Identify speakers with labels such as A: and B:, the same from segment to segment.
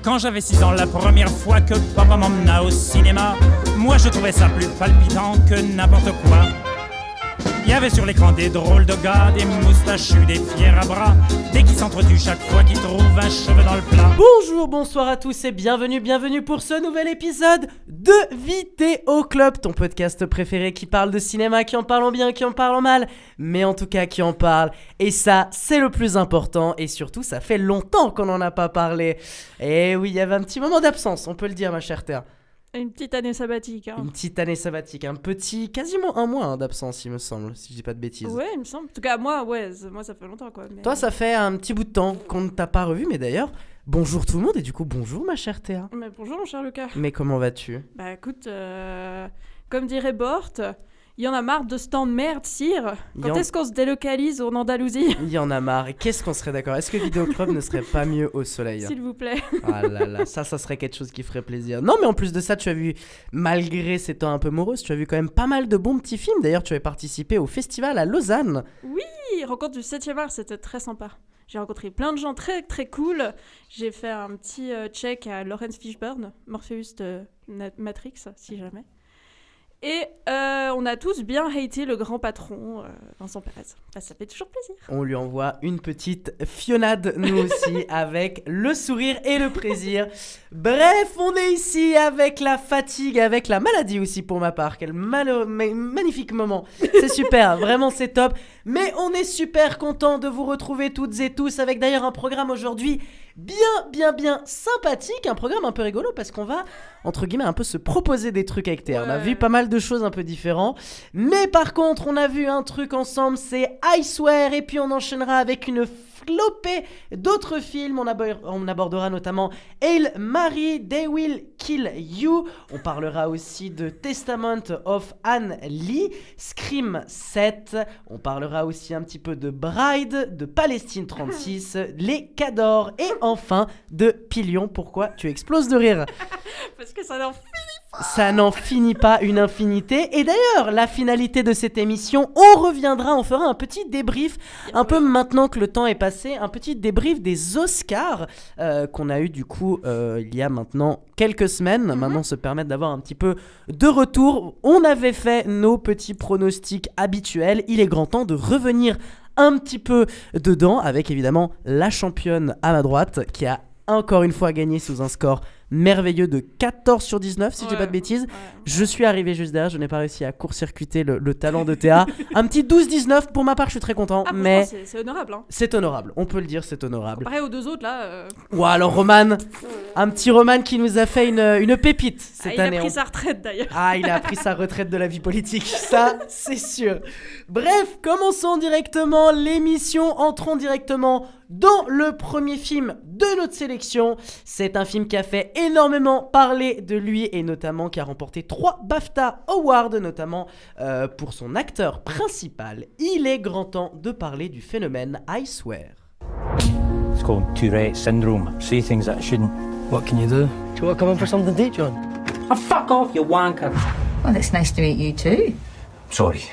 A: Quand j'avais 6 ans, la première fois que papa m'emmena au cinéma, moi je trouvais ça plus palpitant que n'importe quoi. Il y avait sur l'écran des drôles de gars, des moustachus, des fiers à bras, des qui s'entretuent chaque fois qu'ils trouvent un cheveu dans le plat.
B: Bonjour, bonsoir à tous et bienvenue pour ce nouvel épisode de Vidéo Club, ton podcast préféré qui parle de cinéma, qui en parle en bien, qui en parle en mal, mais en tout cas qui en parle. Et ça, c'est le plus important et surtout, ça fait longtemps qu'on n'en a pas parlé. Et oui, il y avait un petit moment d'absence, on peut le dire ma chère Théa.
C: Une petite année sabbatique.
B: Une petite année sabbatique, quasiment un mois d'absence il me semble, si je dis pas de bêtises.
C: Ouais, il me semble. En tout cas, moi ça fait longtemps quoi. Mais...
B: Toi, ça fait un petit bout de temps qu'on ne t'a pas revu, mais d'ailleurs, bonjour tout le monde et du coup, bonjour ma chère Théa.
C: Mais bonjour mon cher Lucas.
B: Mais comment vas-tu ?
C: Bah écoute, comme dirait Bort, il y en a marre de ce temps de merde, sire. Quand est-ce qu'on se délocalise en Andalousie ?
B: Il y en a marre. Et qu'est-ce qu'on serait d'accord ? Est-ce que Vidéo Club ne serait pas mieux au soleil ?
C: S'il vous plaît.
B: Ah là là, ça serait quelque chose qui ferait plaisir. Non, mais en plus de ça, tu as vu, malgré ces temps un peu moroses, tu as vu quand même pas mal de bons petits films. D'ailleurs, tu avais participé au festival à Lausanne.
C: Oui, rencontre du 7e art, c'était très sympa. J'ai rencontré plein de gens très très cool. J'ai fait un petit check à Laurence Fishburne, Morpheus de Matrix, si jamais. Et on a tous bien haté le grand patron, Vincent Perez. Bah, ça fait toujours plaisir.
B: On lui envoie une petite fionnade, nous aussi, avec le sourire et le plaisir. Bref, on est ici avec la fatigue, avec la maladie aussi pour ma part. Quel magnifique moment. C'est super, vraiment c'est top. Mais on est super content de vous retrouver toutes et tous avec d'ailleurs un programme aujourd'hui bien sympathique, un programme un peu rigolo parce qu'on va, entre guillemets, un peu se proposer des trucs avec Théa. Ouais. On a vu pas mal de choses un peu différentes, mais par contre, on a vu un truc ensemble, c'est I Swear, et puis on enchaînera avec une flopée d'autres films. On abordera notamment Hail Mary, They Will Kill You. On parlera aussi de Testament of Anne Lee, Scream 7. On parlera aussi un petit peu de Bride, de Palestine 36, Les Cadors et enfin de Pillion. Pourquoi tu exploses de rire ?
C: Parce que ça n'en finit pas.
B: Ça n'en finit pas une infinité. Et d'ailleurs, la finalité de cette émission, on fera un petit débrief, un peu maintenant que le temps est passé, un petit débrief des Oscars qu'on a eu du coup il y a maintenant quelques semaines. Maintenant, se permettre d'avoir un petit peu de retour. On avait fait nos petits pronostics habituels. Il est grand temps de revenir un petit peu dedans avec évidemment la championne à ma droite qui a encore une fois gagné sous un score merveilleux de 14 sur 19 si je dis pas de bêtises. Je suis arrivé juste derrière, je n'ai pas réussi à court-circuiter le talent de Théa. Un petit 12-19 pour ma part, je suis très content. Mais
C: c'est honorable. Hein.
B: C'est honorable, on peut le dire, c'est honorable.
C: Pareil aux deux autres là.
B: Ou alors Roman, un petit Roman qui nous a fait une pépite cette année.
C: Il a pris sa retraite d'ailleurs.
B: Ah, il a pris sa retraite de la vie politique, ça c'est sûr. Bref, commençons directement l'émission, entrons directement dans le premier film de notre sélection. C'est un film qui a fait énormément parler de lui et notamment qui a remporté 3 BAFTA Awards, notamment pour son acteur principal. Il est grand temps de parler du phénomène I Swear.
D: It's called Tourette syndrome. I say things that I shouldn't.
E: What can you do? Do you want to come in for something to eat, John?
D: Oh, fuck off, you wanker.
F: Well, it's nice to meet you too.
D: Sorry.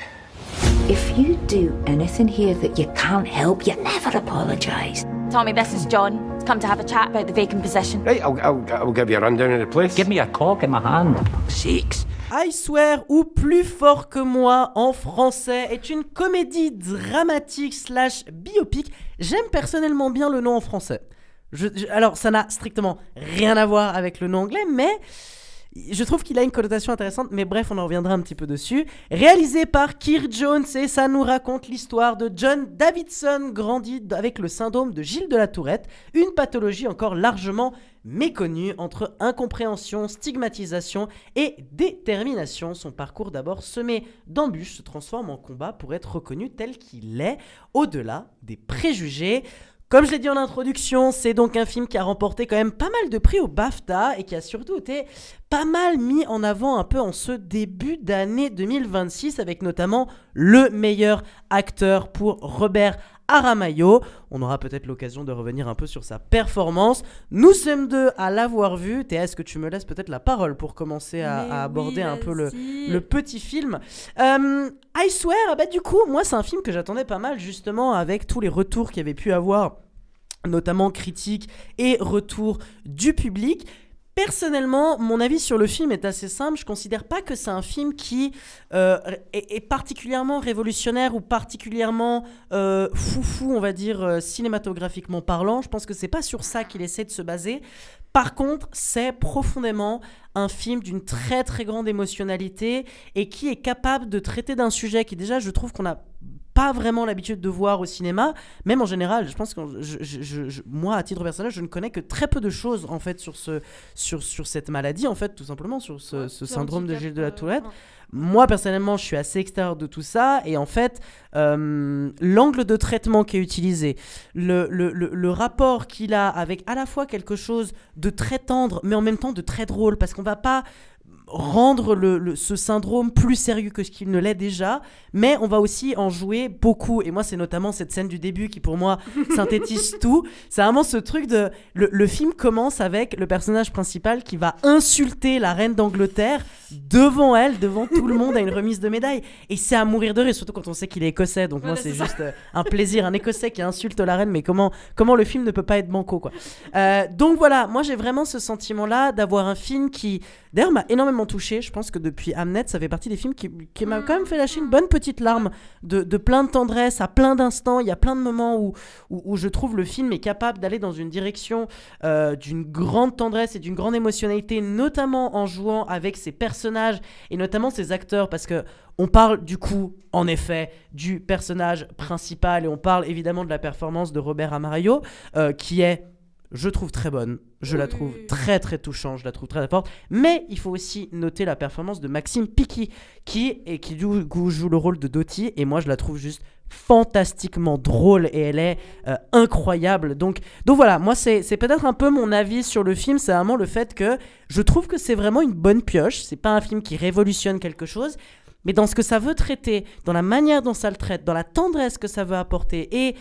F: If you do anything here that you can't help, you never apologise.
G: Tommy, this is John. He's come to have a chat about the vacant position.
H: Right, I'll give you a rundown of the place.
D: Give me a cock in my hand. Sakes.
B: I Swear ou Plus fort que moi en français est une comédie dramatique / biopic. J'aime personnellement bien le nom en français. Alors ça n'a strictement rien à voir avec le nom anglais, mais je trouve qu'il a une connotation intéressante, mais bref, on en reviendra un petit peu dessus. Réalisé par Keir Jones, et ça nous raconte l'histoire de John Davidson, grandi avec le syndrome de Gilles de la Tourette, une pathologie encore largement méconnue. Entre incompréhension, stigmatisation et détermination, son parcours d'abord semé d'embûches se transforme en combat pour être reconnu tel qu'il est, au-delà des préjugés. Comme je l'ai dit en introduction, c'est donc un film qui a remporté quand même pas mal de prix au BAFTA et qui a surtout été pas mal mis en avant un peu en ce début d'année 2026 avec notamment le meilleur acteur pour Robert Aramayo. On aura peut-être l'occasion de revenir un peu sur sa performance. Nous sommes deux à l'avoir vu. Théa, est-ce que tu me laisses peut-être la parole pour commencer à aborder un peu le petit film I Swear, du coup, moi c'est un film que j'attendais pas mal justement avec tous les retours qu'il y avait pu avoir notamment critiques et retours du public. Personnellement, mon avis sur le film est assez simple. Je considère pas que c'est un film qui est particulièrement révolutionnaire ou particulièrement foufou, on va dire, cinématographiquement parlant. Je pense que c'est pas sur ça qu'il essaie de se baser. Par contre, c'est profondément un film d'une très très grande émotionnalité et qui est capable de traiter d'un sujet qui déjà, je trouve qu'on a pas vraiment l'habitude de voir au cinéma, même en général. Je pense que moi, à titre personnel, je ne connais que très peu de choses en fait sur cette maladie, en fait, tout simplement sur ce syndrome de Gilles de la Tourette. Moi, personnellement, je suis assez extérieur de tout ça, et en fait, l'angle de traitement qui est utilisé, le rapport qu'il a avec à la fois quelque chose de très tendre, mais en même temps de très drôle, parce qu'on va pas rendre ce syndrome plus sérieux que ce qu'il ne l'est déjà, mais on va aussi en jouer beaucoup. Et moi, c'est notamment cette scène du début qui, pour moi, synthétise tout. C'est vraiment ce truc de... Le film commence avec le personnage principal qui va insulter la reine d'Angleterre devant elle, devant tout le monde, à une remise de médaille. Et c'est à mourir de rire, surtout quand on sait qu'il est écossais. Donc moi, c'est juste un plaisir. Un écossais qui insulte la reine, mais comment le film ne peut pas être banco, quoi. Donc voilà, moi, j'ai vraiment ce sentiment-là d'avoir un film qui... D'ailleurs, m'a énormément touché. Je pense que depuis Hamnet, ça fait partie des films qui m'a quand même fait lâcher une bonne petite larme de plein de tendresse, à plein d'instants. Il y a plein de moments où je trouve le film est capable d'aller dans une direction d'une grande tendresse et d'une grande émotionnalité, notamment en jouant avec ses personnages et notamment ses acteurs, parce que on parle du coup, en effet, du personnage principal et on parle évidemment de la performance de Robert Amarayo, qui est... Je trouve très bonne, je la trouve très très touchante, je la trouve très forte, mais il faut aussi noter la performance de Maxime Piquy qui joue le rôle de Dottie, et moi je la trouve juste fantastiquement drôle et elle est incroyable. Donc voilà, moi c'est peut-être un peu mon avis sur le film, c'est vraiment le fait que je trouve que c'est vraiment une bonne pioche, c'est pas un film qui révolutionne quelque chose, mais dans ce que ça veut traiter, dans la manière dont ça le traite, dans la tendresse que ça veut apporter et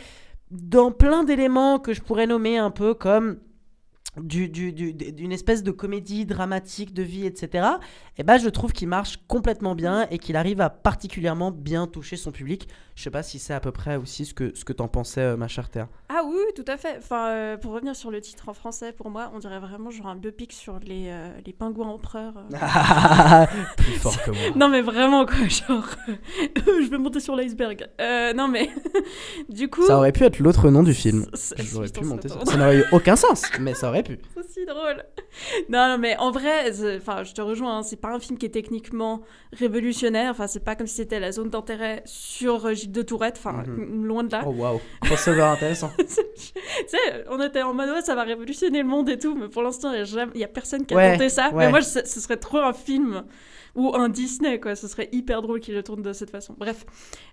B: dans plein d'éléments que je pourrais nommer un peu comme d'une espèce de comédie dramatique de vie, etc. Et ben je trouve qu'il marche complètement bien et qu'il arrive à particulièrement bien toucher son public. Je sais pas si c'est à peu près aussi ce que t'en pensais, ma chère Théa.
C: Ah oui, tout à fait. Enfin, pour revenir sur le titre en français, pour moi, on dirait vraiment genre un biopic sur les pingouins empereurs.
B: Plus fort que moi.
C: Non mais vraiment quoi, genre je vais monter sur l'iceberg. Non mais du coup...
B: Ça aurait pu être l'autre nom du film. J'aurais pu monter sur... Ça n'aurait eu aucun sens, mais ça aurait pu.
C: C'est aussi drôle. Non mais en vrai, je te rejoins, hein, c'est pas un film qui est techniquement révolutionnaire, enfin c'est pas comme si c'était La Zone d'intérêt sur Gilles de Tourette, enfin loin de là.
B: Oh waouh, crossover intéressant.
C: Tu sais, on était en mode ouais, ça va révolutionner le monde et tout, mais pour l'instant il y a personne qui a tenté ça.
B: Ouais.
C: Mais moi ce serait trop un film ou un Disney quoi, ce serait hyper drôle qu'il le tourne de cette façon. Bref,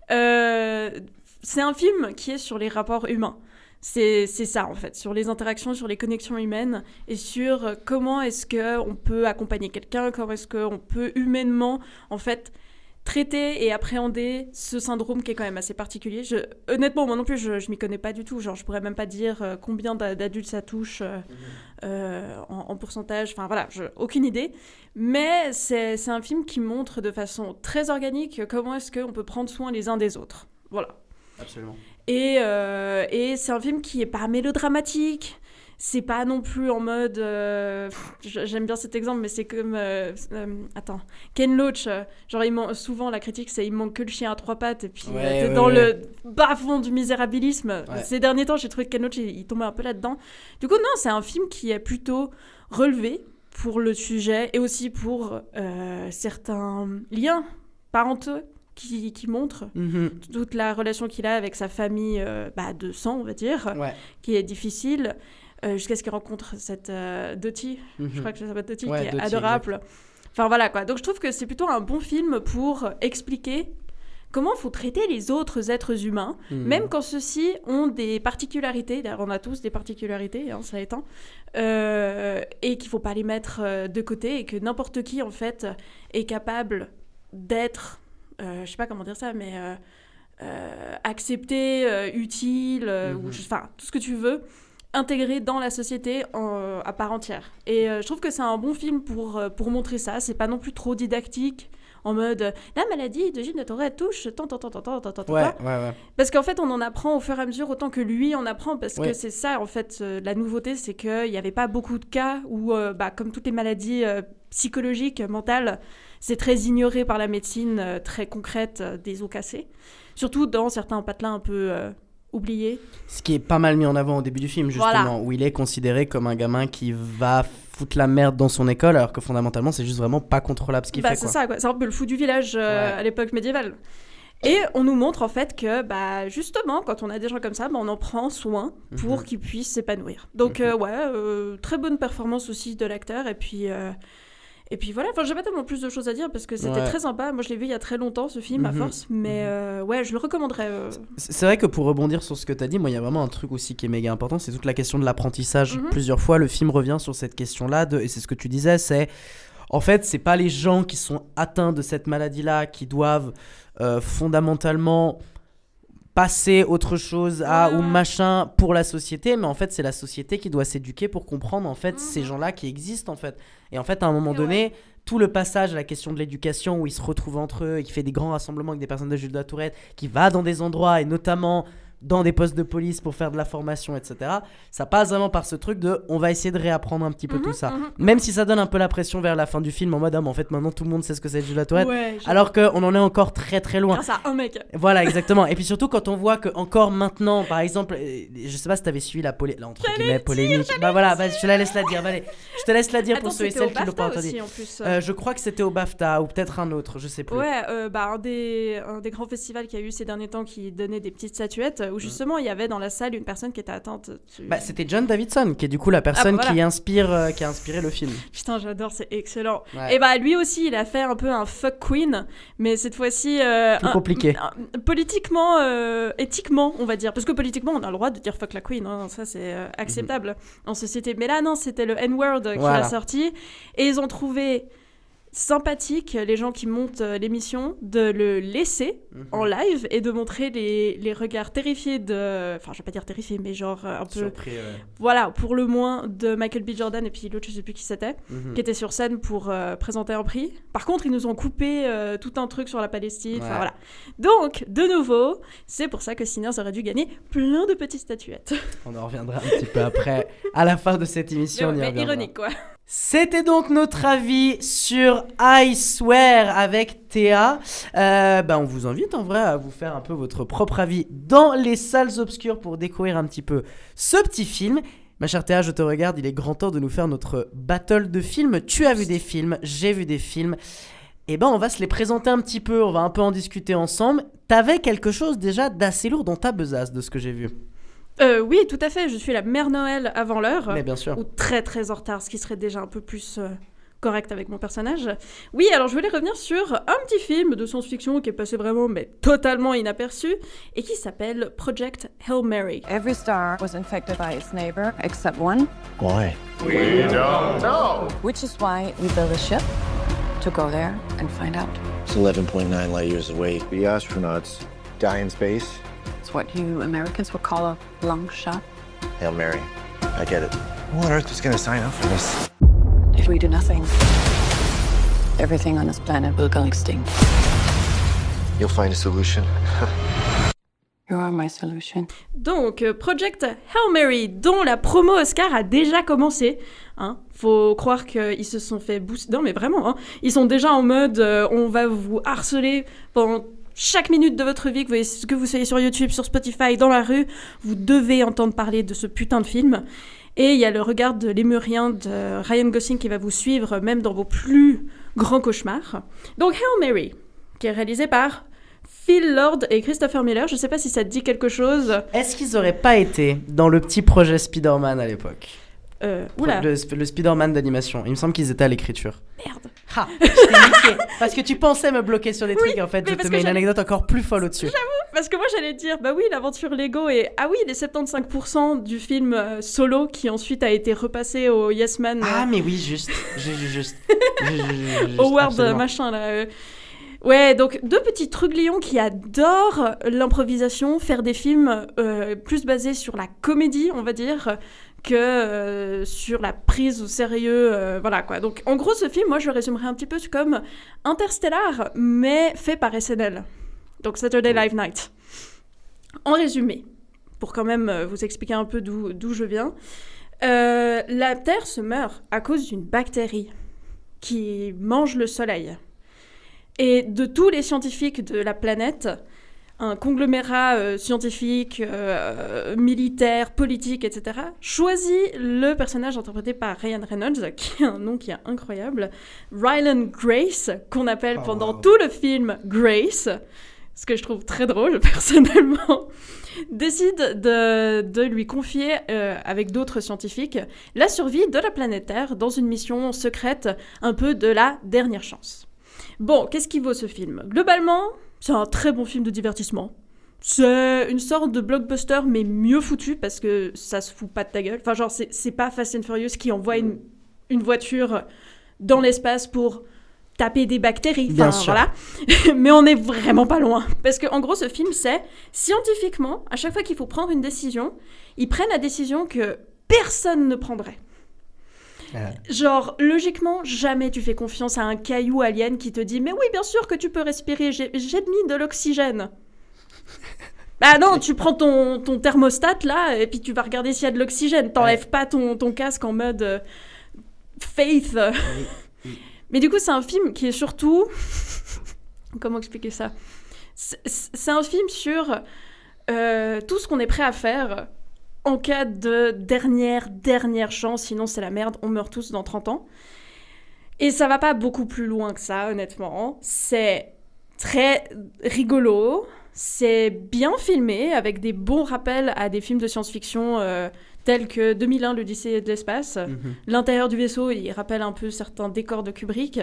C: c'est un film qui est sur les rapports humains. C'est ça en fait, sur les interactions, sur les connexions humaines et sur comment est-ce qu'on peut accompagner quelqu'un, comment est-ce qu'on peut humainement en fait traiter et appréhender ce syndrome qui est quand même assez particulier. Honnêtement, moi non plus, je m'y connais pas du tout. Genre, je pourrais même pas dire combien d'adultes ça touche en pourcentage. Enfin voilà, aucune idée. Mais c'est un film qui montre de façon très organique comment est-ce qu'on peut prendre soin les uns des autres. Voilà.
B: Absolument.
C: Et c'est un film qui est pas mélodramatique. C'est pas non plus en mode... j'aime bien cet exemple, mais c'est comme... Ken Loach, genre souvent la critique c'est il manque que le chien à trois pattes, et puis t'es dans le bas-fond du misérabilisme. Ouais. Ces derniers temps, j'ai trouvé que Ken Loach, il tombait un peu là-dedans. Du coup, non, c'est un film qui est plutôt relevé pour le sujet, et aussi pour certains liens parentaux qui montrent toute la relation qu'il a avec sa famille de sang, on va dire, qui est difficile. Jusqu'à ce qu'il rencontre cette Dottie, je crois que ça s'appelle Dottie, qui est adorable. Exact. Enfin voilà quoi. Donc je trouve que c'est plutôt un bon film pour expliquer comment il faut traiter les autres êtres humains, même quand ceux-ci ont des particularités. D'ailleurs, on a tous des particularités, hein, ça étant, et qu'il ne faut pas les mettre de côté, et que n'importe qui en fait est capable d'être, je ne sais pas comment dire ça, mais accepté, utile, enfin tout ce que tu veux, intégré dans la société à part entière. Et je trouve que c'est un bon film pour montrer ça. C'est pas non plus trop didactique. en mode la maladie de Gilles de Tourette touche tant.
B: Ouais.
C: Parce qu'en fait, on en apprend au fur et à mesure autant que lui en apprend, parce
B: Ouais.
C: que c'est ça, en fait, la nouveauté, c'est qu'il n'y avait pas beaucoup de cas où, comme toutes les maladies psychologiques, mentales, c'est très ignoré par la médecine très concrète des os cassés. Surtout dans certains patelins un peu oubliés.
B: Ce qui est pas mal mis en avant au début du film, justement,
C: Voilà.
B: où il est considéré comme un gamin qui va foutre la merde dans son école, alors que fondamentalement, c'est juste vraiment pas contrôlable ce qu'il fait.
C: C'est ça, quoi. C'est un peu le fou du village à l'époque médiévale. Et on nous montre en fait que, justement, quand on a des gens comme ça, on en prend soin pour qu'ils puissent s'épanouir. Donc, très bonne performance aussi de l'acteur. Et puis voilà, enfin, j'ai pas tellement plus de choses à dire parce que c'était très sympa. Moi, je l'ai vu il y a très longtemps, ce film, à force. Mais je le recommanderais.
B: C'est vrai que pour rebondir sur ce que t'as dit, moi, il y a vraiment un truc aussi qui est méga important, c'est toute la question de l'apprentissage. Plusieurs fois, le film revient sur cette question-là, et c'est ce que tu disais, c'est... En fait, c'est pas les gens qui sont atteints de cette maladie-là qui doivent fondamentalement passer autre chose ou machin pour la société, mais en fait, c'est la société qui doit s'éduquer pour comprendre en fait ces gens-là qui existent en fait. Et en fait, à un moment donné, tout le passage à la question de l'éducation où ils se retrouvent entre eux et qui fait des grands rassemblements avec des personnes de Gilles de la Tourette, qui va dans des endroits et notamment dans des postes de police pour faire de la formation, etc. Ça passe vraiment par ce truc de on va essayer de réapprendre un petit peu tout ça. Même si ça donne un peu la pression vers la fin du film en mode mais en fait maintenant tout le monde sait ce que c'est Gilles de la Tourette, alors qu'on en est encore très très loin.
C: Grâce à un mec.
B: Voilà, exactement. Et puis surtout quand on voit que encore maintenant, par exemple, je sais pas si t'avais suivi la polémique, je te la laisse la dire. Allez, je te laisse la dire pour ceux et celles qui l'ont pas entendu. Je crois que c'était au BAFTA ou peut-être un autre, je sais plus.
C: Un des grands festivals qu'il y a eu ces derniers temps qui donnait des petites statuettes où justement il y avait dans la salle une personne qui était atteinte.
B: C'était John Davidson qui est du coup la personne qui a inspiré le film.
C: Putain, j'adore, c'est excellent.
B: Ouais.
C: Et lui aussi, il a fait un peu un fuck queen, mais cette fois-ci
B: plus compliqué.
C: Politiquement, éthiquement, on va dire, parce que politiquement, on a le droit de dire fuck la queen, hein, ça c'est acceptable en société. Mais là, non, c'était le N-word qui l'a sorti, et ils ont trouvé sympathique, les gens qui montent l'émission, de le laisser en live et de montrer les regards terrifiés enfin je vais pas dire terrifiés mais genre un peu surpris, voilà, pour le moins, de Michael B. Jordan et puis l'autre je sais plus qui c'était, qui était sur scène pour présenter un prix. Par contre ils nous ont coupé tout un truc sur la Palestine, voilà. Donc de nouveau, c'est pour ça que Sinners aurait dû gagner plein de petites statuettes.
B: On en reviendra un petit peu après, à la fin de cette émission. On y reviendra.
C: Ironique quoi.
B: C'était donc notre avis sur I Swear avec Théa. On vous invite en vrai à vous faire un peu votre propre avis dans les salles obscures pour découvrir un petit peu ce petit film. Ma chère Théa, je te regarde, il est grand temps de nous faire notre battle de films. Tu as vu des films, j'ai vu des films. On va se les présenter un petit peu, on va un peu en discuter ensemble. T'avais quelque chose déjà d'assez lourd dans ta besace de ce que j'ai vu.
C: Oui, tout à fait. Je suis la mère Noël avant l'heure.
B: Mais bien sûr.
C: Ou très très en retard, ce qui serait déjà un peu plus correct avec mon personnage. Oui, alors je voulais revenir sur un petit film de science-fiction qui est passé vraiment totalement inaperçu et qui s'appelle Project Hail Mary.
I: Every star was infected by its neighbor except one.
H: Why? We don't know.
I: Which is why we built a ship to go there and find out.
J: It's 11.9 light years away.
H: The astronauts die in space.
I: It's what you Americans would call a long shot.
J: Hail Mary. I get it.
H: Who on earth is going to sign up for this?
I: If we do nothing, everything on this planet will go extinct.
H: You'll find a solution.
I: You are my solution.
C: Donc, Project Hail Mary, dont la promo Oscar a déjà commencé. Faut croire qu'ils se sont fait booster. Non, mais vraiment, ils sont déjà en mode on va vous harceler pendant chaque minute de votre vie, que vous soyez sur YouTube, sur Spotify, dans la rue, vous devez entendre parler de ce putain de film. Et il y a le regard de lémurien de Ryan Gosling qui va vous suivre même dans vos plus grands cauchemars. Donc Hail Mary, qui est réalisé par Phil Lord et Christopher Miller. Je sais pas si ça te dit quelque chose.
B: Est-ce qu'ils auraient pas été dans le petit projet Spider-Man à l'époque ? Le Spider-Man d'animation. Il me semble qu'ils étaient à l'écriture.
C: Merde.
B: Je t'ai niqué. Parce que tu pensais me bloquer sur des trucs, en fait, je te mets une anecdote encore plus folle au-dessus.
C: J'avoue, parce que moi j'allais dire, l'aventure Lego et les 75% du film Solo qui ensuite a été repassé au Yes Man.
B: Ah, mais oui, juste.
C: Howard
B: absolument.
C: machin là. Ouais, donc 2 petits truglions qui adorent l'improvisation, faire des films plus basés sur la comédie, on va dire, que sur la prise au sérieux, voilà quoi. Donc en gros, ce film, moi je le résumerais un petit peu comme Interstellar, mais fait par SNL. Donc Saturday Night Live. En résumé, pour quand même vous expliquer un peu d'où je viens, la Terre se meurt à cause d'une bactérie qui mange le Soleil. Et de tous les scientifiques de la planète, un conglomérat scientifique, militaire, politique, etc., choisit le personnage interprété par Ryan Reynolds, qui a un nom qui est incroyable, Ryland Grace, qu'on appelle pendant tout le film Grace, ce que je trouve très drôle, personnellement, décide de lui confier, avec d'autres scientifiques, la survie de la planète Terre dans une mission secrète, un peu de la dernière chance. Bon, qu'est-ce qui vaut ce film ? Globalement, c'est un très bon film de divertissement. C'est une sorte de blockbuster, mais mieux foutu, parce que ça se fout pas de ta gueule. Enfin, genre, c'est pas Fast and Furious qui envoie une voiture dans l'espace pour taper des bactéries. Enfin,
B: Bien sûr.
C: voilà. Mais on est vraiment pas loin. Parce qu'en gros, ce film, c'est scientifiquement, à chaque fois qu'il faut prendre une décision, ils prennent la décision que personne ne prendrait. Genre, logiquement, jamais tu fais confiance à un caillou alien qui te dit « Mais oui, bien sûr que tu peux respirer, j'ai mis de l'oxygène. » Bah non, tu prends ton thermostat, là, et puis tu vas regarder s'il y a de l'oxygène. T'enlèves pas ton casque en mode faith. Oui. Mais du coup, c'est un film qui est surtout... Comment expliquer ça ? C'est un film sur tout ce qu'on est prêt à faire en cas de dernière chance, sinon c'est la merde, on meurt tous dans 30 ans. Et ça va pas beaucoup plus loin que ça, honnêtement. C'est très rigolo, c'est bien filmé, avec des bons rappels à des films de science-fiction tels que 2001, l'Odyssée de l'espace. L'intérieur du vaisseau, il rappelle un peu certains décors de Kubrick.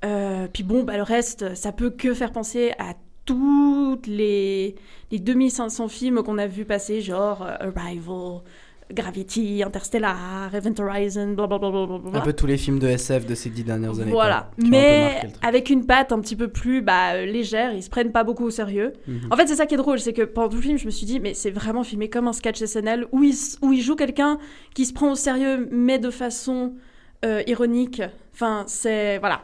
C: Puis bon, bah, le reste, ça peut que faire penser à toutes les 2500 films qu'on a vu passer, genre Arrival, Gravity, Interstellar, Event Horizon, blablabla.
B: Un peu tous les films de SF de ces 10 dernières années.
C: Voilà, mais avec une patte un petit peu plus légère, ils se prennent pas beaucoup au sérieux. En fait, c'est ça qui est drôle, c'est que pendant tout le film, je me suis dit, mais c'est vraiment filmé comme un sketch SNL où il joue quelqu'un qui se prend au sérieux, mais de façon ironique. Enfin, c'est... Voilà.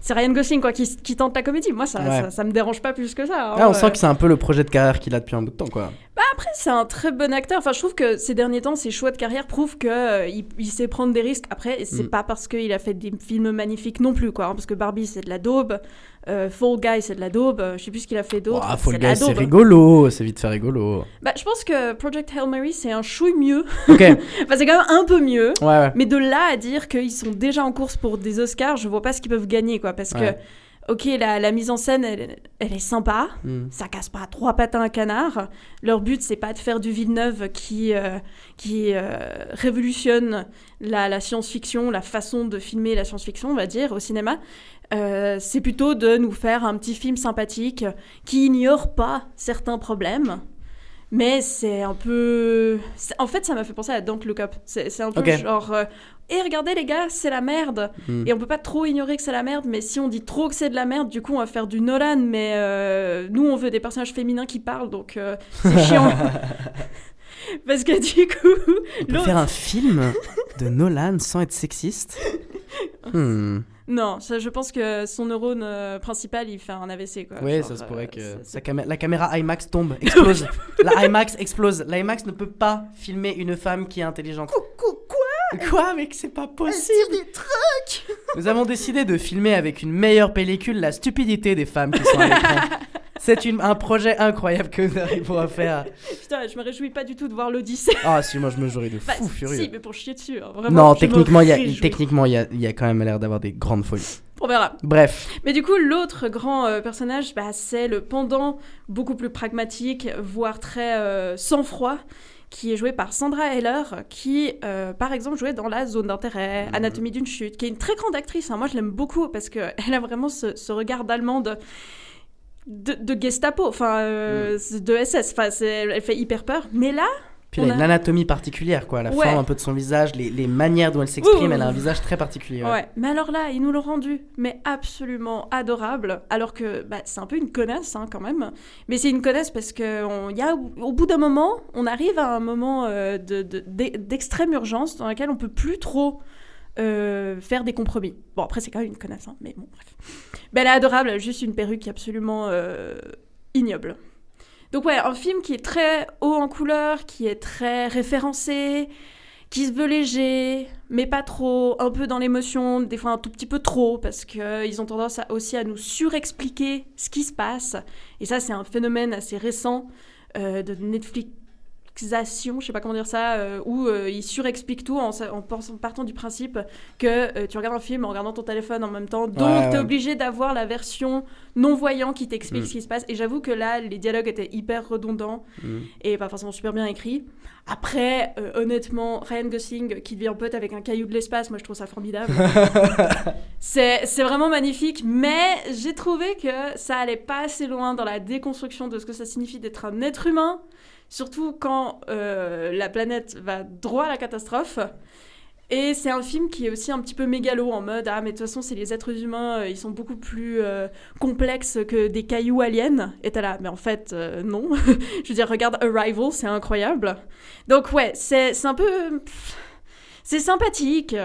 C: C'est Ryan Gosling quoi, qui tente la comédie. Moi, ça me dérange pas plus que ça.
B: On sent que c'est un peu le projet de carrière qu'il a depuis un bout de temps, quoi.
C: Bah après, c'est un très bon acteur. Enfin, je trouve que ces derniers temps, ses choix de carrière prouvent qu'il sait prendre des risques. Après, c'est pas parce qu'il a fait des films magnifiques non plus, quoi. Parce que Barbie, c'est de la daube. Fall Guy, c'est de la daube. Je sais plus ce qu'il a fait d'autre.
B: Fall Guy, c'est rigolo. C'est vite fait rigolo.
C: Bah, je pense que Project Hail Mary, c'est un chouille mieux.
B: Ok.
C: Enfin, c'est quand même un peu mieux.
B: Ouais.
C: Mais de là à dire qu'ils sont déjà en course pour des Oscars, je vois pas ce qu'ils peuvent gagner, quoi. Parce que, ok, la mise en scène, elle est sympa. Ça casse pas 3 pattes à un canard. Leur but, c'est pas de faire du Villeneuve qui révolutionne la science-fiction, la façon de filmer la science-fiction, on va dire, au cinéma. C'est plutôt de nous faire un petit film sympathique qui ignore pas certains problèmes. Mais c'est un peu... En fait, ça m'a fait penser à Don't Look Up. C'est un peu genre... Et regardez les gars, c'est la merde. Et on peut pas trop ignorer que c'est la merde, mais si on dit trop que c'est de la merde, du coup on va faire du Nolan, mais nous on veut des personnages féminins qui parlent, donc c'est chiant. Parce que du coup...
B: On peut faire un film de Nolan sans être sexiste.
C: Non, je pense que son neurone principal, il fait un AVC, quoi.
B: Oui, ça se pourrait que la caméra IMAX tombe, explose. La IMAX explose. La IMAX ne peut pas filmer une femme qui est intelligente. Quoi, mec, c'est pas possible. Des trucs. Nous avons décidé de filmer avec une meilleure pellicule la stupidité des femmes qui sont à l'écran. C'est un projet incroyable que nous arrivons à faire.
C: Putain, je me réjouis pas du tout de voir l'Odyssée.
B: Ah si, moi je me jouerais de fou furieux.
C: Si, mais pour chier dessus, hein, vraiment.
B: Non, techniquement, il y a quand même l'air d'avoir des grandes folies.
C: On verra.
B: Bref.
C: Mais du coup, l'autre grand personnage, c'est le pendant beaucoup plus pragmatique, voire très sang-froid, qui est joué par Sandra Hüller, qui, par exemple, jouait dans La Zone d'intérêt, Anatomie d'une chute, qui est une très grande actrice. Hein. Moi, je l'aime beaucoup parce qu'elle a vraiment ce regard d'allemande de Gestapo, enfin, de SS. Enfin, elle fait hyper peur. Mais là,
B: Puis elle a une anatomie particulière, quoi. La forme un peu de son visage, les manières dont elle s'exprime, elle a un visage très particulier.
C: Ouais. Mais alors là, ils nous l'ont rendu, mais absolument adorable. Alors que c'est un peu une connasse, hein, quand même. Mais c'est une connasse parce que au bout d'un moment, on arrive à un moment d'extrême urgence dans lequel on peut plus trop faire des compromis. Bon, après, c'est quand même une connasse, hein, mais bon, bref. Elle est adorable, elle a juste une perruque absolument ignoble. Donc ouais, un film qui est très haut en couleur, qui est très référencé, qui se veut léger, mais pas trop, un peu dans l'émotion, des fois un tout petit peu trop, parce qu'ils ont tendance aussi à nous surexpliquer ce qui se passe. Et ça, c'est un phénomène assez récent de Netflixation, je sais pas comment dire ça, où ils surexpliquent tout en partant du principe que tu regardes un film en regardant ton téléphone en même temps, donc t'es obligé d'avoir la version non-voyant qui t'explique ce qui se passe. Et j'avoue que là, les dialogues étaient hyper redondants et pas forcément super bien écrits. Après, honnêtement, Ryan Gosling qui devient pote avec un caillou de l'espace, moi je trouve ça formidable. c'est vraiment magnifique, mais j'ai trouvé que ça allait pas assez loin dans la déconstruction de ce que ça signifie d'être un être humain. Surtout quand la planète va droit à la catastrophe. Et c'est un film qui est aussi un petit peu mégalo, en mode « Ah, mais de toute façon, c'est les êtres humains, ils sont beaucoup plus complexes que des cailloux aliens. » Et t'es là, mais en fait, non. Je veux dire, regarde Arrival, c'est incroyable. Donc ouais, c'est un peu... C'est sympathique.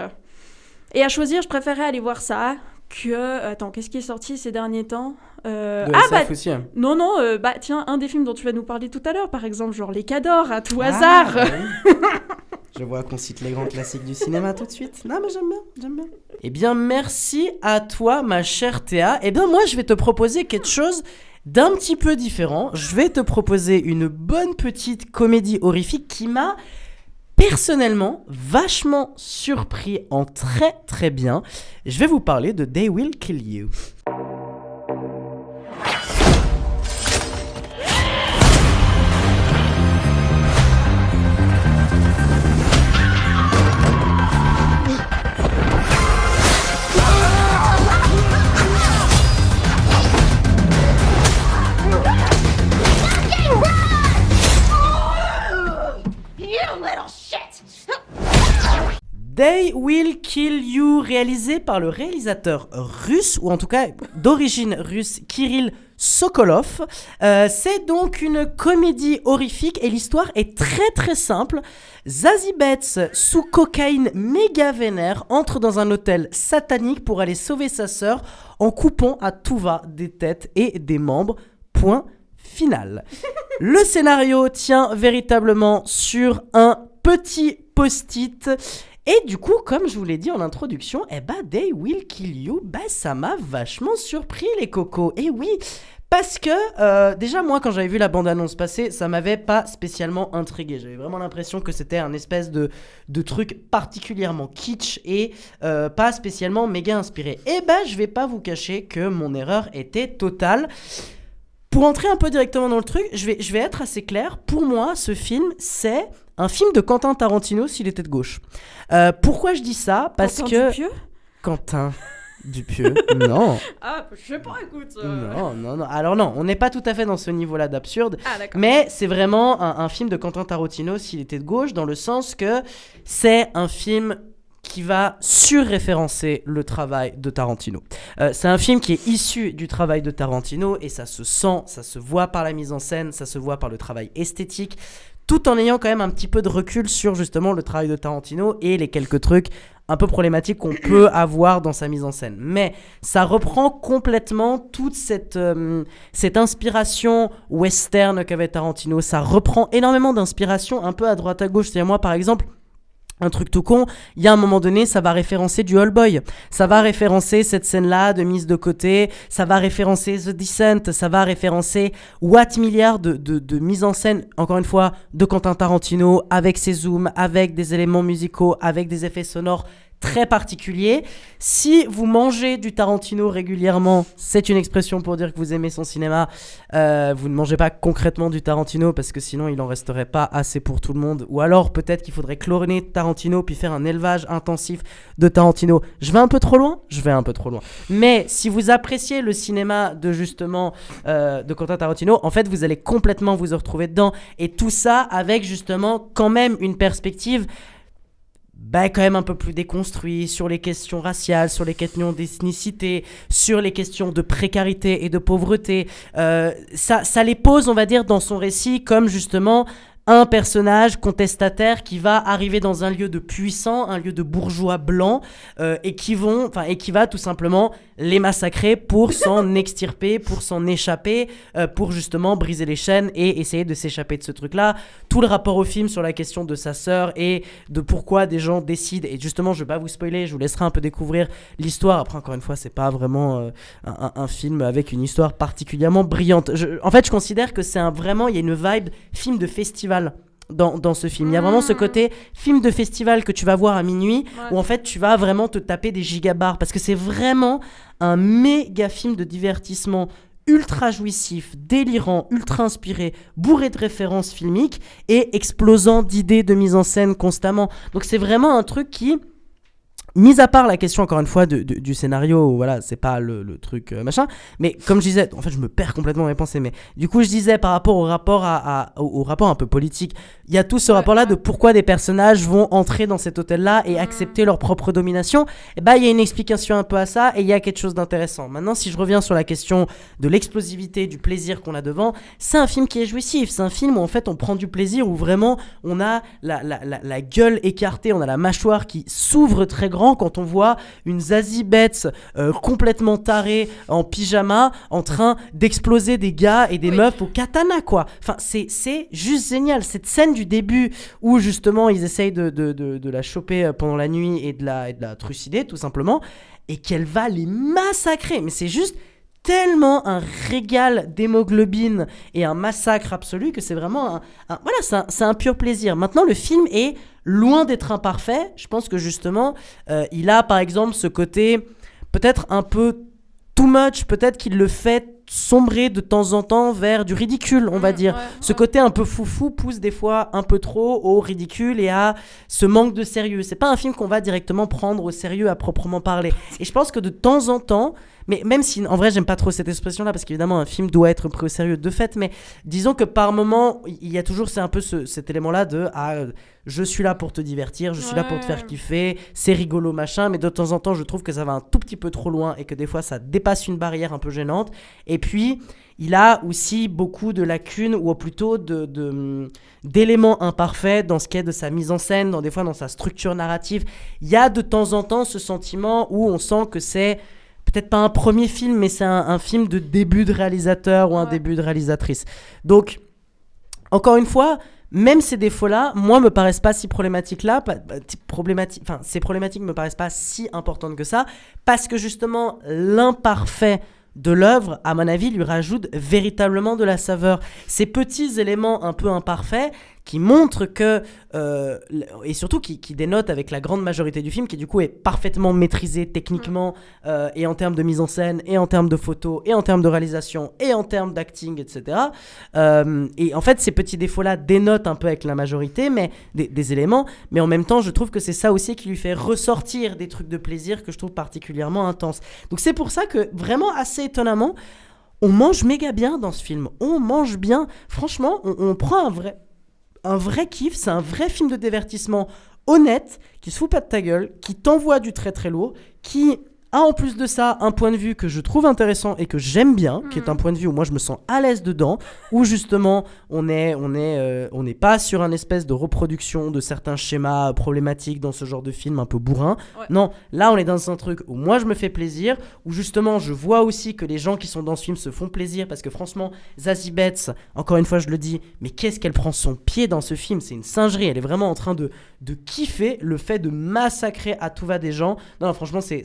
C: Et à choisir, je préférais aller voir ça que... Attends, qu'est-ce qui est sorti ces derniers temps
B: aussi, hein.
C: Non, tiens, un des films dont tu vas nous parler tout à l'heure, par exemple, genre Les Cadors, à tout hasard.
B: Oui. Je vois qu'on cite les grands classiques du cinéma tout de suite. Non, mais j'aime bien. Eh bien, merci à toi, ma chère Théa. Eh bien, moi, je vais te proposer quelque chose d'un petit peu différent. Je vais te proposer une bonne petite comédie horrifique qui m'a personnellement vachement surpris en très très bien. Je vais vous parler de They Will Kill You. They Will Kill You, réalisé par le réalisateur russe, ou en tout cas d'origine russe, Kirill Sokolov. C'est donc une comédie horrifique et l'histoire est très très simple. Zazie Betts, sous cocaïne méga vénère, entre dans un hôtel satanique pour aller sauver sa sœur en coupant à tout va des têtes et des membres. Point final. Le scénario tient véritablement sur un petit post-it. Et du coup, comme je vous l'ai dit en introduction, They Will Kill You, ça m'a vachement surpris les cocos. Et oui, parce que déjà moi quand j'avais vu la bande-annonce passer, ça m'avait pas spécialement intrigué. J'avais vraiment l'impression que c'était un espèce de truc particulièrement kitsch et pas spécialement méga inspiré. Et je vais pas vous cacher que mon erreur était totale. Pour entrer un peu directement dans le truc, je vais être assez clair. Pour moi, ce film, c'est un film de Quentin Tarantino s'il était de gauche. Pourquoi je dis ça ? Parce
C: Quentin
B: que...
C: Dupieux ?
B: Quentin Dupieux, non.
C: Ah, je sais pas, écoute.
B: Non. Alors non, on n'est pas tout à fait dans ce niveau-là d'absurde.
C: Ah, d'accord.
B: Mais c'est vraiment un film de Quentin Tarantino s'il était de gauche, dans le sens que c'est un film qui va surréférencer le travail de Tarantino. C'est un film qui est issu du travail de Tarantino et ça se sent, ça se voit par la mise en scène, ça se voit par le travail esthétique, tout en ayant quand même un petit peu de recul sur justement le travail de Tarantino et les quelques trucs un peu problématiques qu'on peut avoir dans sa mise en scène. Mais ça reprend complètement toute cette inspiration western qu'avait Tarantino. Ça reprend énormément d'inspiration un peu à droite à gauche. C'est-à-dire moi par exemple, un truc tout con, il y a un moment donné, ça va référencer du All Boy. Ça va référencer cette scène-là de mise de côté. Ça va référencer The Descent. Ça va référencer What milliards de mise en scène, encore une fois, de Quentin Tarantino, avec ses zooms, avec des éléments musicaux, avec des effets sonores très particulier. Si vous mangez du Tarantino régulièrement, c'est une expression pour dire que vous aimez son cinéma. Vous ne mangez pas concrètement du Tarantino parce que sinon il en resterait pas assez pour tout le monde. Ou alors peut-être qu'il faudrait cloner Tarantino puis faire un élevage intensif de Tarantino. Je vais un peu trop loin. Mais si vous appréciez le cinéma de justement de Quentin Tarantino, en fait vous allez complètement vous retrouver dedans. Et tout ça avec justement quand même une perspective quand même un peu plus déconstruit sur les questions raciales, sur les questions d'ethnicité, sur les questions de précarité et de pauvreté. Ça les pose, on va dire, dans son récit comme justement un personnage contestataire qui va arriver dans un lieu de puissants, un lieu de bourgeois blancs, et qui va tout simplement les massacrer pour s'en extirper, pour s'en échapper, pour justement briser les chaînes et essayer de s'échapper de ce truc-là. Tout le rapport au film sur la question de sa sœur et de pourquoi des gens décident, et justement je vais pas vous spoiler, je vous laisserai un peu découvrir l'histoire. Après encore une fois c'est pas vraiment un film avec une histoire particulièrement brillante. En fait je considère que c'est il y a une vibe film de festival dans ce film. Il y a vraiment ce côté film de festival que tu vas voir à minuit, où en fait tu vas vraiment te taper des gigabars, parce que c'est vraiment un méga film de divertissement ultra jouissif, délirant, ultra inspiré, bourré de références filmiques et explosant d'idées de mise en scène constamment. Donc c'est vraiment un truc qui, mis à part la question encore une fois du scénario, voilà, c'est pas le truc machin, mais comme je disais, en fait je me perds complètement dans mes pensées, mais du coup je disais par rapport au rapport au rapport un peu politique, il y a tout ce rapport là de pourquoi des personnages vont entrer dans cet hôtel là et accepter leur propre domination. Et il y a une explication un peu à ça et il y a quelque chose d'intéressant. Maintenant si je reviens sur la question de l'explosivité, du plaisir qu'on a devant, c'est un film qui est jouissif, c'est un film où en fait on prend du plaisir, où vraiment on a la gueule écartée, on a la mâchoire qui s'ouvre très grand quand on voit une Zazie Betts complètement tarée en pyjama en train d'exploser des gars et des meufs au katana, quoi. Enfin, c'est juste génial. Cette scène du début où justement ils essayent de la choper pendant la nuit et de la trucider tout simplement, et qu'elle va les massacrer. Mais c'est juste tellement un régal d'hémoglobine et un massacre absolu que c'est vraiment c'est un pur plaisir. Maintenant, le film est loin d'être imparfait. Je pense que justement, il a par exemple ce côté peut-être un peu too much, peut-être qu'il le fait sombrer de temps en temps vers du ridicule, on va dire. Ce côté un peu foufou pousse des fois un peu trop au ridicule et à ce manque de sérieux. C'est pas un film qu'on va directement prendre au sérieux à proprement parler. Et je pense que de temps en temps, mais même si en vrai j'aime pas trop cette expression-là, parce qu'évidemment un film doit être pris au sérieux de fait, mais disons que par moment il y a toujours c'est un peu cet élément-là de je suis là pour te divertir, je suis là pour te faire kiffer, c'est rigolo machin, mais de temps en temps je trouve que ça va un tout petit peu trop loin et que des fois ça dépasse une barrière un peu gênante. Et puis il a aussi beaucoup de lacunes, ou plutôt d'éléments imparfaits dans ce qui est de sa mise en scène, des fois dans sa structure narrative. Il y a de temps en temps ce sentiment où on sent que c'est peut-être pas un premier film, mais c'est un film de début de réalisateur ou un début de réalisatrice. Donc, encore une fois, même ces défauts-là, moi, me paraissent pas si problématiques-là. Ces problématiques me paraissent pas si importantes que ça, parce que justement, l'imparfait de l'œuvre, à mon avis, lui rajoute véritablement de la saveur. Ces petits éléments un peu imparfaits qui montrent que, et surtout qui dénotent avec la grande majorité du film, qui du coup est parfaitement maîtrisé techniquement, et en termes de mise en scène, et en termes de photos, et en termes de réalisation, et en termes d'acting, etc. Et en fait, ces petits défauts-là dénotent un peu avec la majorité, mais des éléments, mais en même temps, je trouve que c'est ça aussi qui lui fait ressortir des trucs de plaisir que je trouve particulièrement intenses. Donc c'est pour ça que, vraiment assez étonnamment, on mange méga bien dans ce film. On mange bien. Franchement, on prend un vrai kiff. C'est un vrai film de divertissement honnête, qui se fout pas de ta gueule, qui t'envoie du très très lourd, qui a en plus de ça un point de vue que je trouve intéressant et que j'aime bien, qui est un point de vue où moi je me sens à l'aise dedans, où justement on n'est pas sur un espèce de reproduction de certains schémas problématiques dans ce genre de film un peu bourrin. Non, là on est dans un truc où moi je me fais plaisir, où justement je vois aussi que les gens qui sont dans ce film se font plaisir, parce que franchement Zazie Betts, encore une fois je le dis, mais qu'est-ce qu'elle prend son pied dans ce film, c'est une singerie. Elle est vraiment en train de kiffer le fait de massacrer à tout va des gens. Non, franchement c'est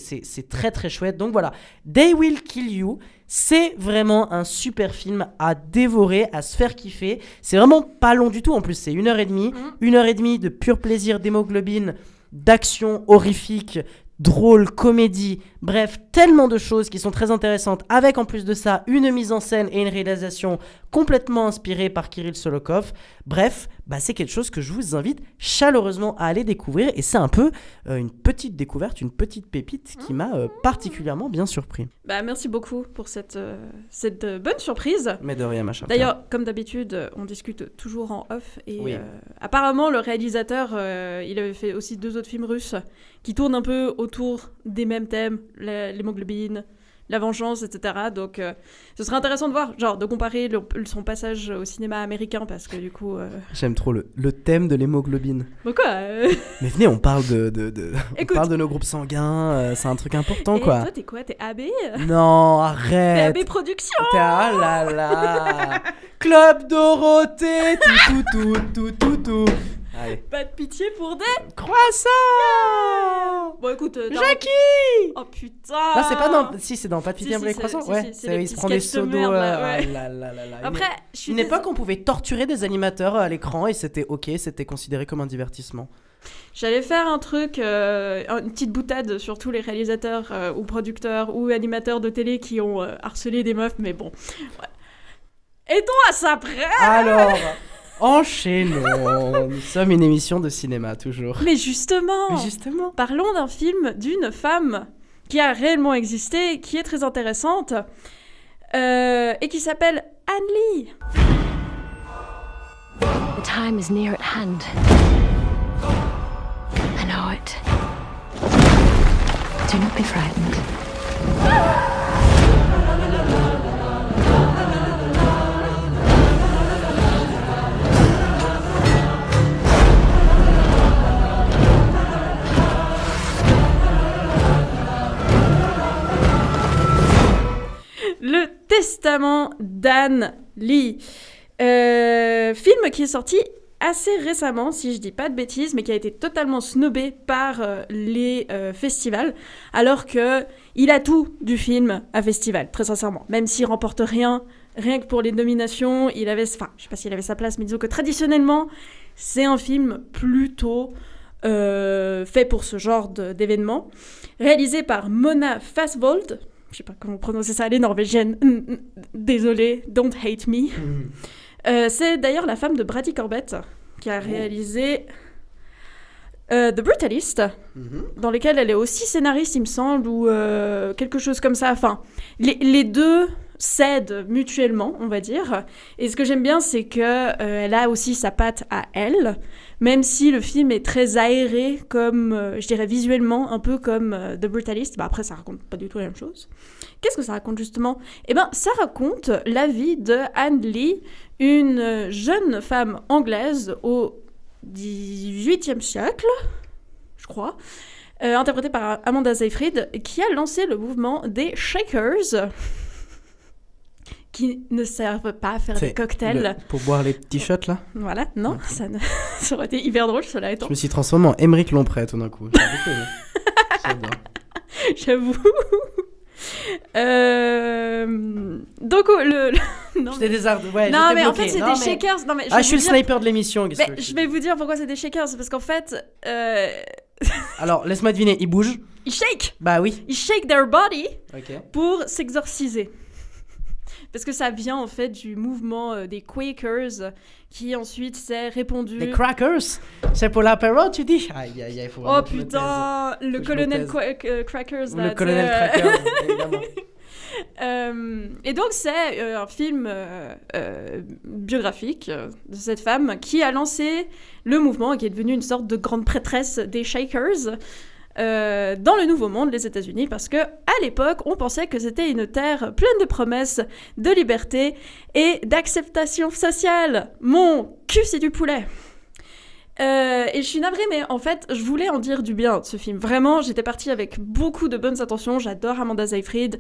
B: très très chouette. Donc voilà, They Will Kill You, c'est vraiment un super film à dévorer, à se faire kiffer. C'est vraiment pas long du tout, en plus c'est 1h30, 1h30 de pur plaisir d'hémoglobine, d'action horrifique, drôle, comédie, bref, tellement de choses qui sont très intéressantes, avec en plus de ça une mise en scène et une réalisation complètement inspirée par Kirill Solokhov. Bref, c'est quelque chose que je vous invite chaleureusement à aller découvrir, et c'est un peu une petite découverte, une petite pépite qui m'a particulièrement bien surpris.
C: Merci beaucoup pour cette bonne surprise.
B: Mais de rien, ma chère.
C: D'ailleurs, comme d'habitude, on discute toujours en off, et
B: oui.
C: Apparemment le réalisateur, il avait fait aussi 2 autres films russes qui tournent un peu autour des mêmes thèmes, l'hémoglobine, la vengeance, etc. Donc ce serait intéressant de voir, de comparer son passage au cinéma américain, parce que du coup...
B: J'aime trop le thème de l'hémoglobine.
C: Quoi
B: Mais venez, on parle
C: Écoute,
B: on parle de nos groupes sanguins, c'est un truc important,
C: et
B: quoi.
C: Toi, t'es quoi? T'es AB?
B: Non, arrête.
C: T'es AB Productions.
B: Ah là là. Club Dorothée, tout. Allez.
C: Pas de pitié pour des
B: croissants.
C: Bon, écoute,
B: Jackie.
C: Oh putain.
B: Là, c'est pas dans... Si, c'est dans Pas de pitié pour les croissants.
C: Ouais,
B: il se prend des seaux d'eau.
C: Ouais.
B: Après, une époque, on pouvait torturer des animateurs à l'écran et c'était ok, c'était considéré comme un divertissement.
C: J'allais faire un truc, une petite boutade sur tous les réalisateurs ou producteurs ou animateurs de télé qui ont harcelé des meufs, mais bon. Ouais. Et-on à ça près?
B: Alors... Enchaînons. Nous sommes une émission de cinéma, toujours.
C: Mais justement, parlons d'un film d'une femme qui a réellement existé, qui est très intéressante, et qui s'appelle Anne Lee.
K: The time is near at hand. I know it. Do not be frightened.
C: Le Testament d'Anne Lee. Film qui est sorti assez récemment, si je dis pas de bêtises, mais qui a été totalement snobé par les festivals, alors que il a tout du film à festival, très sincèrement. Même s'il remporte rien que pour les nominations, je sais pas s'il avait sa place, mais disons que traditionnellement, c'est un film plutôt fait pour ce genre d'événement, réalisé par Mona Fastvold. Je sais pas comment prononcer ça, elle est norvégienne. Désolée, don't hate me. C'est d'ailleurs la femme de Brady Corbett qui a réalisé The Brutalist, dans lequel elle est aussi scénariste, il me semble, ou quelque chose comme ça. Enfin, les deux s'aident mutuellement, on va dire. Et ce que j'aime bien, c'est qu'elle a aussi sa patte à elle, même si le film est très aéré, comme, je dirais visuellement, un peu comme The Brutalist. Après, ça raconte pas du tout la même chose. Qu'est-ce que ça raconte, justement ? Ça raconte la vie de Anne Lee, une jeune femme anglaise au XVIIIe siècle, je crois, interprétée par Amanda Seyfried, qui a lancé le mouvement des Shakers, qui ne servent pas à faire des cocktails.
B: Pour boire les petits shots, là ?
C: Voilà, non, ça aurait été hyper drôle, cela étant.
B: Je me suis transformé en Émeric Lompré, tout d'un coup.
C: J'avoue. Donc, non,
B: c'était des arts... Ouais,
C: non, mais en fait, c'est des shakers. Non, mais
B: je suis le sniper de l'émission.
C: Je vais vous dire pourquoi c'est des shakers. C'est parce qu'en fait...
B: Alors, laisse-moi deviner, ils bougent ?
C: Ils shake.
B: Bah oui.
C: Ils shake their body pour s'exorciser. Parce que ça vient en fait du mouvement des Quakers qui ensuite s'est répandu...
B: Les Crackers ? C'est pour l'apéro, tu dis ? Aïe, aïe, aïe, faut
C: oh putain, le colonel Crackers.
B: Le colonel Crackers, évidemment.
C: Et donc c'est un film biographique de cette femme qui a lancé le mouvement et qui est devenue une sorte de grande prêtresse des Shakers dans le Nouveau Monde, les États-Unis, parce que à l'époque, on pensait que c'était une terre pleine de promesses, de liberté et d'acceptation sociale. Mon cul, c'est du poulet. Et je suis navrée, mais en fait, je voulais en dire du bien de ce film. Vraiment, j'étais partie avec beaucoup de bonnes intentions. J'adore Amanda Seyfried,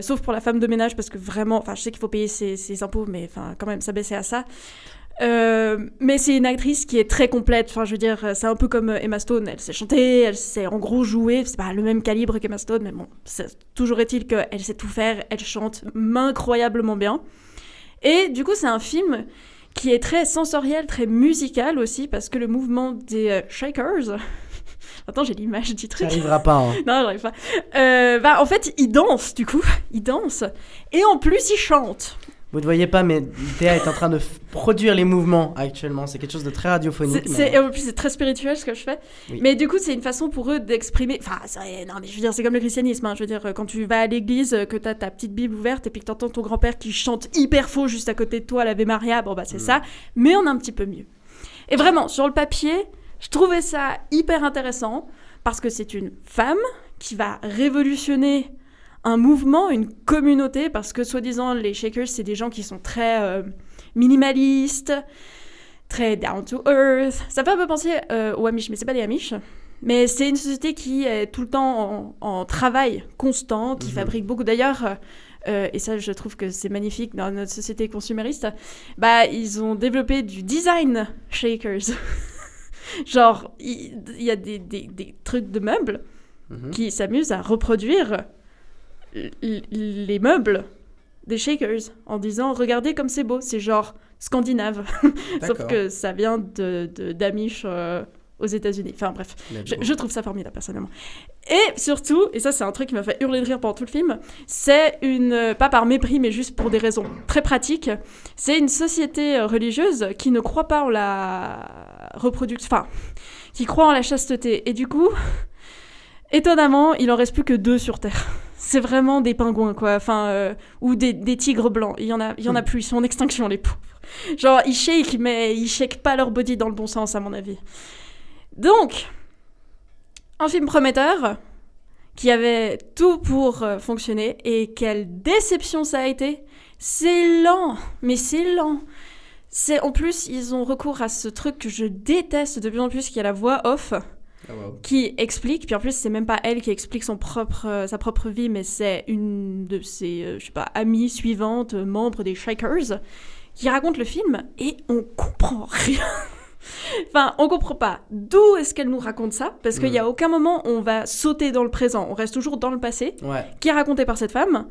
C: sauf pour la femme de ménage, parce que vraiment, je sais qu'il faut payer ses impôts, mais quand même, ça baissait à ça. Mais c'est une actrice qui est très complète. Je veux dire, c'est un peu comme Emma Stone. Elle sait chanter, elle sait en gros jouer. C'est pas le même calibre qu'Emma Stone, mais bon, toujours est-il qu'elle sait tout faire. Elle chante incroyablement bien. Et du coup, c'est un film qui est très sensoriel, très musical aussi, parce que le mouvement des Shakers Attends, j'ai l'image du truc.
B: Ça arrivera pas. Hein.
C: Non, j'arrive pas. En fait, il danse, du coup. Il danse. Et en plus, il chante.
B: Vous ne voyez pas, mais Théa est en train de produire les mouvements actuellement. C'est quelque chose de très radiophonique.
C: Et en plus, c'est très spirituel ce que je fais. Oui. Mais du coup, c'est une façon pour eux d'exprimer. Enfin, non, mais je veux dire, c'est comme le christianisme. Hein. Je veux dire, quand tu vas à l'église, que t'as ta petite Bible ouverte et puis que t'entends ton grand-père qui chante hyper faux juste à côté de toi, l'Ave Maria, bon, bah, c'est ça. Mais on a un petit peu mieux. Et vraiment, sur le papier, je trouvais ça hyper intéressant parce que c'est une femme qui va révolutionner un mouvement, une communauté, parce que soi-disant les Shakers c'est des gens qui sont très minimalistes, très down to earth. Ça fait un peu penser aux Amish, mais c'est pas des Amish. Mais c'est une société qui est tout le temps en travail constant, qui fabrique beaucoup. D'ailleurs, et ça je trouve que c'est magnifique dans notre société consumériste, bah ils ont développé du design Shakers. Genre, il y a des trucs de meubles qui s'amusent à reproduire les meubles des Shakers en disant regardez comme c'est beau, c'est genre scandinave. Sauf que ça vient d'Amish aux États-Unis. Enfin bref, je trouve ça formidable personnellement. Et surtout, et ça c'est un truc qui m'a fait hurler de rire pendant tout le film, c'est pas par mépris mais juste pour des raisons très pratiques, c'est une société religieuse qui ne croit pas en la reproduction, enfin qui croit en la chasteté. Et du coup, étonnamment, il en reste plus que 2 sur Terre. C'est vraiment des pingouins, quoi. Enfin, ou des tigres blancs. Il y en a plus. Ils sont en extinction, les pauvres. Genre, ils shake, mais ils shake pas leur body dans le bon sens, à mon avis. Donc, un film prometteur qui avait tout pour fonctionner. Et quelle déception ça a été. C'est lent, mais c'est lent. En plus, ils ont recours à ce truc que je déteste de plus en plus, qui est la voix off. Qui explique, puis en plus c'est même pas elle qui explique sa propre vie, mais c'est une de ses amies suivantes, membres des Shakers, qui raconte le film et on comprend rien. Enfin, on comprend pas d'où est-ce qu'elle nous raconte ça, parce qu'il y a aucun moment on va sauter dans le présent, on reste toujours dans le passé, qui est raconté par cette femme,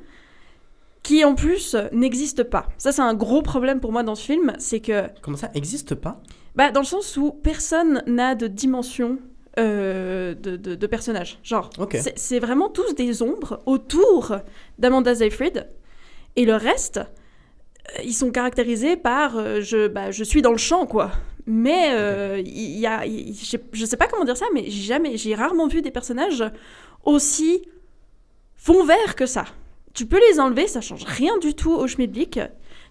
C: qui en plus n'existe pas. Ça c'est un gros problème pour moi dans ce film, c'est que... Comment ça, existe pas ? Bah dans le sens où personne n'a de dimension de personnages. Genre, c'est vraiment tous des ombres autour d'Amanda Seyfried, et le reste, ils sont caractérisés par je suis dans le champ, quoi. Mais je sais pas comment dire ça, mais j'ai rarement vu des personnages aussi fond vert que ça. Tu peux les enlever, ça change rien du tout au schmilblick.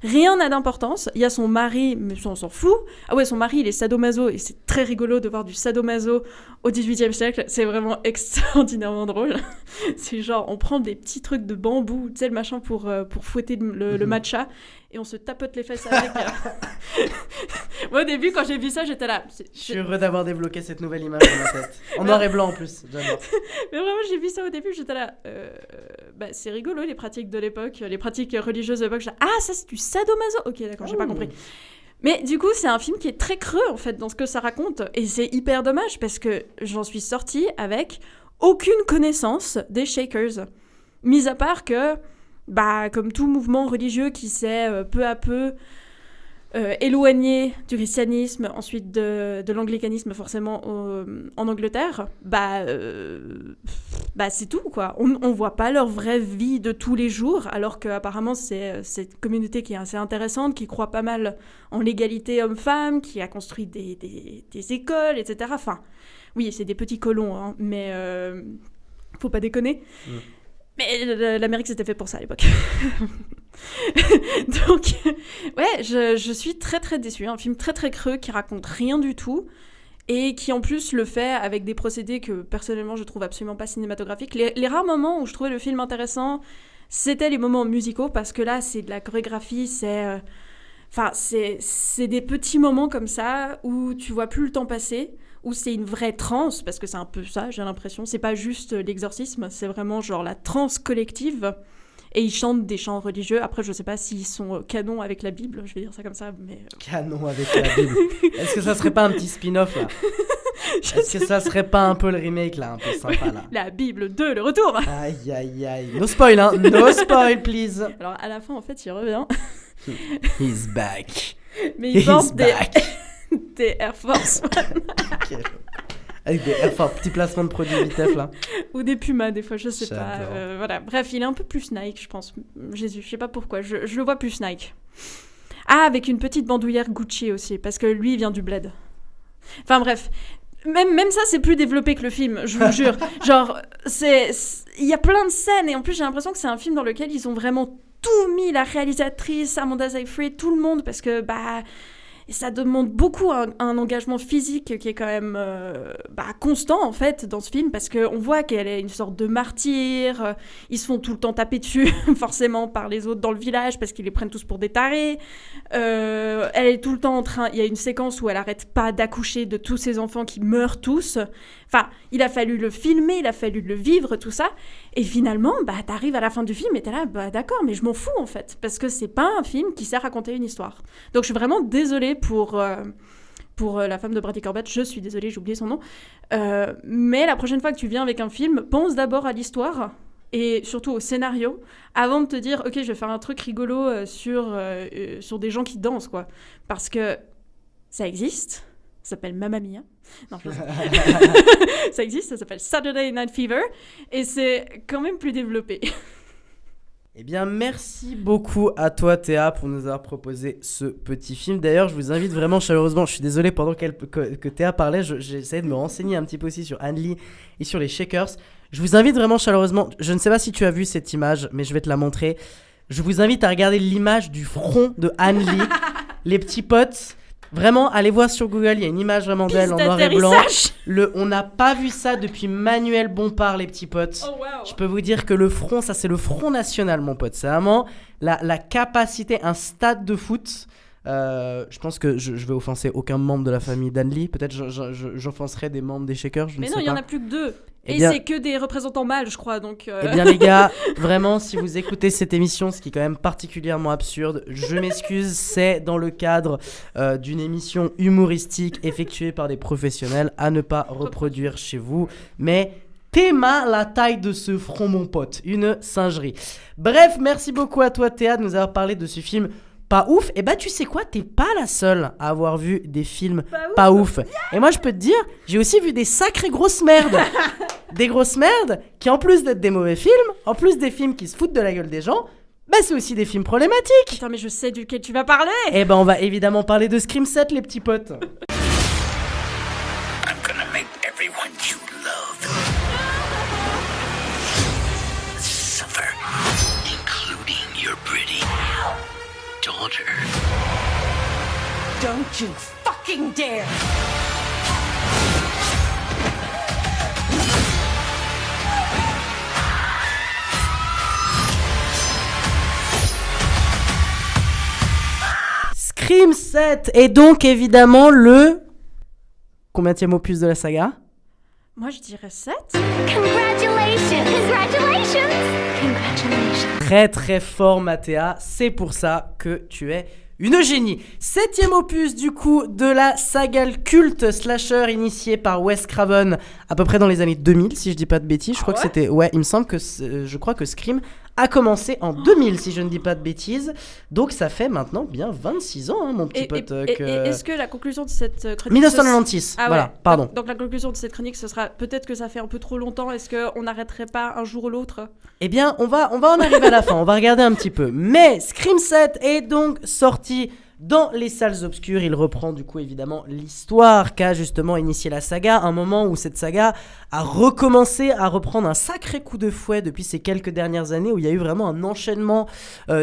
C: Rien n'a d'importance. Il y a son mari, mais on s'en fout. Ah ouais, son mari, il est sadomaso, et c'est très rigolo de voir du sadomaso au XVIIIe siècle. C'est vraiment extraordinairement drôle. C'est genre, on prend des petits trucs de bambou, tu sais, le machin pour fouetter le matcha, et on se tapote les fesses avec. Moi, au début, quand j'ai vu ça, j'étais là.
B: Je suis heureux d'avoir débloqué cette nouvelle image dans ma tête. En noir et blanc, en plus. J'adore.
C: Mais vraiment, j'ai vu ça au début, j'étais là. C'est rigolo, les pratiques de l'époque, les pratiques religieuses de l'époque. Ah, ça, c'est du sadomaso. Ok, d'accord, j'ai pas compris. Mais du coup, c'est un film qui est très creux, en fait, dans ce que ça raconte. Et c'est hyper dommage, parce que j'en suis sortie avec aucune connaissance des Shakers. Mis à part que, comme tout mouvement religieux qui s'est peu à peu éloigné du christianisme, ensuite de l'anglicanisme forcément en Angleterre, c'est tout, quoi. On voit pas leur vraie vie de tous les jours, alors qu'apparemment c'est cette communauté qui est assez intéressante, qui croit pas mal en l'égalité homme-femme, qui a construit des écoles, etc. Enfin, oui, c'est des petits colons, hein, mais faut pas déconner. Mais l'Amérique, c'était fait pour ça à l'époque. Donc, ouais, je suis très très déçue. Un film très très creux qui raconte rien du tout et qui en plus le fait avec des procédés que personnellement je trouve absolument pas cinématographiques. Les rares moments où je trouvais le film intéressant, c'était les moments musicaux, parce que là, c'est de la chorégraphie, c'est des petits moments comme ça où tu vois plus le temps passer, où c'est une vraie transe, parce que c'est un peu ça, j'ai l'impression. C'est pas juste l'exorcisme, c'est vraiment genre la transe collective. Et ils chantent des chants religieux. Après, je sais pas s'ils sont canon avec la Bible, je vais dire ça comme ça, mais... Canon avec la Bible.
B: Est-ce que ça serait pas un petit spin-off, là? Est-ce que ça serait pas un peu le remake, là, un peu sympa, là?
C: La Bible 2, le retour.
B: Aïe, aïe, aïe. No spoil, hein. No spoil, please.
C: Alors, à la fin, en fait, il revient.
B: He's back.
C: Mais il porte des Air Force One.
B: Avec petit placement de produit Vitef là.
C: Ou des Pumas, des fois, je sais pas.
B: J'adore.
C: Voilà. Bref, il est un peu plus Nike, je pense. Jésus, je sais pas pourquoi. Je le vois plus Nike. Ah, avec une petite bandoulière Gucci aussi, parce que lui, il vient du bled. Enfin bref. Même ça, c'est plus développé que le film, je vous jure. Genre, il y a plein de scènes, et en plus, j'ai l'impression que c'est un film dans lequel ils ont vraiment tout mis, la réalisatrice, Amanda Seyfried, tout le monde, parce que, ça demande beaucoup un engagement physique qui est quand même constant, en fait, dans ce film, parce qu'on voit qu'elle est une sorte de martyr, ils se font tout le temps taper dessus, forcément, par les autres dans le village, parce qu'ils les prennent tous pour des tarés. Elle est tout le temps en train... Il y a une séquence où elle arrête pas d'accoucher de tous ses enfants qui meurent tous. Enfin, il a fallu le filmer, il a fallu le vivre, tout ça. Et finalement, t'arrives à la fin du film et t'es là, d'accord, mais je m'en fous, en fait, parce que c'est pas un film qui sert à raconter une histoire. Donc, je suis vraiment désolée pour la femme de Bradley Corbett, je suis désolée, j'ai oublié son nom. Mais la prochaine fois que tu viens avec un film, pense d'abord à l'histoire et surtout au scénario, avant de te dire, ok, je vais faire un truc rigolo sur des gens qui dansent, quoi. Parce que ça existe, ça s'appelle Mamma Mia. Non, ça existe, ça s'appelle Saturday Night Fever, et c'est quand même plus développé.
B: Eh bien, merci beaucoup à toi, Théa, pour nous avoir proposé ce petit film. D'ailleurs, je vous invite vraiment chaleureusement, je suis désolé, pendant que Théa parlait, j'ai essayé de me renseigner un petit peu aussi sur Anne Lee et sur les Shakers. Je vous invite vraiment chaleureusement, je ne sais pas si tu as vu cette image, mais je vais te la montrer. Je vous invite à regarder l'image du front de Anne Lee, les petits potes. Vraiment, allez voir sur Google, il y a une image vraiment d'elle en noir et blanc. On n'a pas vu ça depuis Manuel Bompard, les petits potes.
C: Oh, wow.
B: Je peux vous dire que le front, ça c'est le Front National, mon pote. C'est vraiment la capacité, un stade de foot. Je pense que je vais offenser aucun membre de la famille d'Anne Lee. Peut-être j'offenserai des membres des Shakers, je ne sais pas.
C: Mais non, il n'y en a plus que 2.
B: Eh
C: et
B: bien,
C: c'est que des représentants mâles, je crois. Donc
B: Eh bien les gars, vraiment, si vous écoutez cette émission, ce qui est quand même particulièrement absurde, je m'excuse, c'est dans le cadre d'une émission humoristique effectuée par des professionnels, à ne pas reproduire chez vous. Mais Théma, la taille de ce front, mon pote, une singerie. Bref, merci beaucoup à toi, Théa, de nous avoir parlé de ce film pas ouf. Et tu sais quoi, t'es pas la seule à avoir vu des films pas ouf. Et moi, je peux te dire, j'ai aussi vu des sacrées grosses merdes. Des grosses merdes qui, en plus d'être des mauvais films, en plus des films qui se foutent de la gueule des gens, c'est aussi des films problématiques.
C: Putain, mais je sais duquel tu vas parler.
B: Et on va évidemment parler de Scream 7, les petits potes.
L: I'm gonna make everyone you love suffer, including your pretty daughter.
M: Don't you fucking dare!
B: Scream 7 est donc évidemment le... Combienième opus de la saga ?
C: Moi, je dirais 7.
K: Congratulations! Congratulations! Congratulations!
B: Très très fort, Mathéa. C'est pour ça que tu es une génie. 7e opus du coup de la saga culte slasher initiée par Wes Craven à peu près dans les années 2000, si je dis pas de bêtises. Je crois que c'était... Ouais, il me semble que... Je crois que Scream a commencé en 2000, si je ne dis pas de bêtises. Donc ça fait maintenant bien 26 ans, mon petit pote.
C: Et est-ce que la conclusion de cette chronique...
B: 1996, voilà, pardon.
C: Donc la conclusion de cette chronique, ce sera peut-être que ça fait un peu trop longtemps. Est-ce qu'on n'arrêterait pas un jour ou l'autre ?
B: Eh bien, on va en arriver à la fin, on va regarder un petit peu. Mais Scream 7 est donc sorti dans les salles obscures. Il reprend du coup évidemment l'histoire qu'a justement initié la saga, un moment où cette saga a recommencé à reprendre un sacré coup de fouet depuis ces quelques dernières années, où il y a eu vraiment un enchaînement,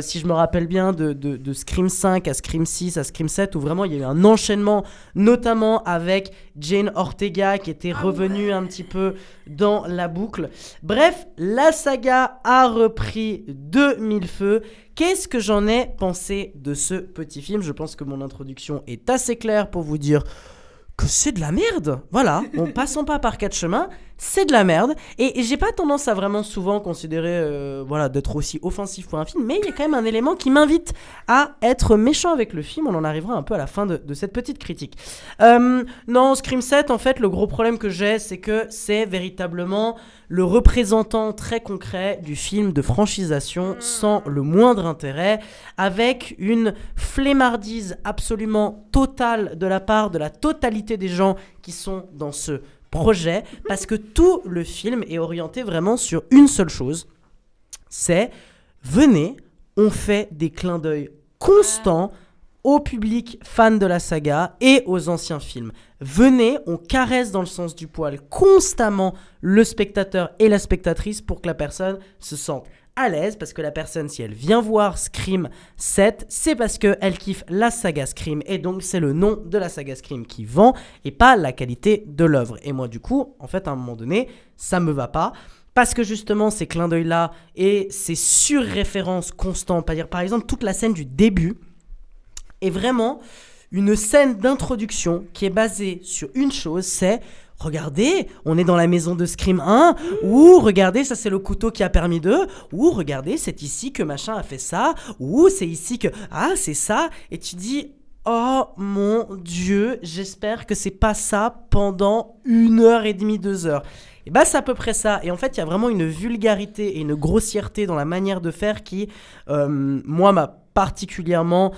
B: si je me rappelle bien, de Scream 5 à Scream 6 à Scream 7, où vraiment il y a eu un enchaînement, notamment avec Jane Ortega qui était revenue un petit peu dans la boucle. Bref, la saga a repris de mille feux. Qu'est-ce que j'en ai pensé de ce petit film ? Je pense que mon introduction est assez claire pour vous dire que c'est de la merde. Voilà, passons pas par quatre chemins, c'est de la merde. Et j'ai pas tendance à vraiment souvent considérer d'être aussi offensif pour un film, mais il y a quand même un élément qui m'invite à être méchant avec le film. On en arrivera un peu à la fin de cette petite critique. Non, Scream 7, en fait, le gros problème que j'ai, c'est que c'est véritablement le représentant très concret du film de franchisation sans le moindre intérêt, avec une flemmardise absolument totale de la part de la totalité des gens qui sont dans ce projet parce que tout le film est orienté vraiment sur une seule chose, c'est venez, on fait des clins d'œil constants au public fan de la saga et aux anciens films. Venez, on caresse dans le sens du poil constamment le spectateur et la spectatrice pour que la personne se sente à l'aise, parce que la personne, si elle vient voir Scream 7, c'est parce qu'elle kiffe la saga Scream, et donc c'est le nom de la saga Scream qui vend, et pas la qualité de l'œuvre. Et moi, du coup, en fait, à un moment donné, ça me va pas, parce que justement, ces clins d'œil-là, et ces surréférences constantes, par exemple, toute la scène du début, est vraiment une scène d'introduction qui est basée sur une chose, c'est regardez, on est dans la maison de Scream 1, ou regardez, ça c'est le couteau qui a permis de, ou regardez, c'est ici que machin a fait ça, ou c'est ici que, ah c'est ça, et tu dis, oh mon Dieu, j'espère que c'est pas ça pendant 1h30, 2 heures. Et bah c'est à peu près ça, et en fait il y a vraiment une vulgarité et une grossièreté dans la manière de faire qui, moi m'a particulièrement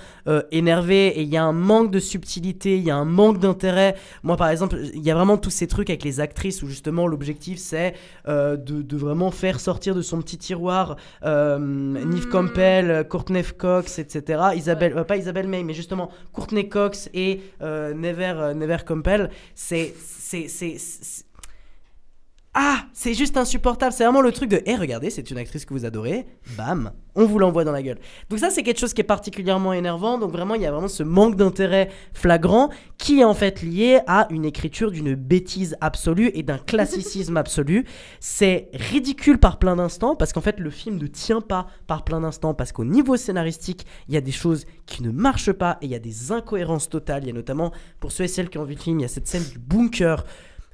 B: énervé, et il y a un manque de subtilité, il y a un manque d'intérêt. Moi par exemple, il y a vraiment tous ces trucs avec les actrices où justement l'objectif c'est de vraiment faire sortir de son petit tiroir Neve Campbell, Courtney Cox, etc. Isabelle, pas Isabelle May, mais justement Courtney Cox et Never Campbell, c'est juste insupportable. C'est vraiment le truc de regardez, c'est une actrice que vous adorez, bam, on vous l'envoie dans la gueule. Donc ça c'est quelque chose qui est particulièrement énervant. Donc vraiment il y a vraiment ce manque d'intérêt flagrant qui est en fait lié à une écriture d'une bêtise absolue et d'un classicisme absolu. C'est ridicule par plein d'instants, parce qu'en fait le film ne tient pas par plein d'instants, parce qu'au niveau scénaristique il y a des choses qui ne marchent pas et il y a des incohérences totales. Il y a notamment, pour ceux et celles qui ont vu le film, il y a cette scène du bunker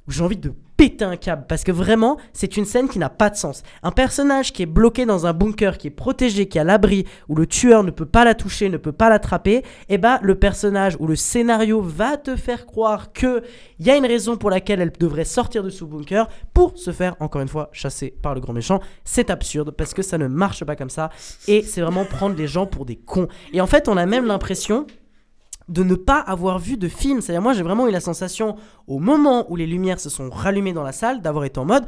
B: où j'ai envie de péter un câble, parce que vraiment c'est une scène qui n'a pas de sens. Un personnage qui est bloqué dans un bunker, qui est protégé, qui est à l'abri, où le tueur ne peut pas la toucher, ne peut pas l'attraper, et bah le personnage ou le scénario va te faire croire qu'il y a une raison pour laquelle elle devrait sortir de ce bunker pour se faire encore une fois chasser par le grand méchant. C'est absurde parce que ça ne marche pas comme ça, et c'est vraiment prendre les gens pour des cons. Et en fait on a même l'impression de ne pas avoir vu de film. C'est-à-dire moi j'ai vraiment eu la sensation au moment où les lumières se sont rallumées dans la salle d'avoir été en mode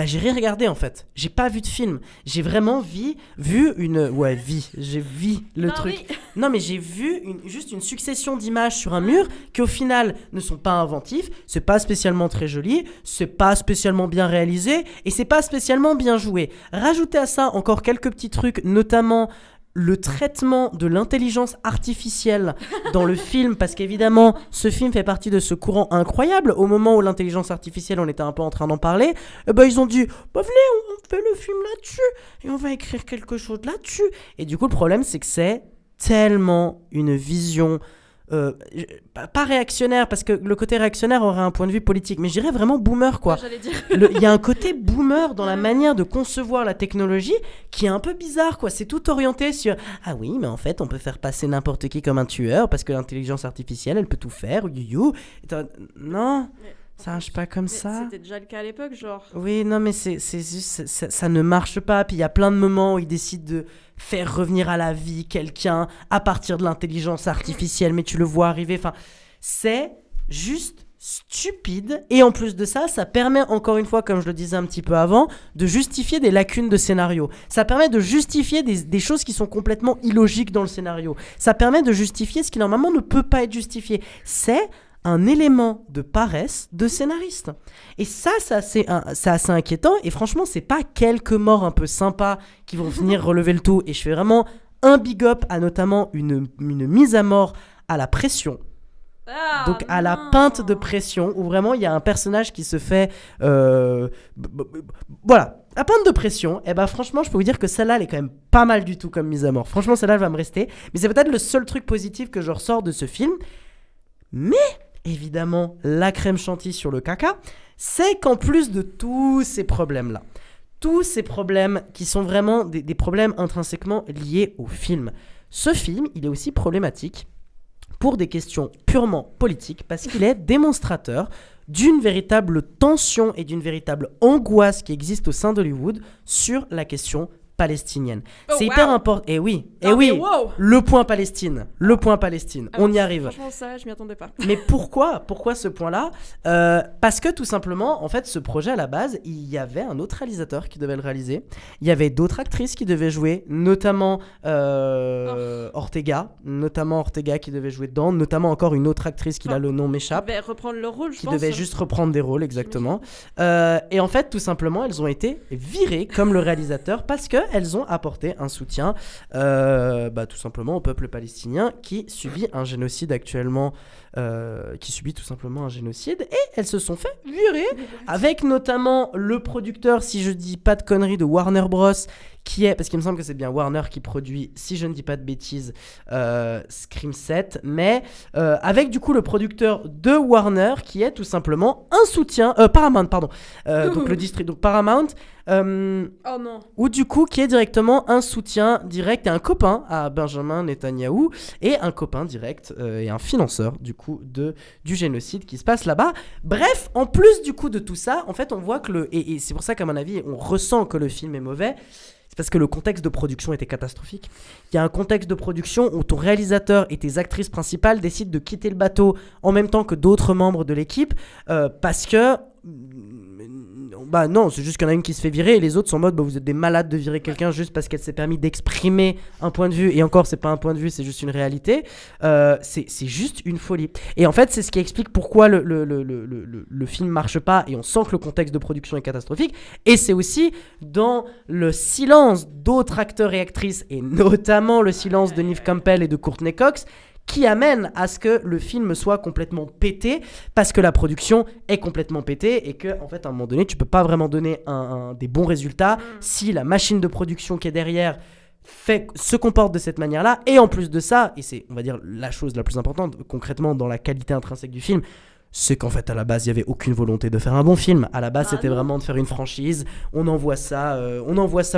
B: j'ai rien regardé en fait, j'ai pas vu de film, j'ai vraiment vu juste une succession d'images sur un mur qui au final ne sont pas inventifs, c'est pas spécialement très joli, c'est pas spécialement bien réalisé et c'est pas spécialement bien joué. Rajoutez à ça encore quelques petits trucs, notamment le traitement de l'intelligence artificielle dans le film, parce qu'évidemment ce film fait partie de ce courant incroyable. Au moment où l'intelligence artificielle, on était un peu en train d'en parler, ils ont dit venez, on fait le film là-dessus et on va écrire quelque chose là-dessus. Et du coup le problème c'est que c'est tellement une vision pas réactionnaire, parce que le côté réactionnaire aurait un point de vue politique, mais je dirais vraiment boomer quoi. Il y a un côté boomer dans la manière de concevoir la technologie qui est un peu bizarre quoi. C'est tout orienté sur ah oui mais en fait on peut faire passer n'importe qui comme un tueur parce que l'intelligence artificielle elle peut tout faire. Non, ça marche pas comme ça.
C: C'était déjà le cas à l'époque, genre.
B: Oui, non, mais c'est juste, ça ne marche pas. Puis il y a plein de moments où ils décident de faire revenir à la vie quelqu'un à partir de l'intelligence artificielle, mais tu le vois arriver. Enfin, c'est juste stupide. Et en plus de ça, ça permet, encore une fois, comme je le disais un petit peu avant, de justifier des lacunes de scénario. Ça permet de justifier des choses qui sont complètement illogiques dans le scénario. Ça permet de justifier ce qui normalement ne peut pas être justifié. C'est un élément de paresse de scénariste. Et ça, c'est assez inquiétant. Et franchement, c'est pas quelques morts un peu sympas qui vont venir relever le tout. Et je fais vraiment un big up à notamment une mise à mort à la pression. Donc à la pinte de pression, où vraiment il y a un personnage qui se fait... voilà, la pinte de pression, et franchement, je peux vous dire que celle-là, elle est quand même pas mal du tout comme mise à mort. Franchement, celle-là, elle va me rester. Mais c'est peut-être le seul truc positif que je ressors de ce film. Mais... évidemment, la crème chantilly sur le caca, c'est qu'en plus de tous ces problèmes-là, tous ces problèmes qui sont vraiment des problèmes intrinsèquement liés au film, ce film, il est aussi problématique pour des questions purement politiques, parce qu'il est démonstrateur d'une véritable tension et d'une véritable angoisse qui existe au sein d'Hollywood sur la question palestinienne.
C: Oh,
B: C'est hyper important. Et oui, le point Palestine. Le point Palestine. On y arrive.
C: Franchement, ça, je m'y attendais pas.
B: Mais pourquoi ce point-là Parce que tout simplement, en fait, ce projet à la base, il y avait un autre réalisateur qui devait le réaliser. Il y avait d'autres actrices qui devaient jouer, notamment Ortega qui devait jouer dedans, notamment encore une autre actrice qui là le nom m'échappe.
C: Qui devait reprendre le rôle,
B: Qui devait juste reprendre des rôles, exactement. Et en fait, tout simplement, elles ont été virées comme le réalisateur parce qu'elles ont apporté un soutien tout simplement au peuple palestinien qui subit un génocide actuellement, qui subit tout simplement un génocide, et elles se sont fait virer avec notamment le producteur, si je dis pas de conneries, de Warner Bros, qui est, parce qu'il me semble que c'est bien Warner qui produit, si je ne dis pas de bêtises, Scream 7, mais avec du coup le producteur de Warner qui est tout simplement un soutien, Paramount, pardon, donc le district, donc Paramount,
C: oh non.
B: ou du coup qui est directement un soutien direct et un copain à Benjamin Netanyahou, et un copain direct et un financeur du coup du génocide qui se passe là-bas. Bref, en plus du coup de tout ça, en fait on voit que et c'est pour ça qu'à mon avis on ressent que le film est mauvais. C'est parce que le contexte de production était catastrophique. Il y a un contexte de production où ton réalisateur et tes actrices principales décident de quitter le bateau en même temps que d'autres membres de l'équipe parce que... Bah non, c'est juste qu'il y en a une qui se fait virer et les autres sont en mode vous êtes des malades de virer quelqu'un juste parce qu'elle s'est permis d'exprimer un point de vue, et encore c'est pas un point de vue, c'est juste une réalité. C'est juste une folie. Et en fait c'est ce qui explique pourquoi le film marche pas, et on sent que le contexte de production est catastrophique, et c'est aussi dans le silence d'autres acteurs et actrices, et notamment le silence de Neve Campbell et de Courtney Cox, qui amène à ce que le film soit complètement pété, parce que la production est complètement pétée, et que en fait à un moment donné tu peux pas vraiment donner des bons résultats si la machine de production qui est derrière se comporte de cette manière-là. Et en plus de ça, et c'est on va dire la chose la plus importante concrètement dans la qualité intrinsèque du film, c'est qu'en fait à la base il y avait aucune volonté de faire un bon film. À la base c'était vraiment de faire une franchise, on envoie ça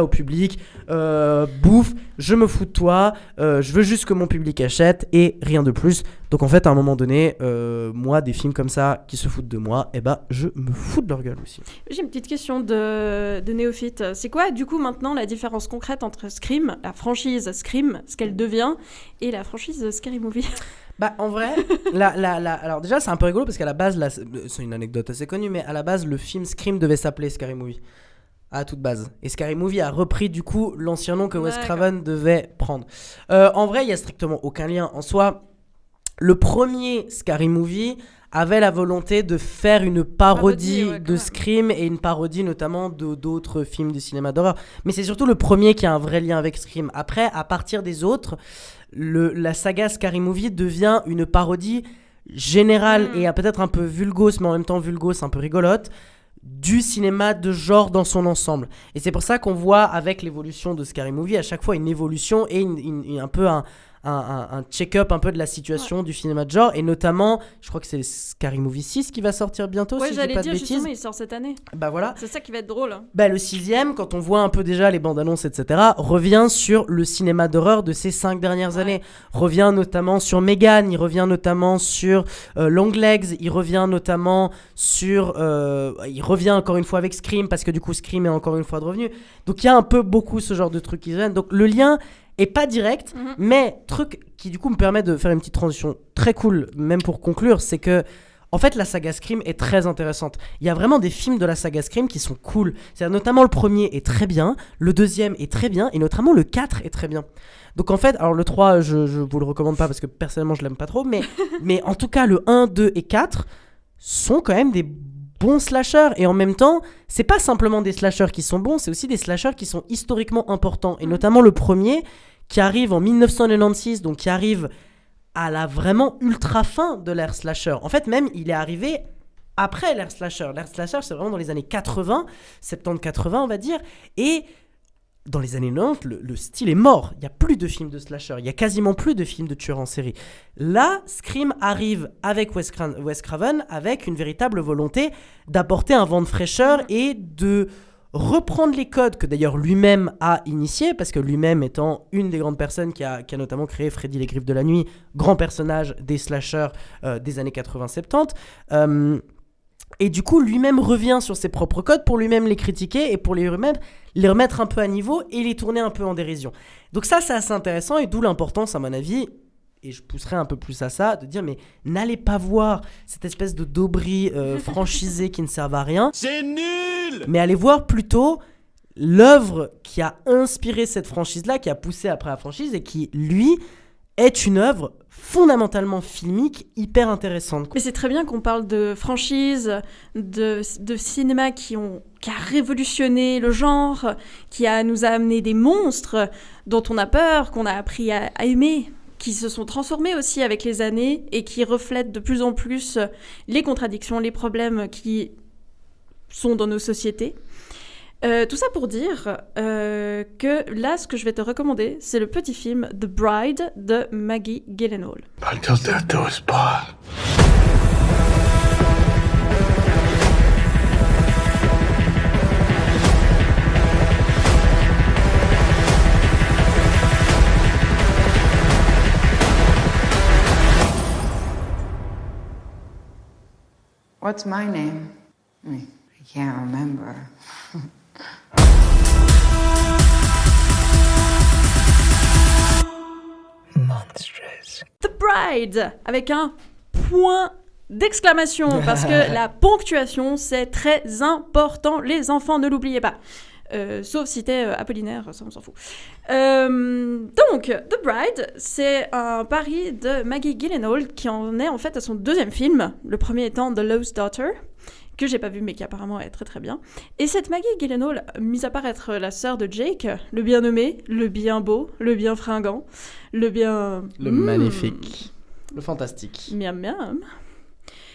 B: au public, bouffe, je me fous de toi, je veux juste que mon public achète et rien de plus. Donc en fait à un moment donné, moi des films comme ça qui se foutent de moi, je me fous de leur gueule aussi.
C: J'ai une petite question de néophyte. C'est quoi du coup maintenant la différence concrète entre Scream, la franchise Scream, ce qu'elle devient, et la franchise Scary Movie?
B: Bah en vrai, alors déjà c'est un peu rigolo parce qu'à la base, c'est une anecdote assez connue, mais à la base le film Scream devait s'appeler Scary Movie, à toute base. Et Scary Movie a repris du coup l'ancien nom que Wes Craven devait prendre. En vrai il n'y a strictement aucun lien. En soi, le premier Scary Movie avait la volonté de faire une parodie de Scream, et une parodie notamment d'autres films du cinéma d'horreur. Mais c'est surtout le premier qui a un vrai lien avec Scream. Après, à partir des autres, la saga Scary Movie devient une parodie générale et peut-être un peu vulgose, mais en même temps vulgose, un peu rigolote, du cinéma de genre dans son ensemble. Et c'est pour ça qu'on voit avec l'évolution de Scary Movie à chaque fois une évolution et un peu un check-up un peu de la situation du cinéma de genre, et notamment je crois que c'est Scary Movie 6 qui va sortir bientôt, si je dis pas de bêtises.
C: Justement il sort cette année.
B: Bah voilà.
C: C'est ça qui va être drôle.
B: Bah le 6ème, quand on voit un peu déjà les bandes annonces etc, revient sur le cinéma d'horreur de ces 5 dernières années, revient notamment sur Megan, il revient notamment sur Longlegs, il revient notamment sur il revient encore une fois avec Scream, parce que du coup Scream est encore une fois de revenu, donc il y a un peu beaucoup ce genre de trucs qui viennent, donc le lien est pas direct, mais truc qui du coup me permet de faire une petite transition très cool, même pour conclure, c'est que en fait la saga Scream est très intéressante. Il y a vraiment des films de la saga Scream qui sont cool. C'est-à-dire notamment le premier est très bien, le deuxième est très bien, et notamment le 4 est très bien. Donc en fait, alors le 3 je vous le recommande pas parce que personnellement je l'aime pas trop, mais en tout cas le 1, 2 et 4 sont quand même des bons slashers, et en même temps c'est pas simplement des slashers qui sont bons, c'est aussi des slashers qui sont historiquement importants, et notamment le premier qui arrive en 1996, donc qui arrive à la vraiment ultra fin de l'ère slasher. En fait même il est arrivé après l'ère slasher. L'ère slasher c'est vraiment dans les années 80, 70-80 on va dire, et dans les années 90, le style est mort. Il n'y a plus de films de slasher. Il n'y a quasiment plus de films de tueurs en série. Là, Scream arrive avec Wes Craven, avec une véritable volonté d'apporter un vent de fraîcheur et de reprendre les codes que d'ailleurs lui-même a initiés, parce que lui-même étant une des grandes personnes qui a notamment créé Freddy les Griffes de la Nuit, grand personnage des slashers des années 80-70. Et du coup, lui-même revient sur ses propres codes pour lui-même les critiquer et pour les remettre un peu à niveau et les tourner un peu en dérision. Donc ça, c'est assez intéressant et d'où l'importance, à mon avis, et je pousserai un peu plus à ça, de dire mais n'allez pas voir cette espèce de daubris franchisé qui ne servent à rien.
N: C'est nul!
B: Mais allez voir plutôt l'œuvre qui a inspiré cette franchise-là, qui a poussé après la franchise et qui, lui, est une œuvre fondamentalement filmique hyper intéressante.
C: Mais c'est très bien qu'on parle de franchises, de cinéma qui a révolutionné le genre, nous a amené des monstres dont on a peur, qu'on a appris à aimer, qui se sont transformés aussi avec les années et qui reflètent de plus en plus les contradictions, les problèmes qui sont dans nos sociétés. Tout ça pour dire que là, ce que je vais te recommander, c'est le petit film The Bride de Maggie Gyllenhaal.
N: Until death do us part.
O: What's my name? I can't remember.
N: Monstrous.
C: The Bride, avec un point d'exclamation, parce que la ponctuation, c'est très important, les enfants, ne l'oubliez pas. Sauf si t'es Apollinaire, ça on s'en fout. Donc, The Bride, c'est un pari de Maggie Gyllenhaal qui en est en fait à son deuxième film, le premier étant The Lost Daughter, que j'ai pas vu mais qui apparemment est très très bien. Et cette Maggie Gyllenhaal, mis à part être la sœur de Jake, le bien nommé, le bien beau, le bien fringant, le bien...
B: Le magnifique, le fantastique.
C: Miam miam.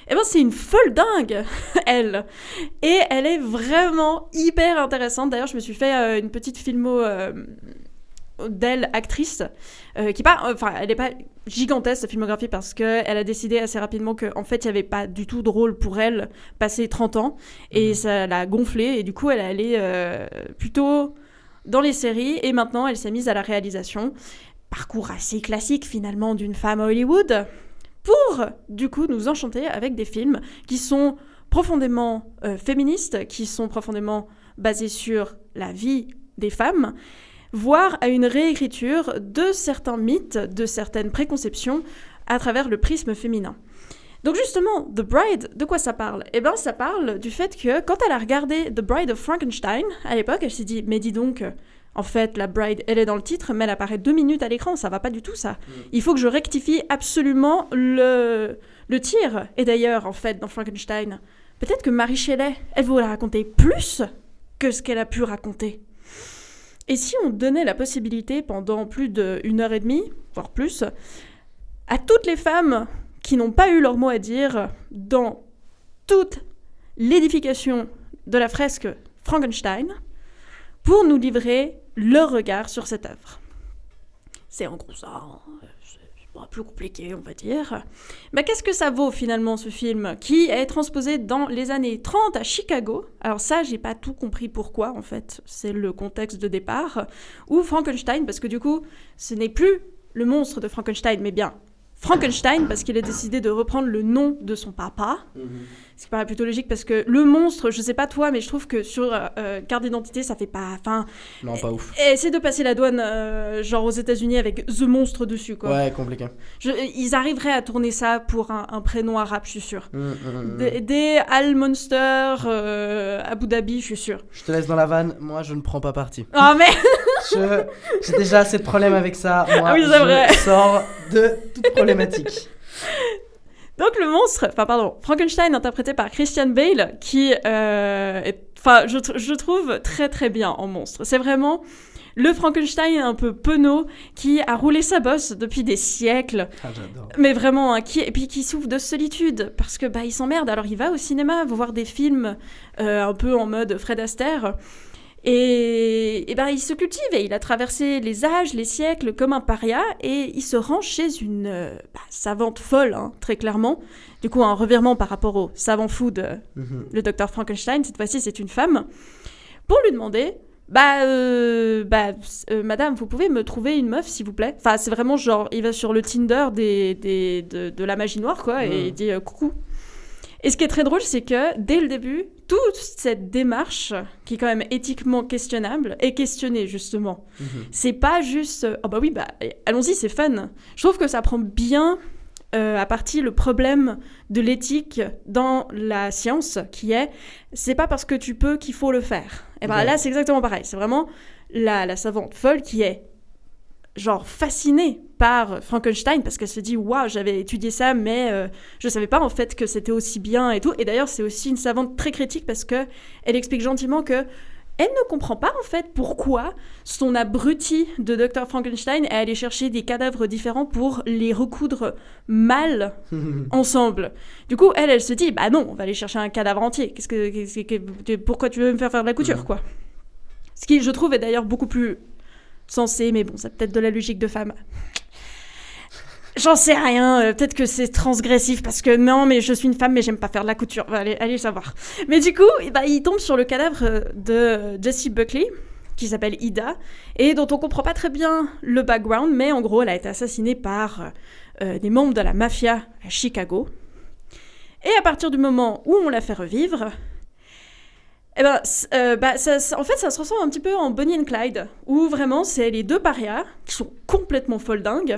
C: Eh ben c'est une folle dingue, elle. Et elle est vraiment hyper intéressante. D'ailleurs, je me suis fait une petite filmo d'elle, actrice, qui pas... Enfin, elle n'est pas gigantesque, sa filmographie, parce qu'elle a décidé assez rapidement qu'en fait, il n'y avait pas du tout de rôle pour elle, passer 30 ans. Et ça l'a gonflé. Et du coup, elle est allée plutôt dans les séries. Et maintenant, elle s'est mise à la réalisation. Parcours assez classique, finalement, d'une femme à Hollywood. Pour, du coup, nous enchanter avec des films qui sont profondément féministes, qui sont profondément basés sur la vie des femmes, voire à une réécriture de certains mythes, de certaines préconceptions à travers le prisme féminin. Donc justement, The Bride, de quoi ça parle ? Eh bien, ça parle du fait que quand elle a regardé The Bride of Frankenstein, à l'époque, elle s'est dit « Mais dis donc, en fait, la Bride, elle est dans le titre, mais elle apparaît 2 minutes à l'écran, ça va pas du tout, ça. Il faut que je rectifie absolument le tir. » Et d'ailleurs, en fait, dans Frankenstein, peut-être que Mary Shelley, elle voulait raconter plus que ce qu'elle a pu raconter. Et si on donnait la possibilité pendant plus d'1 heure et demie, voire plus, à toutes les femmes qui n'ont pas eu leur mot à dire dans toute l'édification de la fresque Frankenstein, pour nous livrer leur regard sur cette œuvre. C'est en gros ça, hein. C'est plus compliqué, on va dire. Mais qu'est-ce que ça vaut finalement, ce film, qui est transposé dans les années 30 à Chicago ? Alors ça, j'ai pas tout compris pourquoi, en fait. C'est le contexte de départ. Ou Frankenstein, parce que du coup, ce n'est plus le monstre de Frankenstein, mais bien Frankenstein, parce qu'il a décidé de reprendre le nom de son papa. Ce qui paraît plutôt logique, parce que le monstre, je sais pas toi, mais je trouve que sur carte d'identité, ça fait pas... Enfin,
B: non, pas ouf.
C: Essaie de passer la douane, genre aux États-Unis avec The Monstre dessus, quoi.
B: Ouais, compliqué.
C: Ils arriveraient à tourner ça pour un prénom arabe, je suis sûre. Des Al Monster, Abu Dhabi, je suis sûre.
B: Je te laisse dans la vanne, moi je ne prends pas parti.
C: Oh, mais...
B: J'ai déjà assez de problèmes avec ça. Moi,
C: oui, c'est vrai.
B: Je sors de toute problématique.
C: Donc le monstre, Frankenstein interprété par Christian Bale, qui je trouve très très bien en monstre. C'est vraiment le Frankenstein un peu penaud qui a roulé sa bosse depuis des siècles.
B: Ah, j'adore.
C: Mais vraiment, et puis qui souffre de solitude parce que il s'emmerde. Alors il va au cinéma voir des films un peu en mode Fred Astaire. Et il se cultive et il a traversé les âges, les siècles comme un paria et il se rend chez une savante folle, hein, très clairement. Du coup, un revirement par rapport au savant fou de le docteur Frankenstein. Cette fois-ci, c'est une femme. Pour lui demander, madame, vous pouvez me trouver une meuf, s'il vous plaît ? Enfin, c'est vraiment genre, il va sur le Tinder de la magie noire, quoi, et il dit coucou. Et ce qui est très drôle, c'est que dès le début, toute cette démarche, qui est quand même éthiquement questionnable, est questionnée justement. C'est pas juste « oh bah oui, bah allons-y, c'est fun ». Je trouve que ça prend bien à partie le problème de l'éthique dans la science, qui est « c'est pas parce que tu peux qu'il faut le faire ». Et ben là, c'est exactement pareil. C'est vraiment la savante folle qui est genre fascinée par Frankenstein parce qu'elle se dit waouh, j'avais étudié ça mais je savais pas en fait que c'était aussi bien et tout. Et d'ailleurs c'est aussi une savante très critique parce que elle explique gentiment que elle ne comprend pas en fait pourquoi son abruti de Dr Frankenstein est allé chercher des cadavres différents pour les recoudre mal ensemble. Du coup elle se dit bah non, on va aller chercher un cadavre entier. Pourquoi tu veux me faire de la couture quoi. Ce qui je trouve est d'ailleurs beaucoup plus sensé, mais bon, c'est peut-être de la logique de femme. J'en sais rien, peut-être que c'est transgressif, parce que non, mais je suis une femme, mais j'aime pas faire de la couture. Allez le savoir. Mais du coup, il tombe sur le cadavre de Jessie Buckley, qui s'appelle Ida, et dont on comprend pas très bien le background, mais en gros, elle a été assassinée par des membres de la mafia à Chicago. Et à partir du moment où on la fait revivre... en fait, ça se transforme un petit peu en Bonnie and Clyde, où vraiment, c'est les deux parias qui sont complètement foldingues,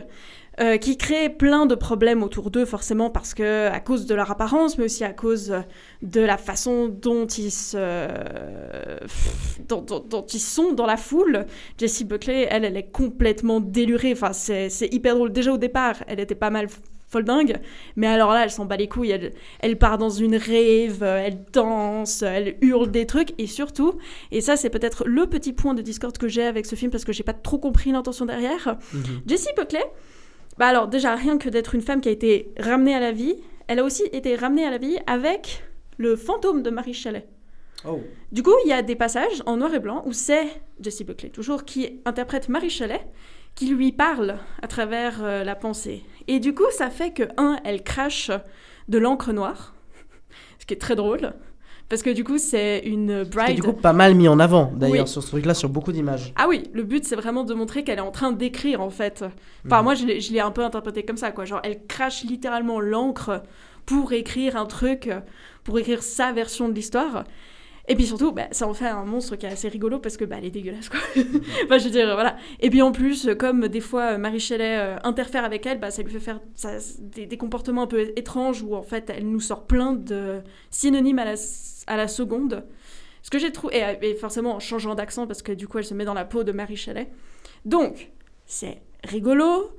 C: qui créent plein de problèmes autour d'eux, forcément, parce que à cause de leur apparence, mais aussi à cause de la façon dont ils dont ils sont dans la foule. Jessie Buckley, elle est complètement délurée. Enfin, c'est hyper drôle. Déjà, au départ, elle était pas mal folle dingue, mais alors là, elle s'en bat les couilles, elle part dans une rave, elle danse, elle hurle des trucs, et surtout, et ça c'est peut-être le petit point de discorde que j'ai avec ce film, parce que j'ai pas trop compris l'intention derrière, Jessie Buckley, alors déjà, rien que d'être une femme qui a été ramenée à la vie, elle a aussi été ramenée à la vie avec le fantôme de Mary Shelley. Oh. Du coup, il y a des passages en noir et blanc où c'est Jessie Buckley, toujours, qui interprète Mary Shelley, qui lui parle à travers la pensée. Et du coup, ça fait que, elle crache de l'encre noire, ce qui est très drôle, parce que du coup, c'est une bride...
B: C'est du coup pas mal mis en avant, d'ailleurs, sur ce truc-là, sur beaucoup d'images.
C: Ah oui, le but, c'est vraiment de montrer qu'elle est en train d'écrire, en fait. Enfin, moi, je l'ai un peu interprété comme ça, quoi. Genre, elle crache littéralement l'encre pour écrire un truc, pour écrire sa version de l'histoire. Et puis surtout, ça en fait un monstre qui est assez rigolo parce que elle est dégueulasse, quoi. Enfin, je veux dire, voilà. Et puis en plus, comme des fois Mary Shelley interfère avec elle, ça lui fait faire des comportements un peu étranges où en fait elle nous sort plein de synonymes à la seconde. Ce que j'ai trouvé, et forcément en changeant d'accent parce que du coup elle se met dans la peau de Mary Shelley. Donc, c'est rigolo.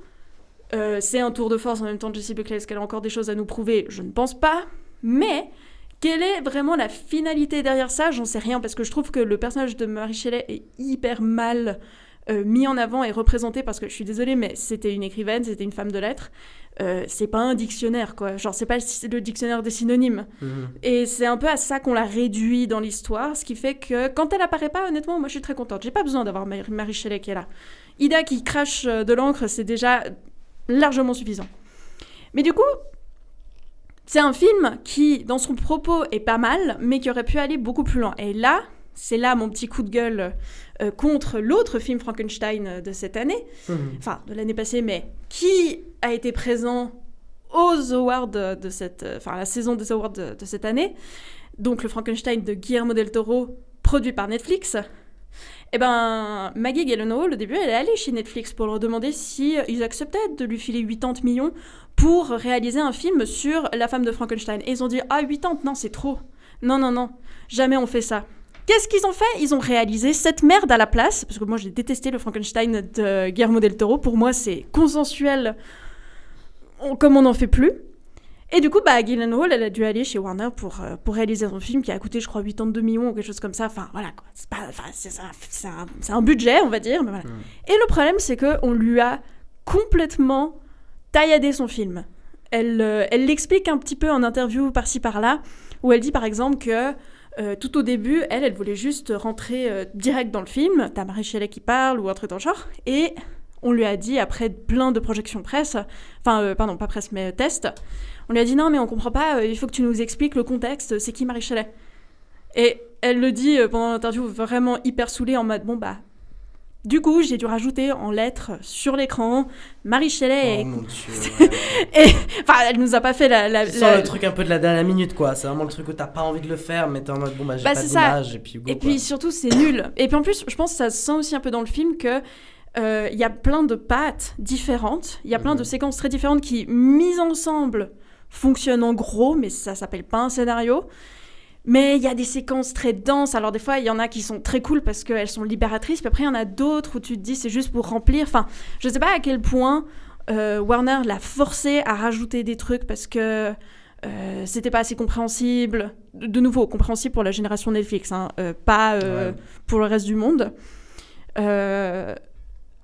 C: C'est un tour de force en même temps de Jessie Buckley. Est-ce qu'elle a encore des choses à nous prouver ? Je ne pense pas. Mais... quelle est vraiment la finalité derrière ça ? J'en sais rien, parce que je trouve que le personnage de Mary Shelley est hyper mal mis en avant et représenté, parce que je suis désolée, mais c'était une écrivaine, c'était une femme de lettres. C'est pas un dictionnaire, quoi. Genre, c'est pas le dictionnaire des synonymes. Et c'est un peu à ça qu'on l'a réduit dans l'histoire, ce qui fait que quand elle apparaît pas, honnêtement, moi je suis très contente. J'ai pas besoin d'avoir Mary Shelley qui est là. Ida qui crache de l'encre, c'est déjà largement suffisant. Mais du coup... c'est un film qui, dans son propos, est pas mal, mais qui aurait pu aller beaucoup plus loin. Et là, c'est là mon petit coup de gueule contre l'autre film Frankenstein de cette année, enfin de l'année passée, mais qui a été présent aux awards de cette, enfin la saison des awards de cette année. Donc le Frankenstein de Guillermo del Toro, produit par Netflix. Eh ben, Maggie Gyllenhaal, au début, elle est allée chez Netflix pour leur demander si ils acceptaient de lui filer 80 millions pour réaliser un film sur la femme de Frankenstein. Et ils ont dit « Ah, 80, non, c'est trop. Non, jamais on fait ça. » Qu'est-ce qu'ils ont fait ? Ils ont réalisé cette merde à la place, parce que moi, j'ai détesté le Frankenstein de Guillermo del Toro. Pour moi, c'est consensuel comme on n'en fait plus. Et du coup, Gyllenhaal, elle a dû aller chez Warner pour réaliser son film qui a coûté, je crois, 82 millions ou quelque chose comme ça. Enfin, voilà, quoi. C'est un budget, on va dire. Mais voilà. Et le problème, c'est qu'on lui a complètement tailladé son film. Elle l'explique un petit peu en interview par-ci, par-là, où elle dit, par exemple, que tout au début, elle voulait juste rentrer direct dans le film. T'as Mary Shelley qui parle ou un truc dans le genre. Et on lui a dit, après plein de projections presse, pardon, pas presse, mais test, on lui a dit non, mais on comprend pas, il faut que tu nous expliques le contexte, c'est qui Mary Shelley ? Et elle le dit pendant l'interview vraiment hyper saoulée en mode Du coup, j'ai dû rajouter en lettres sur l'écran Mary Shelley.
B: Oh mon Dieu.
C: Enfin, elle nous a pas fait
B: le truc un peu de la dernière minute, quoi. C'est vraiment le truc où t'as pas envie de le faire, mais t'es en mode bon, bah j'ai pas d'image. Et
C: puis surtout, c'est nul. Et puis en plus, je pense que ça se sent aussi un peu dans le film que il y a plein de pattes différentes. Il y a plein de séquences très différentes qui, mises ensemble, fonctionnent en gros, mais ça s'appelle pas un scénario. Mais il y a des séquences très denses. Alors des fois, il y en a qui sont très cool parce qu'elles sont libératrices. Puis après, il y en a d'autres où tu te dis c'est juste pour remplir. Enfin, je sais pas à quel point Warner l'a forcé à rajouter des trucs parce que c'était pas assez compréhensible. De nouveau, compréhensible pour la génération Netflix, hein, pas pour le reste du monde.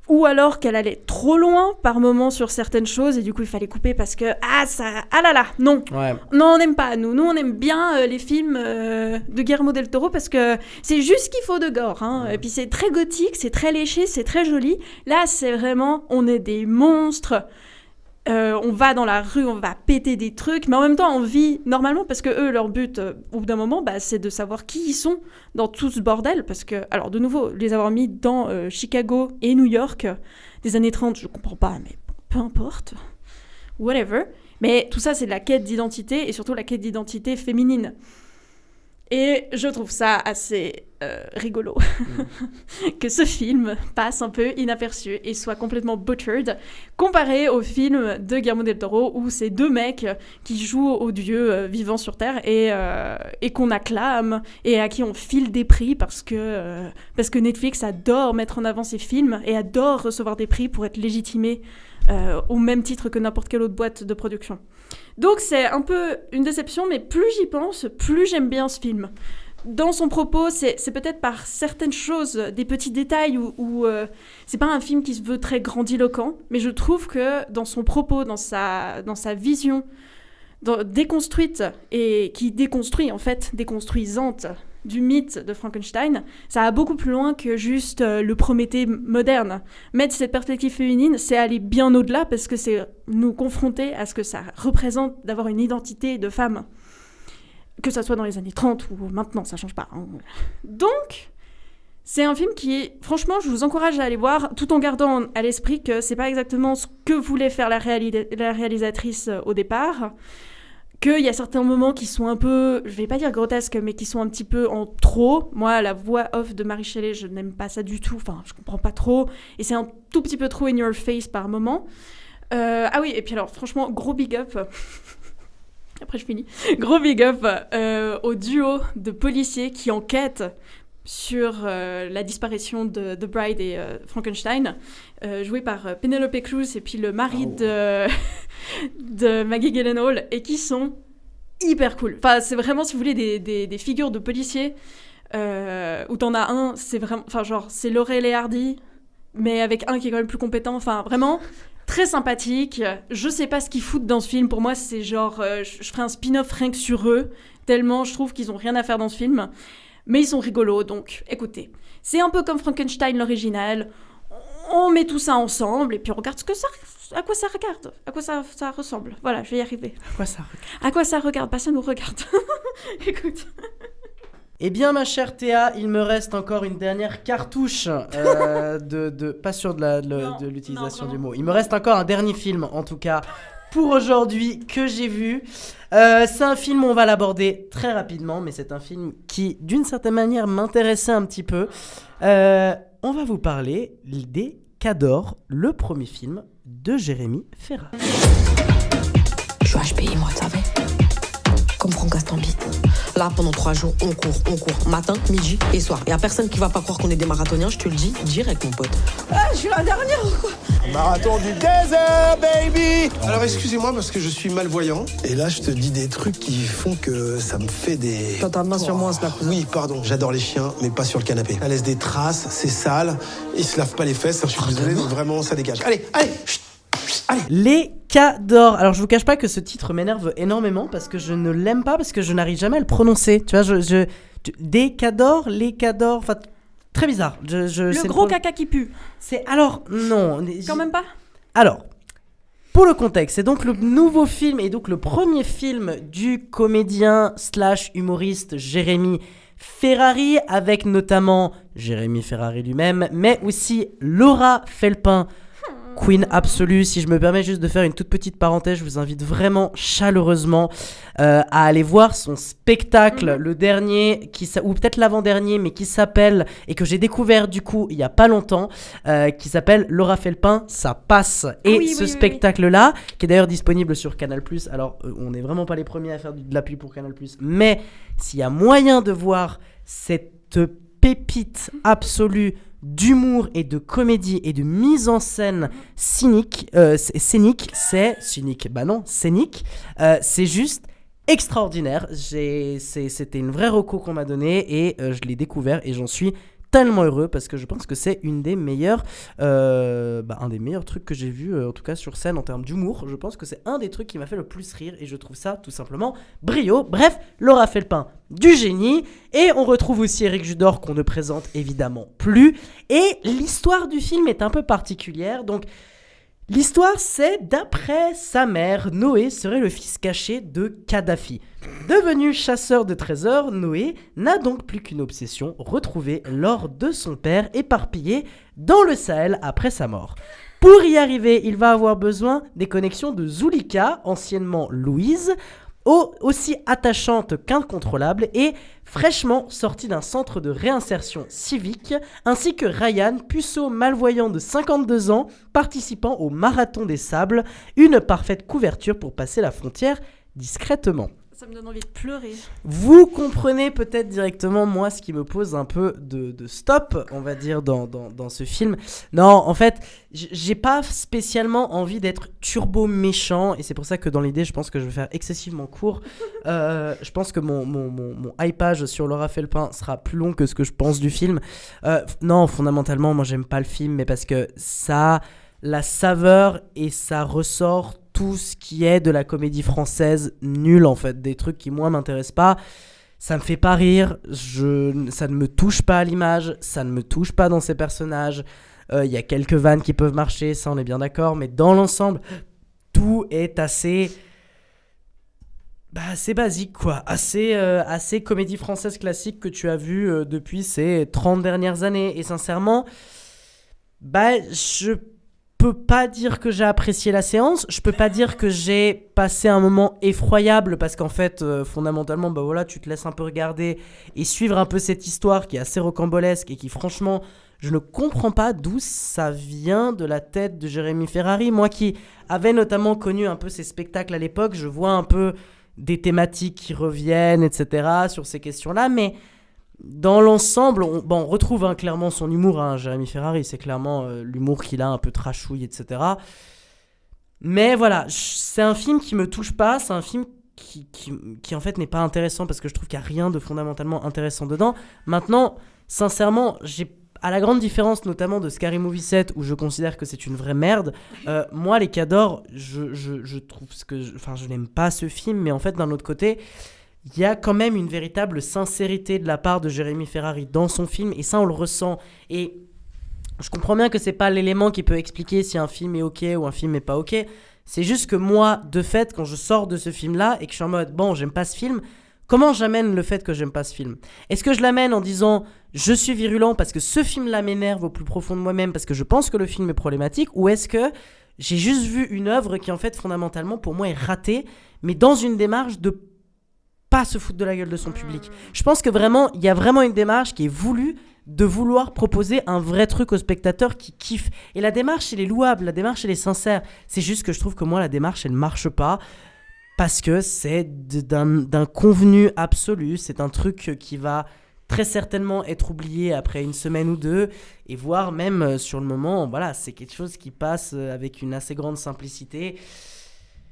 C: Ou alors qu'elle allait trop loin par moment sur certaines choses et du coup il fallait couper parce que non, on n'aime pas, nous on aime bien les films de Guillermo del Toro parce que c'est juste ce qu'il faut de gore, hein. Et puis c'est très gothique, c'est très léché, c'est très joli. Là c'est vraiment, on est des monstres. On va dans la rue, on va péter des trucs, mais en même temps, on vit normalement parce que eux, leur but, au bout d'un moment, c'est de savoir qui ils sont dans tout ce bordel. Parce que, alors, de nouveau, les avoir mis dans Chicago et New York des années 30, je comprends pas, mais peu importe. Whatever. Mais tout ça, c'est de la quête d'identité et surtout la quête d'identité féminine. Et je trouve ça assez rigolo que ce film passe un peu inaperçu et soit complètement butchered comparé au film de Guillermo del Toro où c'est deux mecs qui jouent aux dieux vivants sur Terre et qu'on acclame et à qui on file des prix parce que Netflix adore mettre en avant ses films et adore recevoir des prix pour être légitimé au même titre que n'importe quelle autre boîte de production. Donc c'est un peu une déception, mais plus j'y pense, plus j'aime bien ce film. Dans son propos, c'est peut-être par certaines choses, des petits détails où c'est pas un film qui se veut très grandiloquent, mais je trouve que dans son propos, dans sa vision déconstruite et qui déconstruit en fait, déconstruisante du mythe de Frankenstein, ça va beaucoup plus loin que juste le Prométhée moderne. Mettre cette perspective féminine, c'est aller bien au-delà parce que c'est nous confronter à ce que ça représente d'avoir une identité de femme. Que ça soit dans les années 30 ou maintenant, ça change pas, hein. Donc, c'est un film qui, franchement, je vous encourage à aller voir, tout en gardant à l'esprit que c'est pas exactement ce que voulait faire la réalisatrice au départ, qu'il y a certains moments qui sont un peu, je vais pas dire grotesques, mais qui sont un petit peu en trop. Moi, la voix off de Mary Shelley, je n'aime pas ça du tout, enfin, je comprends pas trop, et c'est un tout petit peu trop in your face par moment. Ah oui, et puis alors, franchement, gros big up... Après, je finis. Gros big up au duo de policiers qui enquêtent sur la disparition de The Bride et Frankenstein, joué par Penelope Cruz et puis le mari de Maggie Gyllenhaal, et qui sont hyper cool. Enfin, c'est vraiment, si vous voulez, des figures de policiers où t'en as un, c'est vraiment... Enfin, genre, c'est Laurel et Hardy, mais avec un qui est quand même plus compétent. Enfin, vraiment... Très sympathique, je sais pas ce qu'ils foutent dans ce film, pour moi c'est genre, je ferai un spin-off rien que sur eux, tellement je trouve qu'ils ont rien à faire dans ce film, mais ils sont rigolos, donc écoutez, c'est un peu comme Frankenstein l'original, on met tout ça ensemble et puis on regarde à quoi ça regarde, à quoi ça ressemble, voilà, je vais y arriver. À quoi ça regarde, pas ça nous regarde. Écoute...
B: Eh bien, ma chère Théa, il me reste encore une dernière cartouche pas sûr de l'utilisation du mot. Il me reste encore un dernier film, en tout cas, pour aujourd'hui, que j'ai vu. C'est un film, on va l'aborder très rapidement, mais c'est un film qui, d'une certaine manière, m'intéressait un petit peu. On va vous parler des Cadors, le premier film de Jérémy Ferrari.
I: Je suis HPI, moi, tu savais. Comme Franck Gastambide. Là, pendant 3 jours, on court. Matin, midi et soir. Et y a personne qui va pas croire qu'on est des marathoniens, je te le dis direct, mon pote. Ah, je suis la dernière ou quoi?
P: Marathon du désert, baby! Alors, excusez-moi parce que je suis malvoyant. Et là, je te dis des trucs qui font que ça me fait des...
I: T'as ta main sur moi, Snap.
P: Oui, pardon. J'adore les chiens, mais pas sur le canapé. Ça laisse des traces, c'est sale. Ils se lavent pas les fesses. Je suis désolé, mais vraiment, ça dégage. Allez, chut. Allez.
B: Les Cadors. Alors je vous cache pas que ce titre m'énerve énormément parce que je ne l'aime pas, parce que je n'arrive jamais à le prononcer. Tu vois, des Cadors, les Cadors, enfin très bizarre.
C: Le gros caca qui pue.
B: C'est alors non.
C: Quand même pas.
B: Alors pour le contexte, c'est donc le nouveau film et donc le premier film du comédien / humoriste Jérémy Ferrari, avec notamment Jérémy Ferrari lui-même, mais aussi Laura Felpin, Queen absolue. Si je me permets juste de faire une toute petite parenthèse, je vous invite vraiment chaleureusement à aller voir son spectacle, le dernier, ou peut-être l'avant-dernier, mais qui s'appelle, et que j'ai découvert du coup il y a pas longtemps, qui s'appelle Laura Felpin, ça passe. Et ce spectacle-là, qui est d'ailleurs disponible sur Canal+, alors on n'est vraiment pas les premiers à faire de la pub pour Canal+, mais s'il y a moyen de voir cette pépite absolue d'humour et de comédie et de mise en scène scénique, c'est juste extraordinaire. C'était une vraie reco qu'on m'a donnée et je l'ai découvert et j'en suis tellement heureux parce que je pense que c'est un des meilleurs trucs que j'ai vu en tout cas sur scène en termes d'humour. Je pense que c'est un des trucs qui m'a fait le plus rire et je trouve ça tout simplement brio. Bref, Laura Felpin, du génie. Et on retrouve aussi Éric Judor qu'on ne présente évidemment plus. Et l'histoire du film est un peu particulière. Donc l'histoire, c'est d'après sa mère, Noé serait le fils caché de Kadhafi. Devenu chasseur de trésors, Noé n'a donc plus qu'une obsession, retrouver l'or de son père éparpillé dans le Sahel après sa mort. Pour y arriver, il va avoir besoin des connexions de Zulika, anciennement Louise, aussi attachante qu'incontrôlable et fraîchement sortie d'un centre de réinsertion civique, ainsi que Ryan, puceau malvoyant de 52 ans, participant au Marathon des Sables, une parfaite couverture pour passer la frontière discrètement.
C: Ça me donne envie de pleurer.
B: Vous comprenez peut-être directement, moi, ce qui me pose un peu de stop, on va dire, dans ce film. Non, en fait, j'ai pas spécialement envie d'être turbo méchant, et c'est pour ça que dans l'idée, je pense que je vais faire excessivement court. Je pense que mon hypage sur Laura Felpin sera plus long que ce que je pense du film. Non, fondamentalement, moi, j'aime pas le film, mais parce que ça a la saveur et ça ressort tout ce qui est de la comédie française nulle en fait, des trucs qui moi m'intéressent pas, ça me fait pas rire, ça ne me touche pas à l'image, ça ne me touche pas dans ces personnages, il y a quelques vannes qui peuvent marcher, ça on est bien d'accord, mais dans l'ensemble, tout est assez basique quoi, assez comédie française classique que tu as vu depuis ces 30 dernières années, et sincèrement, je peux pas dire que j'ai apprécié la séance, je peux pas dire que j'ai passé un moment effroyable parce qu'en fait fondamentalement tu te laisses un peu regarder et suivre un peu cette histoire qui est assez rocambolesque et qui franchement je ne comprends pas d'où ça vient de la tête de Jérémy Ferrari. Moi qui avais notamment connu un peu ces spectacles à l'époque, je vois un peu des thématiques qui reviennent etc. sur ces questions-là, mais dans l'ensemble, on retrouve clairement son humour, Jérémy Ferrari, c'est clairement l'humour qu'il a, un peu trashouille, etc. Mais voilà, c'est un film qui me touche pas, c'est un film qui en fait n'est pas intéressant parce que je trouve qu'il n'y a rien de fondamentalement intéressant dedans. Maintenant, sincèrement, à la grande différence notamment de Scary Movie 7 où je considère que c'est une vraie merde, moi les Cadors, je trouve je n'aime pas ce film, mais en fait d'un autre côté, il y a quand même une véritable sincérité de la part de Jérémy Ferrari dans son film, et ça on le ressent, et je comprends bien que c'est pas l'élément qui peut expliquer si un film est ok ou un film est pas ok, c'est juste que moi de fait quand je sors de ce film là et que je suis en mode j'aime pas ce film, comment j'amène le fait que j'aime pas ce film? Est-ce que je l'amène en disant je suis virulent parce que ce film là m'énerve au plus profond de moi-même parce que je pense que le film est problématique, ou est-ce que j'ai juste vu une œuvre qui en fait fondamentalement pour moi est ratée, mais dans une démarche de pas se foutre de la gueule de son public. Je pense que vraiment, il y a vraiment une démarche qui est voulue de vouloir proposer un vrai truc au spectateur qui kiffe. Et la démarche, elle est louable, la démarche, elle est sincère. C'est juste que je trouve que moi, la démarche, elle marche pas parce que c'est d'un convenu absolu. C'est un truc qui va très certainement être oublié après une semaine ou deux, et voire même sur le moment, c'est quelque chose qui passe avec une assez grande simplicité.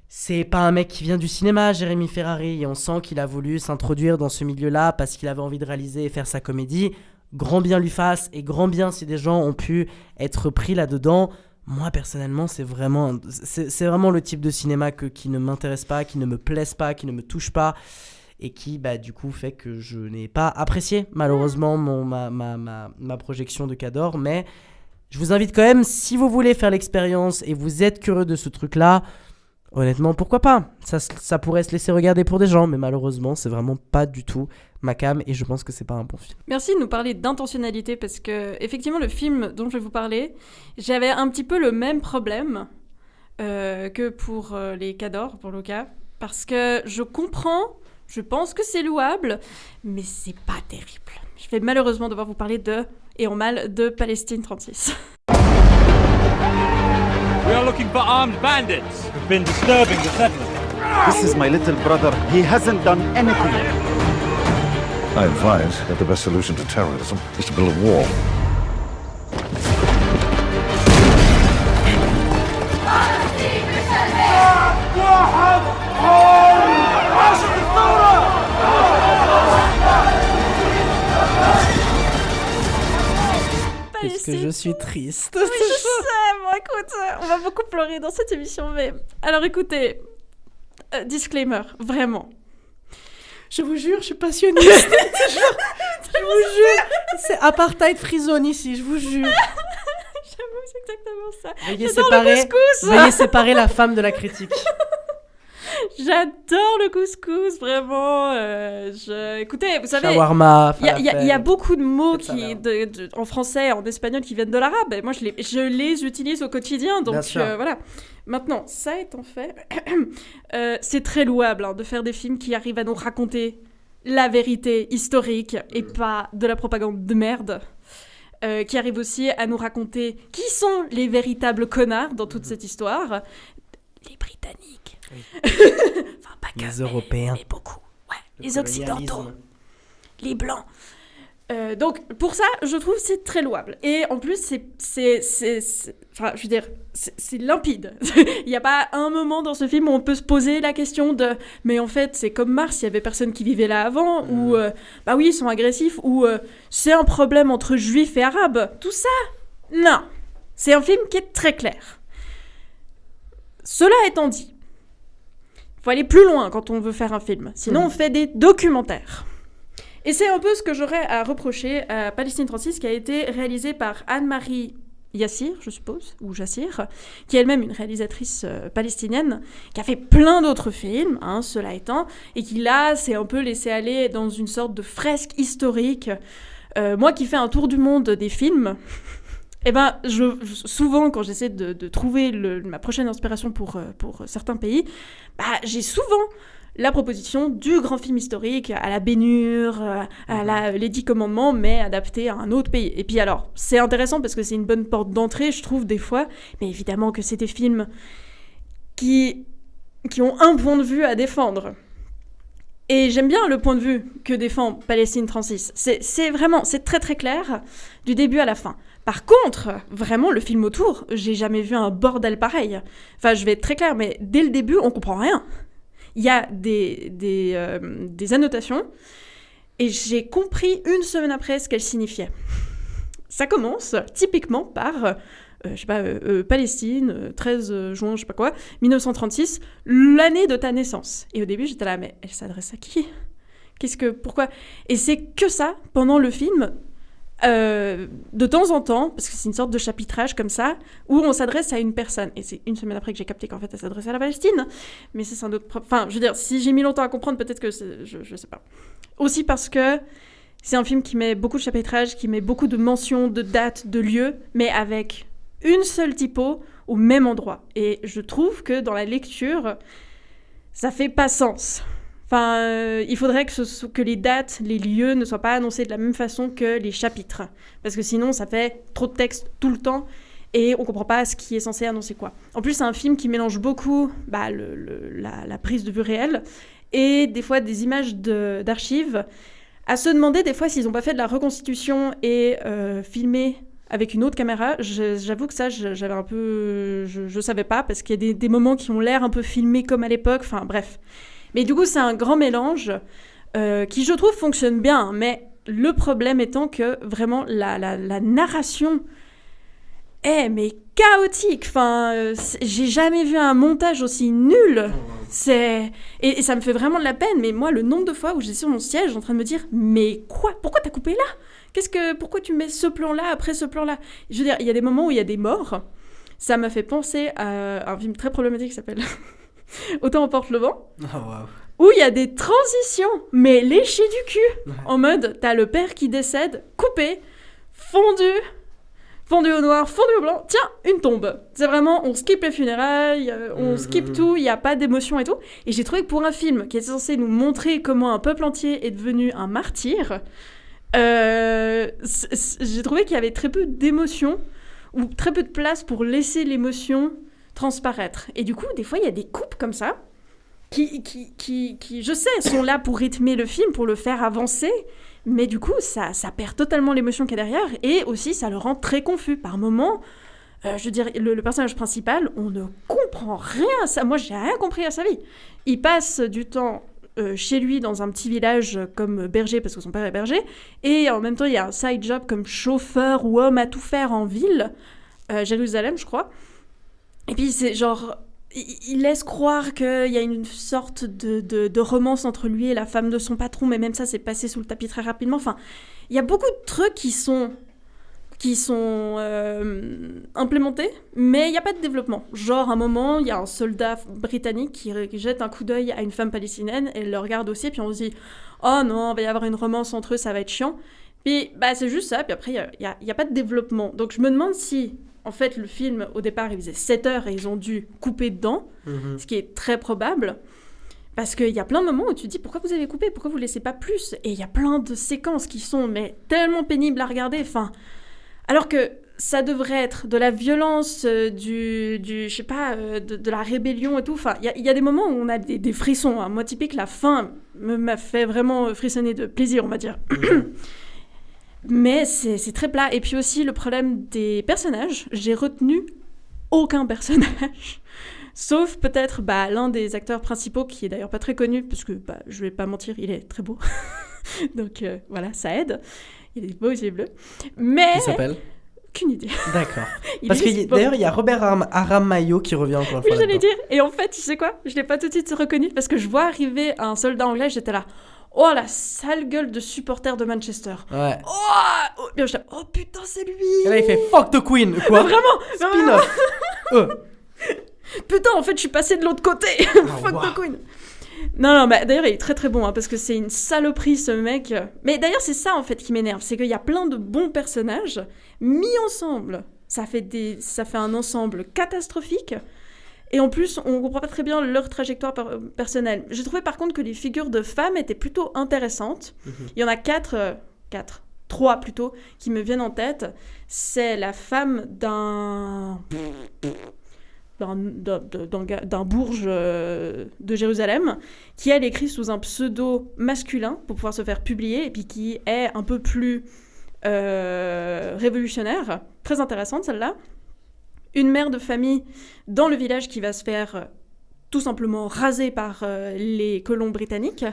B: C'est pas un mec qui vient du cinéma, Jérémy Ferrari, et on sent qu'il a voulu s'introduire dans ce milieu-là parce qu'il avait envie de réaliser et faire sa comédie. Grand bien lui fasse, et grand bien si des gens ont pu être pris là-dedans. Moi, personnellement, c'est vraiment le type de cinéma qui ne m'intéresse pas, qui ne me plaise pas, qui ne me touche pas, et qui, du coup, fait que je n'ai pas apprécié, malheureusement, ma projection de Cador. Mais je vous invite quand même, si vous voulez faire l'expérience et vous êtes curieux de ce truc-là, honnêtement, pourquoi pas ? Ça pourrait se laisser regarder pour des gens, mais malheureusement, c'est vraiment pas du tout ma came et je pense que c'est pas un bon film.
C: Merci de nous parler d'intentionnalité parce que, effectivement, le film dont je vais vous parler, j'avais un petit peu le même problème que pour les Cadors, pour Luca, parce que je comprends, je pense que c'est louable, mais c'est pas terrible. Je vais malheureusement devoir vous parler et en mal, de Palestine 36.
Q: We are looking for armed bandits who've been disturbing the settlement.
R: This is my little brother. He hasn't done anything.
S: I advise that the best solution to terrorism is to build a wall.
B: Qu'est-ce que je suis triste.
C: Oui, je sais. Bon, écoute, on va beaucoup pleurer dans cette émission, mais... Alors, écoutez, disclaimer, vraiment.
B: Je vous jure, je suis passionniste. Je vous jure. C'est apartheid free zone ici, je vous jure.
C: J'avoue, c'est exactement ça.
B: Veuillez séparer la femme de la critique.
C: J'adore le couscous, vraiment. Écoutez, vous savez,
B: shawarma,
C: il y a beaucoup de mots en français, en espagnol qui viennent de l'arabe. Et moi, je les utilise au quotidien, donc voilà. Maintenant, ça étant fait, c'est très louable de faire des films qui arrivent à nous raconter la vérité historique et pas de la propagande de merde. Qui arrivent aussi à nous raconter qui sont les véritables connards dans toute cette histoire. Les Britanniques.
B: Oui.
C: Enfin, pas
B: les Européens.
C: Mais beaucoup. Ouais. Les Occidentaux. Les Blancs. Donc, pour ça, je trouve que c'est très louable. Et en plus, enfin, je veux dire, c'est limpide. Il n'y a pas un moment dans ce film où on peut se poser la question de « Mais en fait, c'est comme Mars, il y avait personne qui vivait là avant » ou « Bah oui, ils sont agressifs » ou « C'est un problème entre juifs et arabes ». Tout ça, non. C'est un film qui est très clair. Cela étant dit, il faut aller plus loin quand on veut faire un film. Sinon, on fait des documentaires. Et c'est un peu ce que j'aurais à reprocher à Palestine 36, qui a été réalisé par Anne-Marie Yassir, je suppose, ou Jassir, qui est elle-même une réalisatrice palestinienne, qui a fait plein d'autres films, cela étant, et qui là s'est un peu laissé aller dans une sorte de fresque historique. Moi qui fais un tour du monde des films... Eh ben, souvent, quand j'essaie de trouver ma prochaine inspiration pour certains pays, j'ai souvent la proposition du grand film historique à la Ben-Hur, les 10 commandements, mais adapté à un autre pays. Et puis alors, c'est intéressant parce que c'est une bonne porte d'entrée, je trouve, des fois, mais évidemment que c'est des films qui ont un point de vue à défendre. Et j'aime bien le point de vue que défend Palestine 36. C'est très très clair, du début à la fin. Par contre, vraiment, le film autour, j'ai jamais vu un bordel pareil. Enfin, je vais être très claire, mais dès le début, on comprend rien. Il y a des annotations, et j'ai compris une semaine après ce qu'elles signifiaient. Ça commence typiquement par... Palestine, 13 juin, je sais pas quoi, 1936, l'année de ta naissance. Et au début, j'étais là, mais elle s'adresse à qui ? Pourquoi ? Et c'est que ça, pendant le film, de temps en temps, parce que c'est une sorte de chapitrage comme ça, où on s'adresse à une personne. Et c'est une semaine après que j'ai capté qu'en fait, elle s'adressait à la Palestine. Mais c'est un autre... Enfin, je veux dire, si j'ai mis longtemps à comprendre, peut-être que je sais pas. Aussi parce que c'est un film qui met beaucoup de chapitrage, qui met beaucoup de mentions, de dates, de lieux, mais avec... une seule typo au même endroit. Et je trouve que dans la lecture, ça fait pas sens. Enfin, il faudrait que les dates, les lieux ne soient pas annoncés de la même façon que les chapitres. Parce que sinon, ça fait trop de texte tout le temps et on comprend pas ce qui est censé annoncer quoi. En plus, c'est un film qui mélange beaucoup la prise de vue réelle et des fois des images d'archives, à se demander des fois s'ils n'ont pas fait de la reconstitution et filmé avec une autre caméra. J'avoue que ça, j'avais un peu... Je savais pas, parce qu'il y a des moments qui ont l'air un peu filmés comme à l'époque, enfin bref. Mais du coup, c'est un grand mélange qui, je trouve, fonctionne bien. Mais le problème étant que, vraiment, la narration est mais chaotique. Enfin, j'ai jamais vu un montage aussi nul. Et ça me fait vraiment de la peine. Mais moi, le nombre de fois où j'étais sur mon siège en train de me dire « Mais quoi ? Pourquoi t'as coupé là ? Pourquoi tu mets ce plan-là après ce plan-là ?» Je veux dire, il y a des moments où il y a des morts. Ça m'a fait penser à un film très problématique qui s'appelle « Autant emporte le vent ».
B: Oh, wow.
C: où il y a des transitions, mais léchées du cul. En mode, t'as le père qui décède, coupé, fondu au noir, fondu au blanc, tiens, une tombe. C'est vraiment, on skip les funérailles, on skip tout, il n'y a pas d'émotion et tout. Et j'ai trouvé que pour un film qui est censé nous montrer comment un peuple entier est devenu un martyr, j'ai trouvé qu'il y avait très peu d'émotion, ou très peu de place pour laisser l'émotion transparaître. Et du coup, des fois, il y a des coupes comme ça, qui, je sais, sont là pour rythmer le film, pour le faire avancer, mais du coup, ça perd totalement l'émotion qu'il y a derrière, et aussi, ça le rend très confus. Par moments, je veux dire, le personnage principal, on ne comprend rien à ça. Moi, j'ai rien compris à sa vie. Il passe du temps chez lui, dans un petit village comme berger, parce que son père est berger, et en même temps, il y a un side job comme chauffeur ou homme à tout faire en ville, Jérusalem, je crois. Et puis, c'est genre... Il laisse croire qu'il y a une sorte de romance entre lui et la femme de son patron, mais même ça, c'est passé sous le tapis très rapidement. Enfin, il y a beaucoup de trucs qui sont implémentés, mais il n'y a pas de développement. Genre, à un moment, il y a un soldat britannique qui jette un coup d'œil à une femme palestinienne, et elle le regarde aussi, puis on se dit « Oh non, il va y avoir une romance entre eux, ça va être chiant. » Puis, c'est juste ça, puis après, il n'y a pas de développement. Donc, je me demande si... En fait, le film, au départ, il faisait 7 heures et ils ont dû couper dedans, ce qui est très probable. Parce qu'il y a plein de moments où tu te dis, pourquoi vous avez coupé ? Pourquoi vous ne laissez pas plus ? Et il y a plein de séquences qui sont tellement pénibles à regarder. Enfin, alors que ça devrait être de la violence, je sais pas, de la rébellion et tout. Enfin, il y a des moments où on a des frissons. Hein. Moi, typique, la fin m'a fait vraiment frissonner de plaisir, on va dire. Mais c'est très plat. Et puis aussi, le problème des personnages, j'ai retenu aucun personnage. Sauf peut-être l'un des acteurs principaux, qui est d'ailleurs pas très connu, parce que je vais pas mentir, il est très beau. Donc voilà, ça aide. Il a des beaux yeux bleus. Mais... Qui
B: s'appelle ?
C: Aucune idée.
B: D'accord. Parce que d'ailleurs, il y a Robert Aramayo qui revient encore une fois.
C: Oui, j'allais dire. Et en fait, tu sais quoi ? Je l'ai pas tout de suite reconnu, parce que je vois arriver un soldat anglais, j'étais là... Oh, la sale gueule de supporter de Manchester.
B: Ouais.
C: Oh putain, c'est lui.
B: Et là, il fait fuck the Queen. Quoi ?
C: Mais vraiment.
B: Spin-off.
C: Putain, en fait, je suis passé de l'autre côté. Fuck the Queen. Non, d'ailleurs, il est très très bon, hein, parce que c'est une saloperie, ce mec. Mais d'ailleurs, c'est ça, en fait, qui m'énerve. C'est qu'il y a plein de bons personnages mis ensemble. Ça fait un ensemble catastrophique. Et en plus, on ne comprend pas très bien leur trajectoire personnelle. J'ai trouvé par contre que les figures de femmes étaient plutôt intéressantes. Il y en a 3 plutôt, qui me viennent en tête. C'est la femme d'un bourge de Jérusalem, qui elle écrit sous un pseudo masculin pour pouvoir se faire publier, et puis qui est un peu plus révolutionnaire. Très intéressante celle-là. Une mère de famille dans le village qui va se faire tout simplement raser par les colons britanniques.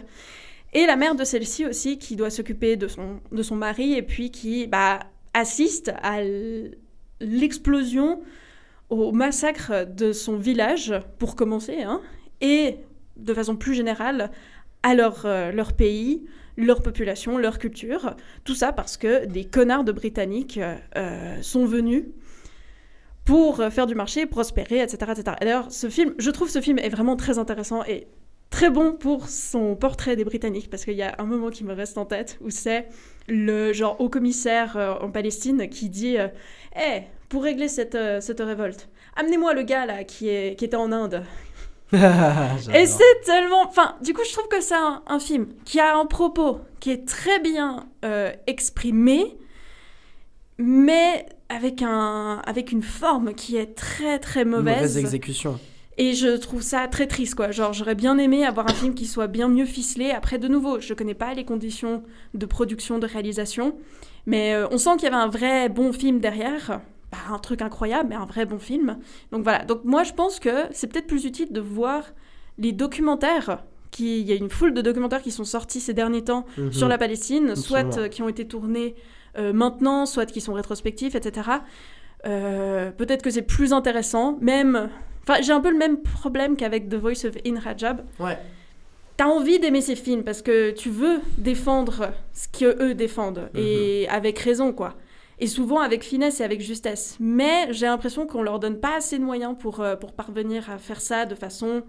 C: Et la mère de celle-ci aussi qui doit s'occuper de son mari et puis qui assiste à l'explosion, au massacre de son village, pour commencer, hein, et de façon plus générale à leur pays, leur population, leur culture. Tout ça parce que des connards de Britanniques sont venus pour faire du marché, prospérer, etc., etc. Et d'ailleurs, je trouve ce film est vraiment très intéressant et très bon pour son portrait des Britanniques, parce qu'il y a un moment qui me reste en tête, où c'est le genre haut commissaire en Palestine qui dit pour régler cette révolte, amenez-moi le gars là qui était en Inde. Et c'est tellement... Enfin, du coup, je trouve que c'est un film qui a un propos qui est très bien exprimé, mais avec une forme qui est très très mauvaise.
B: Mauvaise exécution.
C: Et je trouve ça très triste, quoi. Genre, j'aurais bien aimé avoir un film qui soit bien mieux ficelé. Après, de nouveau, je connais pas les conditions de production, de réalisation, mais on sent qu'il y avait un vrai bon film derrière. Pas un truc incroyable, mais un vrai bon film. Donc voilà. Donc moi, je pense que c'est peut-être plus utile de voir les documentaires. Il y a une foule de documentaires qui sont sortis ces derniers temps sur la Palestine, soit qui ont été tournés maintenant, soit qui sont rétrospectifs, etc. Peut-être que c'est plus intéressant, même... Enfin, j'ai un peu le même problème qu'avec The Voice of In Rajab.
B: Ouais.
C: T'as envie d'aimer ces films parce que tu veux défendre ce qu'eux défendent, et avec raison, quoi. Et souvent avec finesse et avec justesse. Mais j'ai l'impression qu'on leur donne pas assez de moyens pour parvenir à faire ça de façon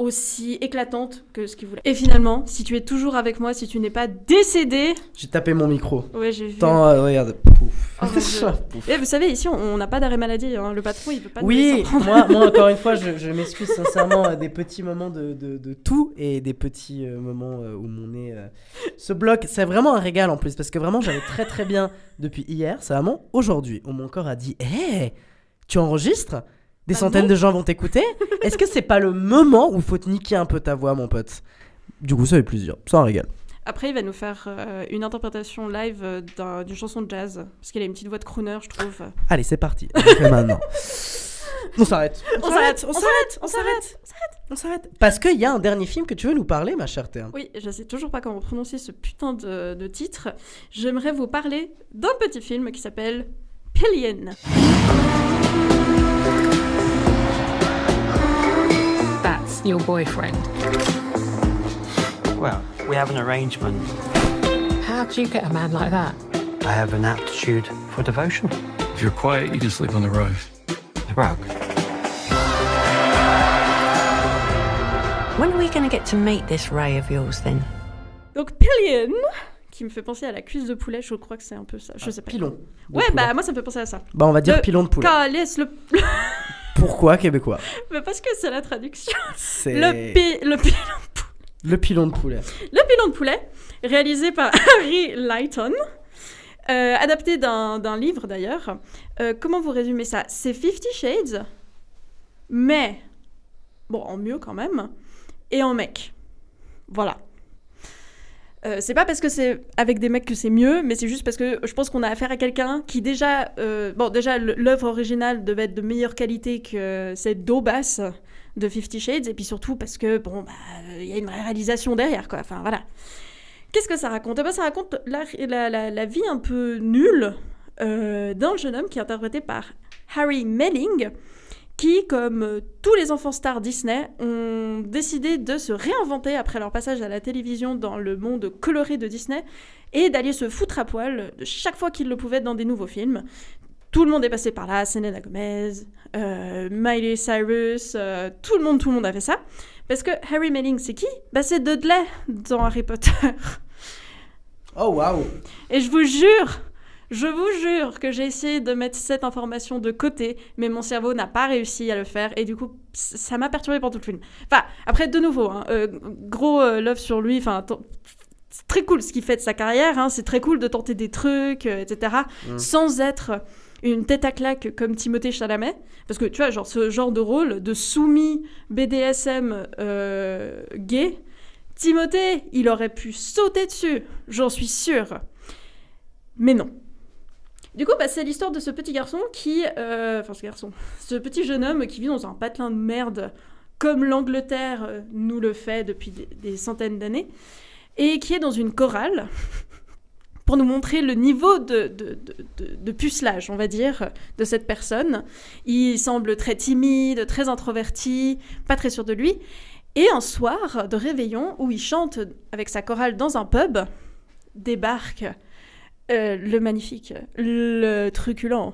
C: aussi éclatante que ce qu'il voulait. Et finalement, si tu es toujours avec moi, si tu n'es pas décédé...
B: J'ai tapé mon micro.
C: Ouais, j'ai vu.
B: Attends, regarde. Pouf.
C: Oh, Pouf. Et vous savez, ici, on n'a pas d'arrêt maladie. Hein. Le patron, il peut pas nous
B: Oui,
C: laisser en prendre.
B: moi, encore une fois, je m'excuse sincèrement des petits moments de tout et des petits moments où mon nez se bloque. C'est vraiment un régal en plus parce que vraiment, j'allais très très bien depuis hier. C'est vraiment aujourd'hui où mon corps a dit « Hé, tu enregistres ? Des centaines de gens vont t'écouter. Est-ce que c'est pas le moment où il faut te niquer un peu ta voix, mon pote ?» Du coup, ça fait plaisir. C'est un régal.
C: Après, il va nous faire une interprétation live d'une chanson de jazz. Parce qu'il a une petite voix de crooner, je trouve.
B: Allez, c'est parti. On fait maintenant. On s'arrête. On s'arrête. Parce qu'il y a un dernier film que tu veux nous parler, ma chère Théa.
C: Oui, je sais toujours pas comment prononcer ce putain de titre. J'aimerais vous parler d'un petit film qui s'appelle Pillion.
T: That's your boyfriend.
E: Well, we have an arrangement.
T: How do you get a man like that?
E: I have an aptitude for devotion.
U: If you're quiet, you can sleep on the road.
E: The rug.
T: When are we going to get to meet this Ray of yours then?
C: Donc Pillion, qui me fait penser à la cuisse de poulet, je crois que c'est un peu ça. Je sais pas.
B: Pilon.
C: Ouais, bah moi ça me fait penser à ça.
B: Bah on va dire pilon de poulet.
C: Calisse le...
B: Pourquoi québécois?
C: Mais parce que c'est la traduction.
B: C'est...
C: Le pilon de poulet.
B: Le pilon de poulet.
C: Le pilon de poulet, réalisé par Harry Lighton, adapté d'un livre d'ailleurs. Comment vous résumez ça? C'est 50 Shades, mais bon, en mieux quand même, et en mec. Voilà. C'est pas parce que c'est avec des mecs que c'est mieux, mais c'est juste parce que je pense qu'on a affaire à quelqu'un qui déjà... déjà, l'œuvre originale devait être de meilleure qualité que cette daubasse de 50 Shades, et puis surtout parce que, bon, y a une réalisation derrière, quoi. Enfin, voilà. Qu'est-ce que ça raconte? Ça raconte la vie un peu nulle d'un jeune homme qui est interprété par Harry Melling, qui, comme tous les enfants stars Disney, ont décidé de se réinventer après leur passage à la télévision dans le monde coloré de Disney et d'aller se foutre à poil de chaque fois qu'ils le pouvaient dans des nouveaux films. Tout le monde est passé par là, Selena Gomez, Miley Cyrus, tout le monde a fait ça. Parce que Harry Melling, c'est qui? C'est Dudley dans Harry Potter.
B: Oh, waouh!
C: Et je vous jure que j'ai essayé de mettre cette information de côté, mais mon cerveau n'a pas réussi à le faire, et du coup, ça m'a perturbée pendant tout le film. Enfin, après, de nouveau, gros love sur lui, enfin... C'est très cool ce qu'il fait de sa carrière, c'est très cool de tenter des trucs, etc., sans être une tête à claque comme Timothée Chalamet, parce que tu vois, genre ce genre de rôle de soumis BDSM gay, Timothée, il aurait pu sauter dessus, j'en suis sûre. Mais non. Du coup, c'est l'histoire de ce petit garçon qui... ce petit jeune homme qui vit dans un patelin de merde, comme l'Angleterre nous le fait depuis des centaines d'années, et qui est dans une chorale, pour nous montrer le niveau de pucelage, on va dire, de cette personne. Il semble très timide, très introverti, pas très sûr de lui. Et un soir de réveillon, où il chante avec sa chorale dans un pub, débarque le magnifique, le truculent,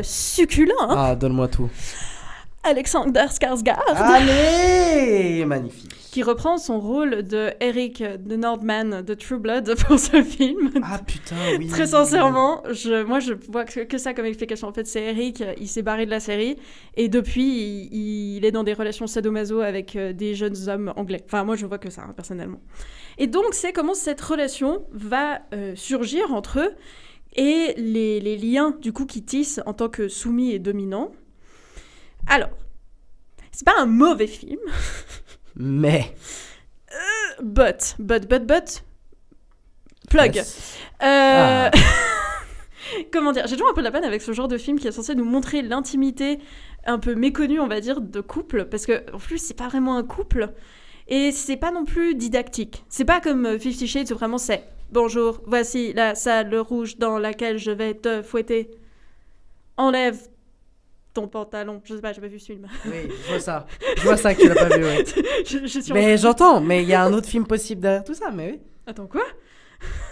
C: succulent.
B: Ah, donne-moi tout.
C: Alexander Skarsgård.
B: Allez, magnifique.
C: Qui reprend son rôle de Eric de Nordman de True Blood pour ce film.
B: Ah putain, oui.
C: Très sincèrement, moi je vois que ça comme explication. En fait, c'est Eric, il s'est barré de la série et depuis il est dans des relations sadomaso avec des jeunes hommes anglais. Enfin, moi je vois que ça, personnellement. Et donc, c'est comment cette relation va surgir entre eux et les liens du coup qui tissent en tant que soumis et dominants. Alors, c'est pas un mauvais film.
B: Mais...
C: But. Plug.
B: Yes.
C: Comment dire? J'ai toujours un peu de la peine avec ce genre de film qui est censé nous montrer l'intimité un peu méconnue, on va dire, de couple. Parce que, en plus, c'est pas vraiment un couple. Et c'est pas non plus didactique. C'est pas comme 50 Shades où vraiment c'est « Bonjour, voici la salle rouge dans laquelle je vais te fouetter. Enlève ton pantalon. » Je sais pas, j'ai pas vu ce film.
B: Oui, je vois ça que tu l'as pas vu, ouais. Mais j'entends, mais il y a un autre film possible derrière tout ça, mais oui.
C: Attends, quoi?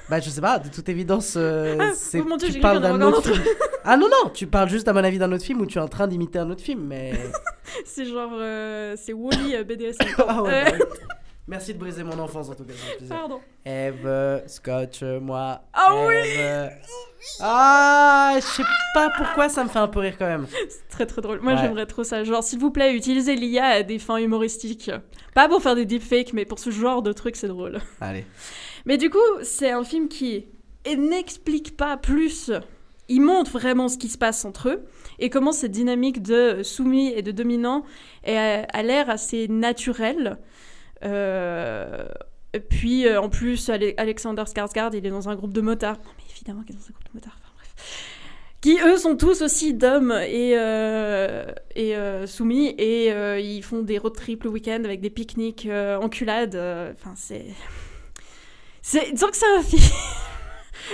B: Bah je sais pas, de toute évidence,
C: oh mon Dieu,
B: tu
C: j'ai
B: parles
C: cru qu'il y en
B: d'un
C: avait
B: autre
C: un
B: film. Ah non, tu parles juste à mon avis d'un autre film où tu es en train d'imiter un autre film, mais...
C: C'est genre, c'est Wall-E BDSM.
B: Ah ouais, bah, merci de briser mon enfance en tout cas.
C: Pardon.
B: Eve, scotche-moi.
C: Ah oui.
B: Ah, je sais pas pourquoi ça me fait un peu rire quand même.
C: C'est très très drôle. Moi j'aimerais trop ça. Genre s'il vous plaît, utilisez l'IA à des fins humoristiques. Pas pour faire des deepfakes, mais pour ce genre de trucs, c'est drôle.
B: Allez.
C: Mais du coup, c'est un film qui n'explique pas plus. Il montre vraiment ce qui se passe entre eux et comment cette dynamique de soumis et de dominant a l'air assez naturelle. Puis en plus, Alexander Skarsgård, il est dans un groupe de motards. Non mais évidemment qu'il est dans un groupe de motards. Enfin, bref. Qui eux sont tous aussi d'hommes et soumis et ils font des road trips le week-end avec des pique-niques enculades. Enfin disons que c'est un film.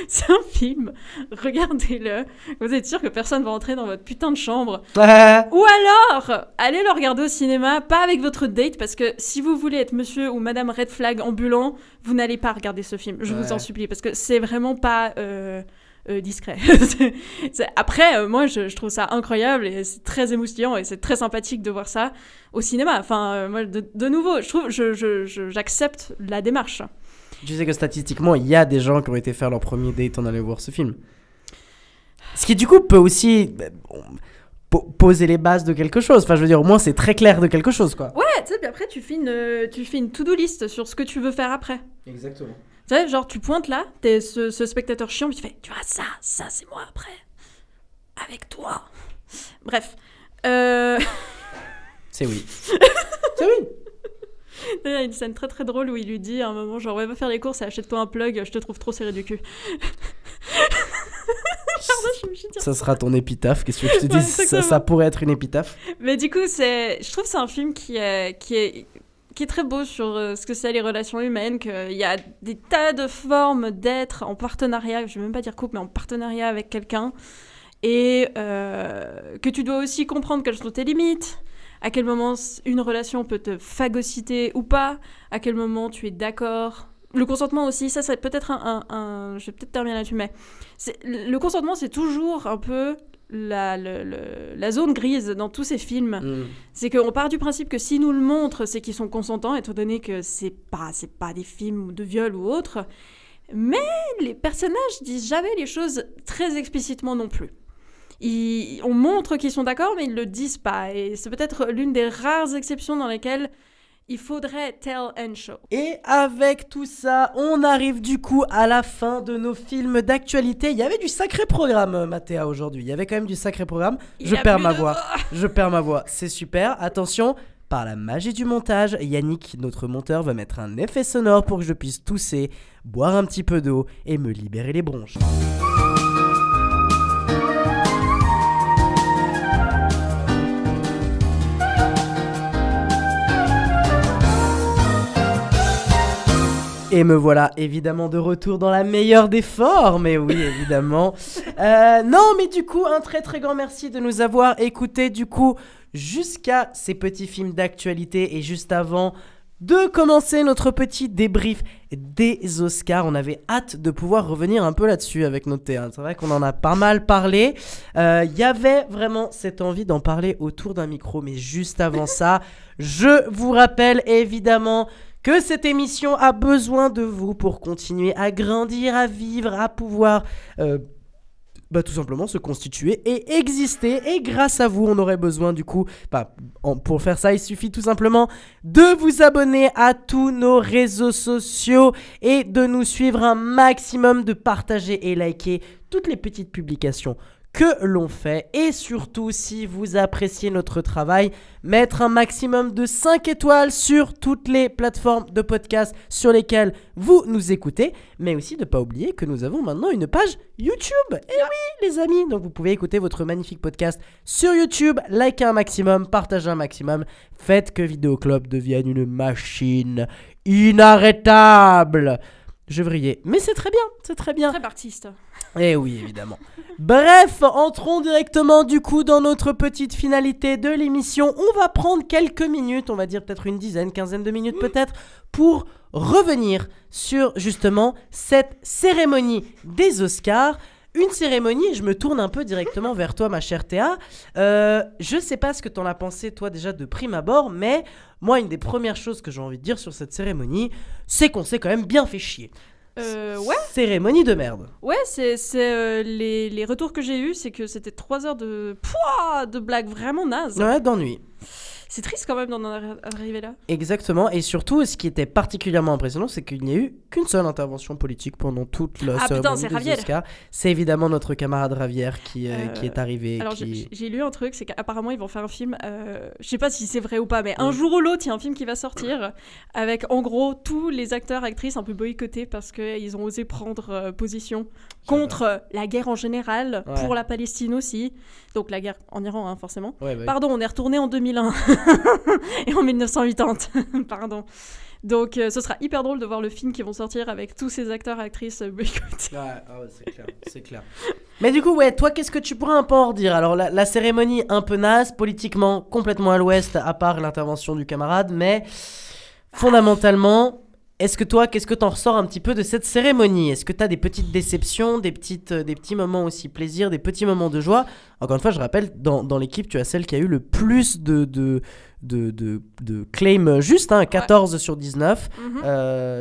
C: C'est un film, regardez-le. Vous êtes sûr que personne va rentrer dans votre putain de chambre. Ou alors, allez le regarder au cinéma, pas avec votre date, parce que si vous voulez être monsieur ou madame Red Flag ambulant, vous n'allez pas regarder ce film. Je vous en supplie, parce que c'est vraiment pas discret. Après, moi, je trouve ça incroyable et c'est très émoustillant et c'est très sympathique de voir ça au cinéma. Enfin, moi, de nouveau, je trouve, j'accepte la démarche.
B: Tu sais que statistiquement, il y a des gens qui ont été faire leur premier date en allant voir ce film. Ce qui, du coup, peut aussi poser les bases de quelque chose. Enfin, je veux dire, au moins, c'est très clair de quelque chose, quoi.
C: Ouais, tu sais, puis après, tu fais une to-do list sur ce que tu veux faire après.
B: Exactement.
C: Tu sais, genre, tu pointes là, t'es ce spectateur chiant, puis tu fais, tu vois, ça, c'est moi après. Avec toi. Bref.
B: C'est oui. C'est oui.
C: Il y a une scène très très drôle où il lui dit à un moment genre ouais va faire les courses et achète-toi un plug, je te trouve trop serré du cul. Pardon,
B: ça sera ton épitaphe, qu'est-ce que je te dis, ça pourrait être une épitaphe.
C: Mais du coup je trouve que c'est un film qui est très beau sur ce que c'est les relations humaines, qu'il y a des tas de formes d'être en partenariat, je vais même pas dire couple mais en partenariat avec quelqu'un et que tu dois aussi comprendre quelles sont tes limites. À quel moment une relation peut te phagocyter ou pas, à quel moment tu es d'accord. Le consentement aussi, ça c'est peut-être je vais peut-être terminer là-dessus, mais le consentement c'est toujours un peu la zone grise dans tous ces films. C'est qu'on part du principe que s'ils nous le montrent, c'est qu'ils sont consentants, étant donné que c'est pas des films de viol ou autre, mais les personnages disent jamais les choses très explicitement non plus. On montre qu'ils sont d'accord, mais ils le disent pas. Et c'est peut-être l'une des rares exceptions dans lesquelles il faudrait tell and show.
B: Et avec tout ça, on arrive du coup à la fin de nos films d'actualité. Il y avait du sacré programme, Mathéa, aujourd'hui. Il y avait quand même du sacré programme. Je perds ma voix. C'est super. Attention, par la magie du montage, Yannick, notre monteur, va mettre un effet sonore pour que je puisse tousser, boire un petit peu d'eau et me libérer les bronches. Et me voilà évidemment de retour dans la meilleure des formes, et oui évidemment. Non mais du coup un très très grand merci de nous avoir écoutés du coup jusqu'à ces petits films d'actualité et juste avant de commencer notre petit débrief des Oscars. On avait hâte de pouvoir revenir un peu là-dessus avec notre théâtre. C'est vrai qu'on en a pas mal parlé. Y avait vraiment cette envie d'en parler autour d'un micro, mais juste avant ça, je vous rappelle évidemment que cette émission a besoin de vous pour continuer à grandir, à vivre, à pouvoir tout simplement se constituer et exister. Et grâce à vous, on aurait besoin du coup, pour faire ça, il suffit tout simplement de vous abonner à tous nos réseaux sociaux et de nous suivre un maximum, de partager et liker toutes les petites publications que l'on fait. Et surtout, si vous appréciez notre travail, mettre un maximum de 5 étoiles sur toutes les plateformes de podcast sur lesquelles vous nous écoutez, mais aussi de ne pas oublier que nous avons maintenant une page YouTube. Et oui les amis, donc vous pouvez écouter votre magnifique podcast sur YouTube, liker un maximum, partager un maximum, faites que Vidéo Club devienne une machine inarrêtable. Je vrillais. Mais c'est très bien, c'est très bien.
C: Très artiste.
B: Eh oui, évidemment. Bref, entrons directement du coup dans notre petite finalité de l'émission. On va prendre quelques minutes, on va dire peut-être une dizaine, quinzaine de minutes peut-être, pour revenir sur justement cette cérémonie des Oscars. Une cérémonie, je me tourne un peu directement vers toi, ma chère Théa. Je sais pas ce que t'en as pensé, toi, déjà de prime abord, mais moi, une des premières choses que j'ai envie de dire sur cette cérémonie, c'est qu'on s'est quand même bien fait chier.
C: Ouais.
B: Cérémonie de merde.
C: Ouais, c'est les retours que j'ai eus, c'est que c'était 3 heures de blagues vraiment nazes.
B: Ouais, d'ennui.
C: C'est triste quand même d'en arriver là.
B: Exactement, et surtout, ce qui était particulièrement impressionnant, c'est qu'il n'y a eu qu'une seule intervention politique pendant toute la cérémonie des Oscars. C'est évidemment notre camarade Javier qui est arrivé.
C: Alors j'ai lu un truc, c'est qu'apparemment ils vont faire un film, je sais pas si c'est vrai ou pas, mais un jour ou l'autre, il y a un film qui va sortir avec en gros tous les acteurs, actrices un peu boycottés parce qu'ils ont osé prendre position contre la guerre en général, pour la Palestine aussi, donc la guerre en Iran, hein, forcément. Ouais. Pardon, on est retourné en 2001 et en 1980, pardon. Donc ce sera hyper drôle de voir le film qui vont sortir avec tous ces acteurs, actrices boycottés.
B: Ouais, c'est clair. Mais du coup, ouais, toi, qu'est-ce que tu pourrais un peu en redire ? Alors, la cérémonie un peu naze, politiquement complètement à l'ouest, à part l'intervention du camarade, mais fondamentalement... Est-ce que toi, qu'est-ce que t'en ressors un petit peu de cette cérémonie ? Est-ce que t'as des petites déceptions, des petits moments aussi plaisir, des petits moments de joie ? Encore une fois, je rappelle, dans l'équipe, tu as celle qui a eu le plus de claims juste, hein, 14 sur 19.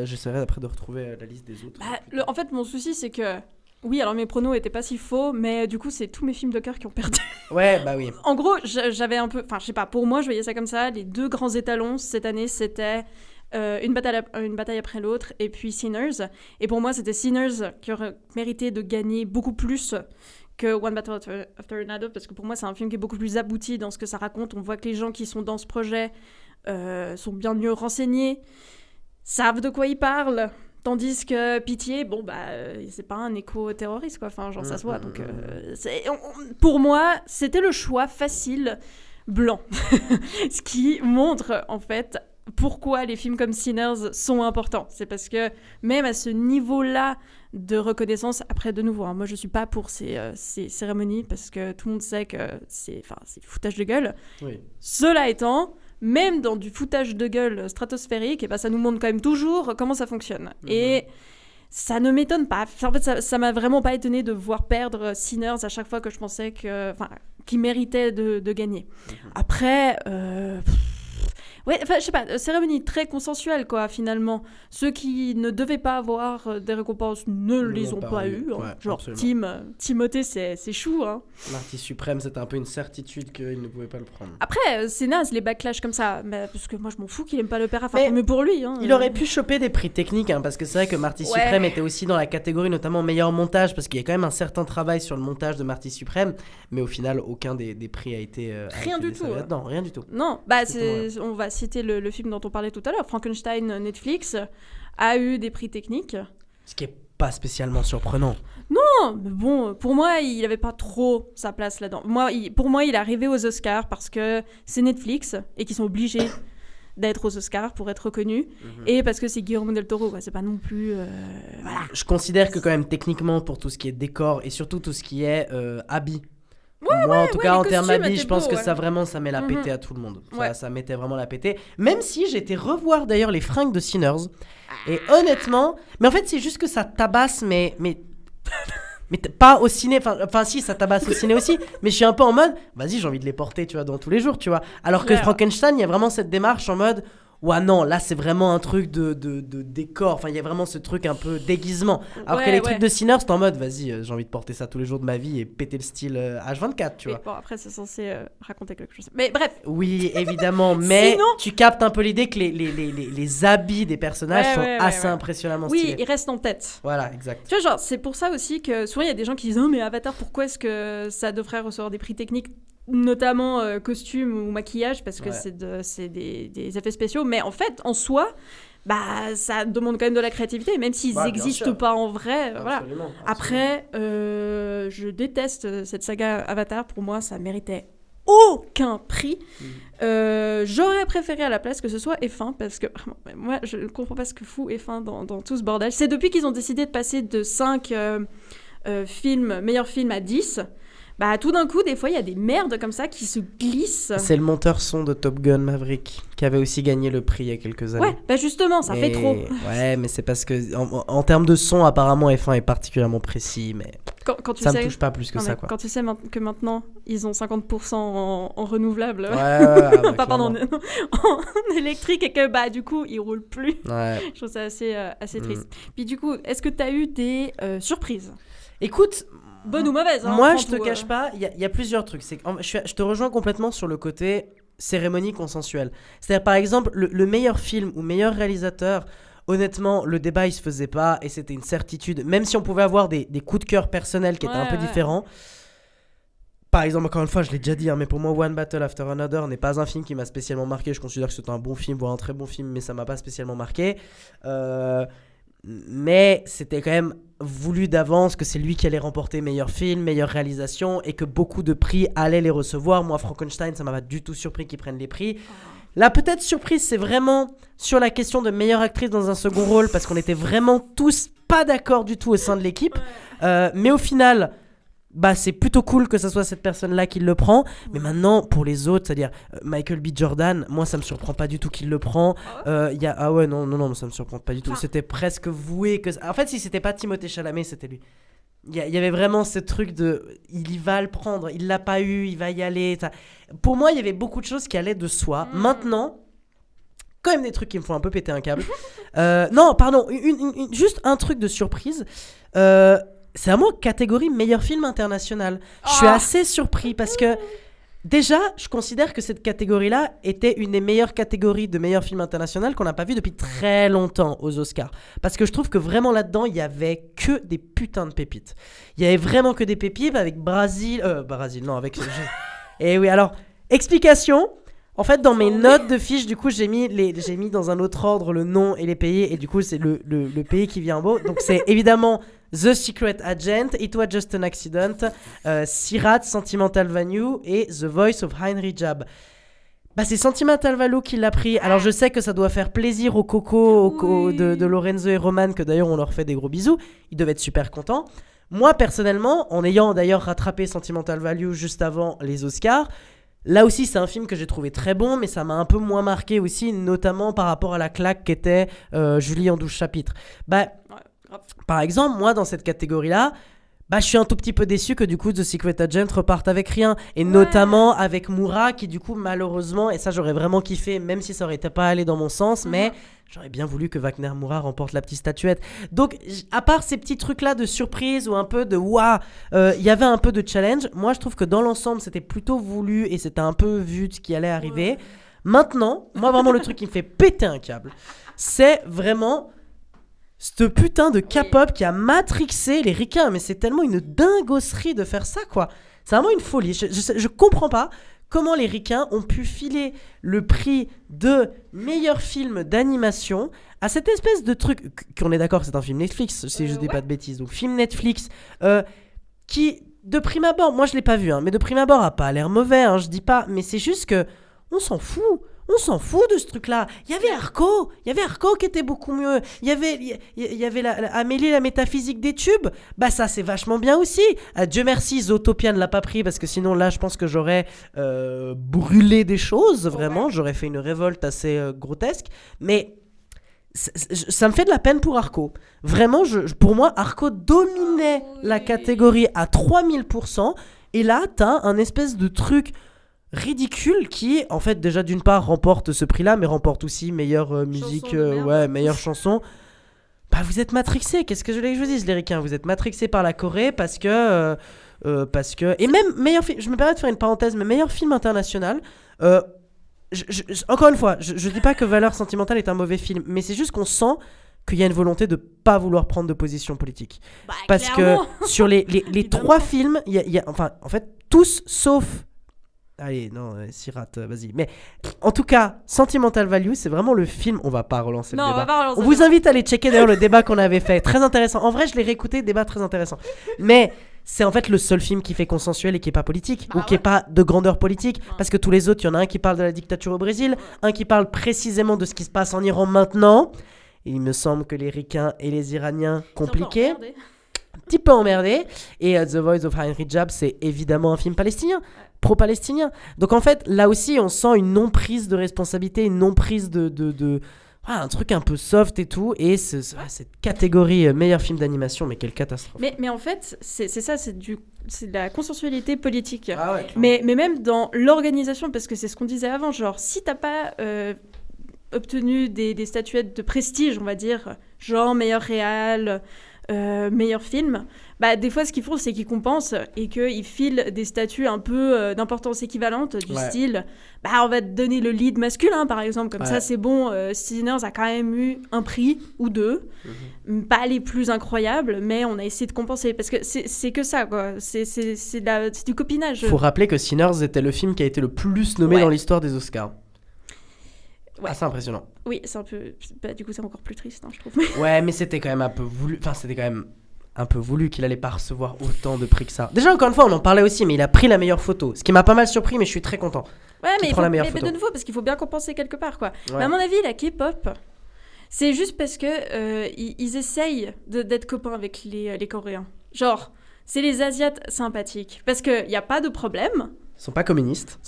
B: J'essaierai après de retrouver la liste des autres.
C: En fait, mon souci, c'est que... Oui, alors mes pronos étaient pas si faux, mais du coup, c'est tous mes films de cœur qui ont perdu.
B: Ouais, bah oui.
C: En gros, j'avais un peu... Enfin, je sais pas, pour moi, je voyais ça comme ça. Les 2 grands étalons cette année, c'était... une bataille après l'autre, et puis Sinners. Et pour moi, c'était Sinners qui aurait mérité de gagner beaucoup plus que One Battle After Another, parce que pour moi, c'est un film qui est beaucoup plus abouti dans ce que ça raconte. On voit que les gens qui sont dans ce projet sont bien mieux renseignés, savent de quoi ils parlent, tandis que Pitié, c'est pas un éco-terroriste, quoi. Enfin, genre, ça se voit. Donc, pour moi, c'était le choix facile blanc. Ce qui montre, en fait... Pourquoi les films comme Sinners sont importants ? C'est parce que même à ce niveau-là de reconnaissance, après de nouveau, hein, moi je suis pas pour ces cérémonies parce que tout le monde sait que c'est du foutage de gueule. Oui. Cela étant, même dans du foutage de gueule stratosphérique, ça nous montre quand même toujours comment ça fonctionne. Et ça ne m'étonne pas. En fait, ça m'a vraiment pas étonné de voir perdre Sinners à chaque fois que je pensais qu'il méritait de gagner. Après... Ouais, je sais pas, cérémonie très consensuelle, quoi, finalement. Ceux qui ne devaient pas avoir des récompenses ne les ont pas eues. Hein. Ouais, genre, Timothée, c'est chou. Hein.
B: L'artiste suprême, c'était un peu une certitude qu'il ne pouvait pas le prendre.
C: Après, c'est naze, les backlash comme ça. Mais, parce que moi, je m'en fous qu'il aime pas l'opéra. Enfin, mais pour lui. Hein,
B: il aurait pu choper des prix techniques, hein, parce que c'est vrai que Marty Suprême était aussi dans la catégorie, notamment meilleur montage, parce qu'il y a quand même un certain travail sur le montage de Marty Suprême. Mais au final, aucun des prix a été.
C: Rien du tout.
B: Non, rien du tout.
C: Non, on va citer le film dont on parlait tout à l'heure, Frankenstein, Netflix, a eu des prix techniques.
B: Ce qui est pas spécialement surprenant.
C: Non, mais bon, pour moi, il avait pas trop sa place là-dedans. Pour moi, il est arrivé aux Oscars parce que c'est Netflix et qu'ils sont obligés d'être aux Oscars pour être reconnus, et parce que c'est Guillermo del Toro, quoi. C'est pas non plus... voilà.
B: Je considère que quand même, techniquement, pour tout ce qui est décor et surtout tout ce qui est habits, moi, en tout cas, en termes d'habits, je pense que ça met la pété à tout le monde. Ça mettait vraiment la pété. Même si j'ai été revoir d'ailleurs les fringues de Sinners. Et honnêtement, mais en fait, c'est juste que ça tabasse, mais pas au ciné. Enfin, si, ça tabasse au ciné aussi. Mais je suis un peu en mode, vas-y, j'ai envie de les porter, tu vois, dans tous les jours, tu vois. Alors que Frankenstein, il y a vraiment cette démarche en mode. Ouais, non, là c'est vraiment un truc de décor. Enfin, il y a vraiment ce truc un peu déguisement. Alors que les trucs de Sinners, t'es en mode, vas-y, j'ai envie de porter ça tous les jours de ma vie et péter le style H24, tu vois.
C: Bon, après, c'est censé raconter quelque chose. Mais bref.
B: Oui, évidemment, mais sinon... tu captes un peu l'idée que les habits des personnages sont assez impressionnamment stylés.
C: Oui, ils restent en tête.
B: Voilà, exact.
C: Tu vois, genre, c'est pour ça aussi que souvent il y a des gens qui disent, oh, mais Avatar, pourquoi est-ce que ça devrait recevoir des prix techniques ? Notamment costume ou maquillage, parce que c'est des effets spéciaux, mais en fait, en soi, ça demande quand même de la créativité, même s'ils n'existent pas en vrai. Voilà. Après, je déteste cette saga Avatar. Pour moi, ça méritait aucun prix. J'aurais préféré à la place que ce soit F1 parce que vraiment, moi je ne comprends pas ce que fout F1 dans tout ce bordel. C'est depuis qu'ils ont décidé de passer de 5 meilleurs films à 10. Bah tout d'un coup, des fois, il y a des merdes comme ça qui se glissent.
B: C'est le monteur son de Top Gun Maverick qui avait aussi gagné le prix il y a quelques années.
C: Ouais, bah justement, ça fait trop.
B: Ouais, mais c'est parce que en termes de son, apparemment F1 est particulièrement précis, mais
C: quand tu
B: ça
C: sais...
B: me touche pas plus que ça, quoi.
C: Quand tu sais que maintenant, ils ont 50% en renouvelable,
B: ouais,
C: pardon, en électrique, et que bah du coup, ils roulent plus.
B: Ouais.
C: Je trouve ça assez triste. Puis du coup, est-ce que tu as eu des surprises ?
B: Écoute...
C: Bonne ou mauvaise, hein,
B: moi, je te cache pas, il y a plusieurs trucs. Je te rejoins complètement sur le côté cérémonie consensuelle. C'est-à-dire, par exemple, le meilleur film ou meilleur réalisateur, honnêtement, le débat, il se faisait pas et c'était une certitude. Même si on pouvait avoir des coups de cœur personnels qui étaient un peu différents. Par exemple, encore une fois, je l'ai déjà dit, hein, mais pour moi, One Battle After Another n'est pas un film qui m'a spécialement marqué. Je considère que c'est un bon film, voire un très bon film, mais ça m'a pas spécialement marqué. Mais c'était quand même voulu d'avance que c'est lui qui allait remporter meilleur film, meilleure réalisation et que beaucoup de prix allaient les recevoir. Moi, Frankenstein, ça m'a pas du tout surpris qu'ils prennent les prix. La peut-être surprise, c'est vraiment sur la question de meilleure actrice dans un second rôle parce qu'on était vraiment tous pas d'accord du tout au sein de l'équipe. Mais au final... bah c'est plutôt cool que ce soit cette personne-là qui le prend. Mais maintenant, pour les autres, c'est-à-dire Michael B. Jordan, moi ça me surprend pas du tout qu'il le prend. Non, ça me surprend pas du tout. C'était presque voué que... En fait, si c'était pas Timothée Chalamet, c'était lui. Il y avait vraiment ce truc de... il va le prendre, il l'a pas eu, il va y aller. Pour moi, il y avait beaucoup de choses qui allaient de soi. Maintenant... quand même des trucs qui me font un peu péter un câble. Non, pardon, juste un truc de surprise. C'est vraiment catégorie meilleur film international. Je suis assez surpris parce que déjà, je considère que cette catégorie-là était une des meilleures catégories de meilleur film international qu'on n'a pas vu depuis très longtemps aux Oscars. Parce que je trouve que vraiment là-dedans, il y avait que des putains de pépites. Il y avait vraiment que des pépites avec Et oui, alors, explication. En fait, dans mes notes de fiches, du coup, j'ai mis dans un autre ordre le nom et les pays. Et du coup, c'est le pays qui vient en beau. Donc, c'est évidemment The Secret Agent, It Was Just an Accident, Sirat, Sentimental Value et The Voice of Henry Jabb. Bah, c'est Sentimental Value qui l'a pris. Alors, je sais que ça doit faire plaisir aux cocos de Lorenzo et Roman, que d'ailleurs, on leur fait des gros bisous. Ils devaient être super contents. Moi, personnellement, en ayant d'ailleurs rattrapé Sentimental Value juste avant les Oscars, là aussi, c'est un film que j'ai trouvé très bon, mais ça m'a un peu moins marqué aussi, notamment par rapport à la claque qu'était Julie en 12 chapitres. Bah, par exemple, moi, dans cette catégorie-là, bah, je suis un tout petit peu déçu que du coup, The Secret Agent reparte avec rien. Et notamment avec Moura, qui du coup, malheureusement, et ça, j'aurais vraiment kiffé, même si ça aurait été pas allé dans mon sens, mais j'aurais bien voulu que Wagner Moura remporte la petite statuette. Donc, à part ces petits trucs-là de surprise ou un peu de waouh, il y avait un peu de challenge. Moi, je trouve que dans l'ensemble, c'était plutôt voulu et c'était un peu vu ce qui allait arriver. Maintenant, moi, vraiment, le truc qui me fait péter un câble, c'est vraiment ce putain de K-pop qui a matrixé les ricains. Mais c'est tellement une dingosserie de faire ça, quoi. C'est vraiment une folie. Je comprends pas comment les ricains ont pu filer le prix de meilleur film d'animation à cette espèce de truc, qu'on est d'accord que c'est un film Netflix, si je dis pas de bêtises, donc film Netflix, qui, de prime abord, moi je l'ai pas vu, hein, mais de prime abord a pas l'air mauvais, hein, je dis pas, mais c'est juste que on s'en fout. On s'en fout de ce truc-là. Il y avait Arco qui était beaucoup mieux. Il y avait Amélie, la métaphysique des tubes. Bah ça, c'est vachement bien aussi. Dieu merci, Zootopia ne l'a pas pris parce que sinon là, je pense que j'aurais brûlé des choses. Vraiment, j'aurais fait une révolte assez grotesque. Mais ça me fait de la peine pour Arco. Vraiment, pour moi, Arco dominait la catégorie à 3000%. Et là, t'as un espèce de truc ridicule qui, en fait, déjà d'une part remporte ce prix-là, mais remporte aussi meilleure musique, meilleure chanson. Bah, vous êtes matrixés. Qu'est-ce que je voulais que je vous dise, les ricains? Vous êtes matrixés par la Corée parce que et même meilleur film. Je me permets de faire une parenthèse, mais meilleur film international. Encore une fois, je dis pas que Valeurs sentimentales est un mauvais film, mais c'est juste qu'on sent qu'il y a une volonté de pas vouloir prendre de position politique. Bah, parce clairement. Que sur les trois films, il y a enfin, en fait, tous sauf. Allez, non, Sirat, vas-y. Mais en tout cas, Sentimental Value, c'est vraiment le film. On va pas relancer le débat. On vous invite à aller checker d'ailleurs le débat qu'on avait fait. Très intéressant. En vrai, je l'ai réécouté, débat très intéressant. Mais c'est en fait le seul film qui fait consensuel et qui est pas politique, ou qui est pas de grandeur politique, parce que tous les autres, il y en a un qui parle de la dictature au Brésil, un qui parle précisément de ce qui se passe en Iran maintenant. Et il me semble que les Ricains et les Iraniens, compliqués, un petit peu emmerdés. Et The Voice of Heinrich Jab, c'est évidemment un film palestinien, pro-palestinien. Donc en fait, là aussi, on sent une non-prise de responsabilité, une non-prise de un truc un peu soft et tout. Et cette catégorie meilleur film d'animation, mais quelle catastrophe.
C: Mais en fait, c'est ça, c'est de la consensualité politique.
B: Ah ouais,
C: mais même dans l'organisation, parce que c'est ce qu'on disait avant, genre si t'as pas obtenu des statuettes de prestige, on va dire, genre meilleur réal, meilleur film, bah des fois ce qu'ils font c'est qu'ils compensent et qu'ils filent des statues un peu d'importance équivalente du style bah on va te donner le lead masculin par exemple, comme ça c'est bon. Sinners a quand même eu un prix ou deux, pas les plus incroyables, mais on a essayé de compenser parce que c'est que ça quoi, c'est du copinage.
B: Faut rappeler que Sinners était le film qui a été le plus nommé dans l'histoire des Oscars.
C: Ouais.
B: C'est impressionnant.
C: Oui, c'est un peu. Bah, du coup, c'est encore plus triste, hein, je trouve.
B: Ouais, mais c'était quand même un peu voulu. Enfin, c'était quand même un peu voulu qu'il allait pas recevoir autant de prix que ça. Déjà, encore une fois, on en parlait aussi, mais il a pris la meilleure photo. Ce qui m'a pas mal surpris, mais je suis très content.
C: Ouais, mais
B: mais
C: de nouveau, parce qu'il faut bien compenser quelque part, quoi.
B: Ouais.
C: Mais à mon avis, la K-pop, c'est juste parce que ils essayent d'être copains avec les Coréens. Genre, c'est les Asiates sympathiques. Parce qu'il n'y a pas de problème.
B: Ils sont pas communistes.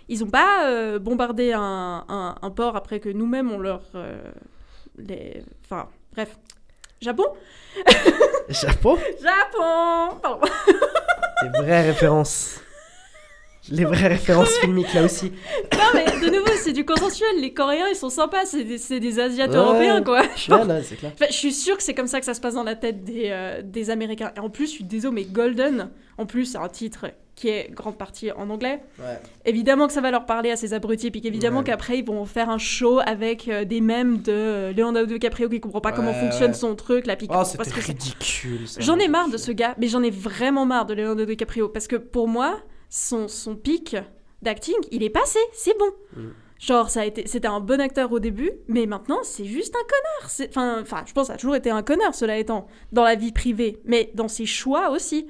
C: Ils ont pas bombardé un port après que nous-mêmes on leur... Enfin, bref. Japon. Pardon.
B: Les vraies références. Les vraies références filmiques, là aussi.
C: Non, mais de nouveau, c'est du consensuel. Les Coréens, ils sont sympas. C'est des Asiates européens, quoi. Genre,
B: là, c'est clair.
C: Je suis sûre que c'est comme ça que ça se passe dans la tête des Américains. Et en plus, je suis désolée, mais Golden, en plus, c'est un titre qui est grande partie en anglais. Ouais. Évidemment que ça va leur parler à ces abrutis, puis qu'évidemment qu'après, ils vont faire un show avec des mèmes de Leonardo DiCaprio qui comprend pas comment fonctionne son truc. Là,
B: c'était ridicule.
C: J'en ai marre de ce gars, mais j'en ai vraiment marre de Leonardo DiCaprio, parce que pour moi... Son pic d'acting, il est passé, c'est bon. Genre, c'était un bon acteur au début, mais maintenant, c'est juste un connard. Enfin, je pense que ça a toujours été un connard, cela étant, dans la vie privée, mais dans ses choix aussi.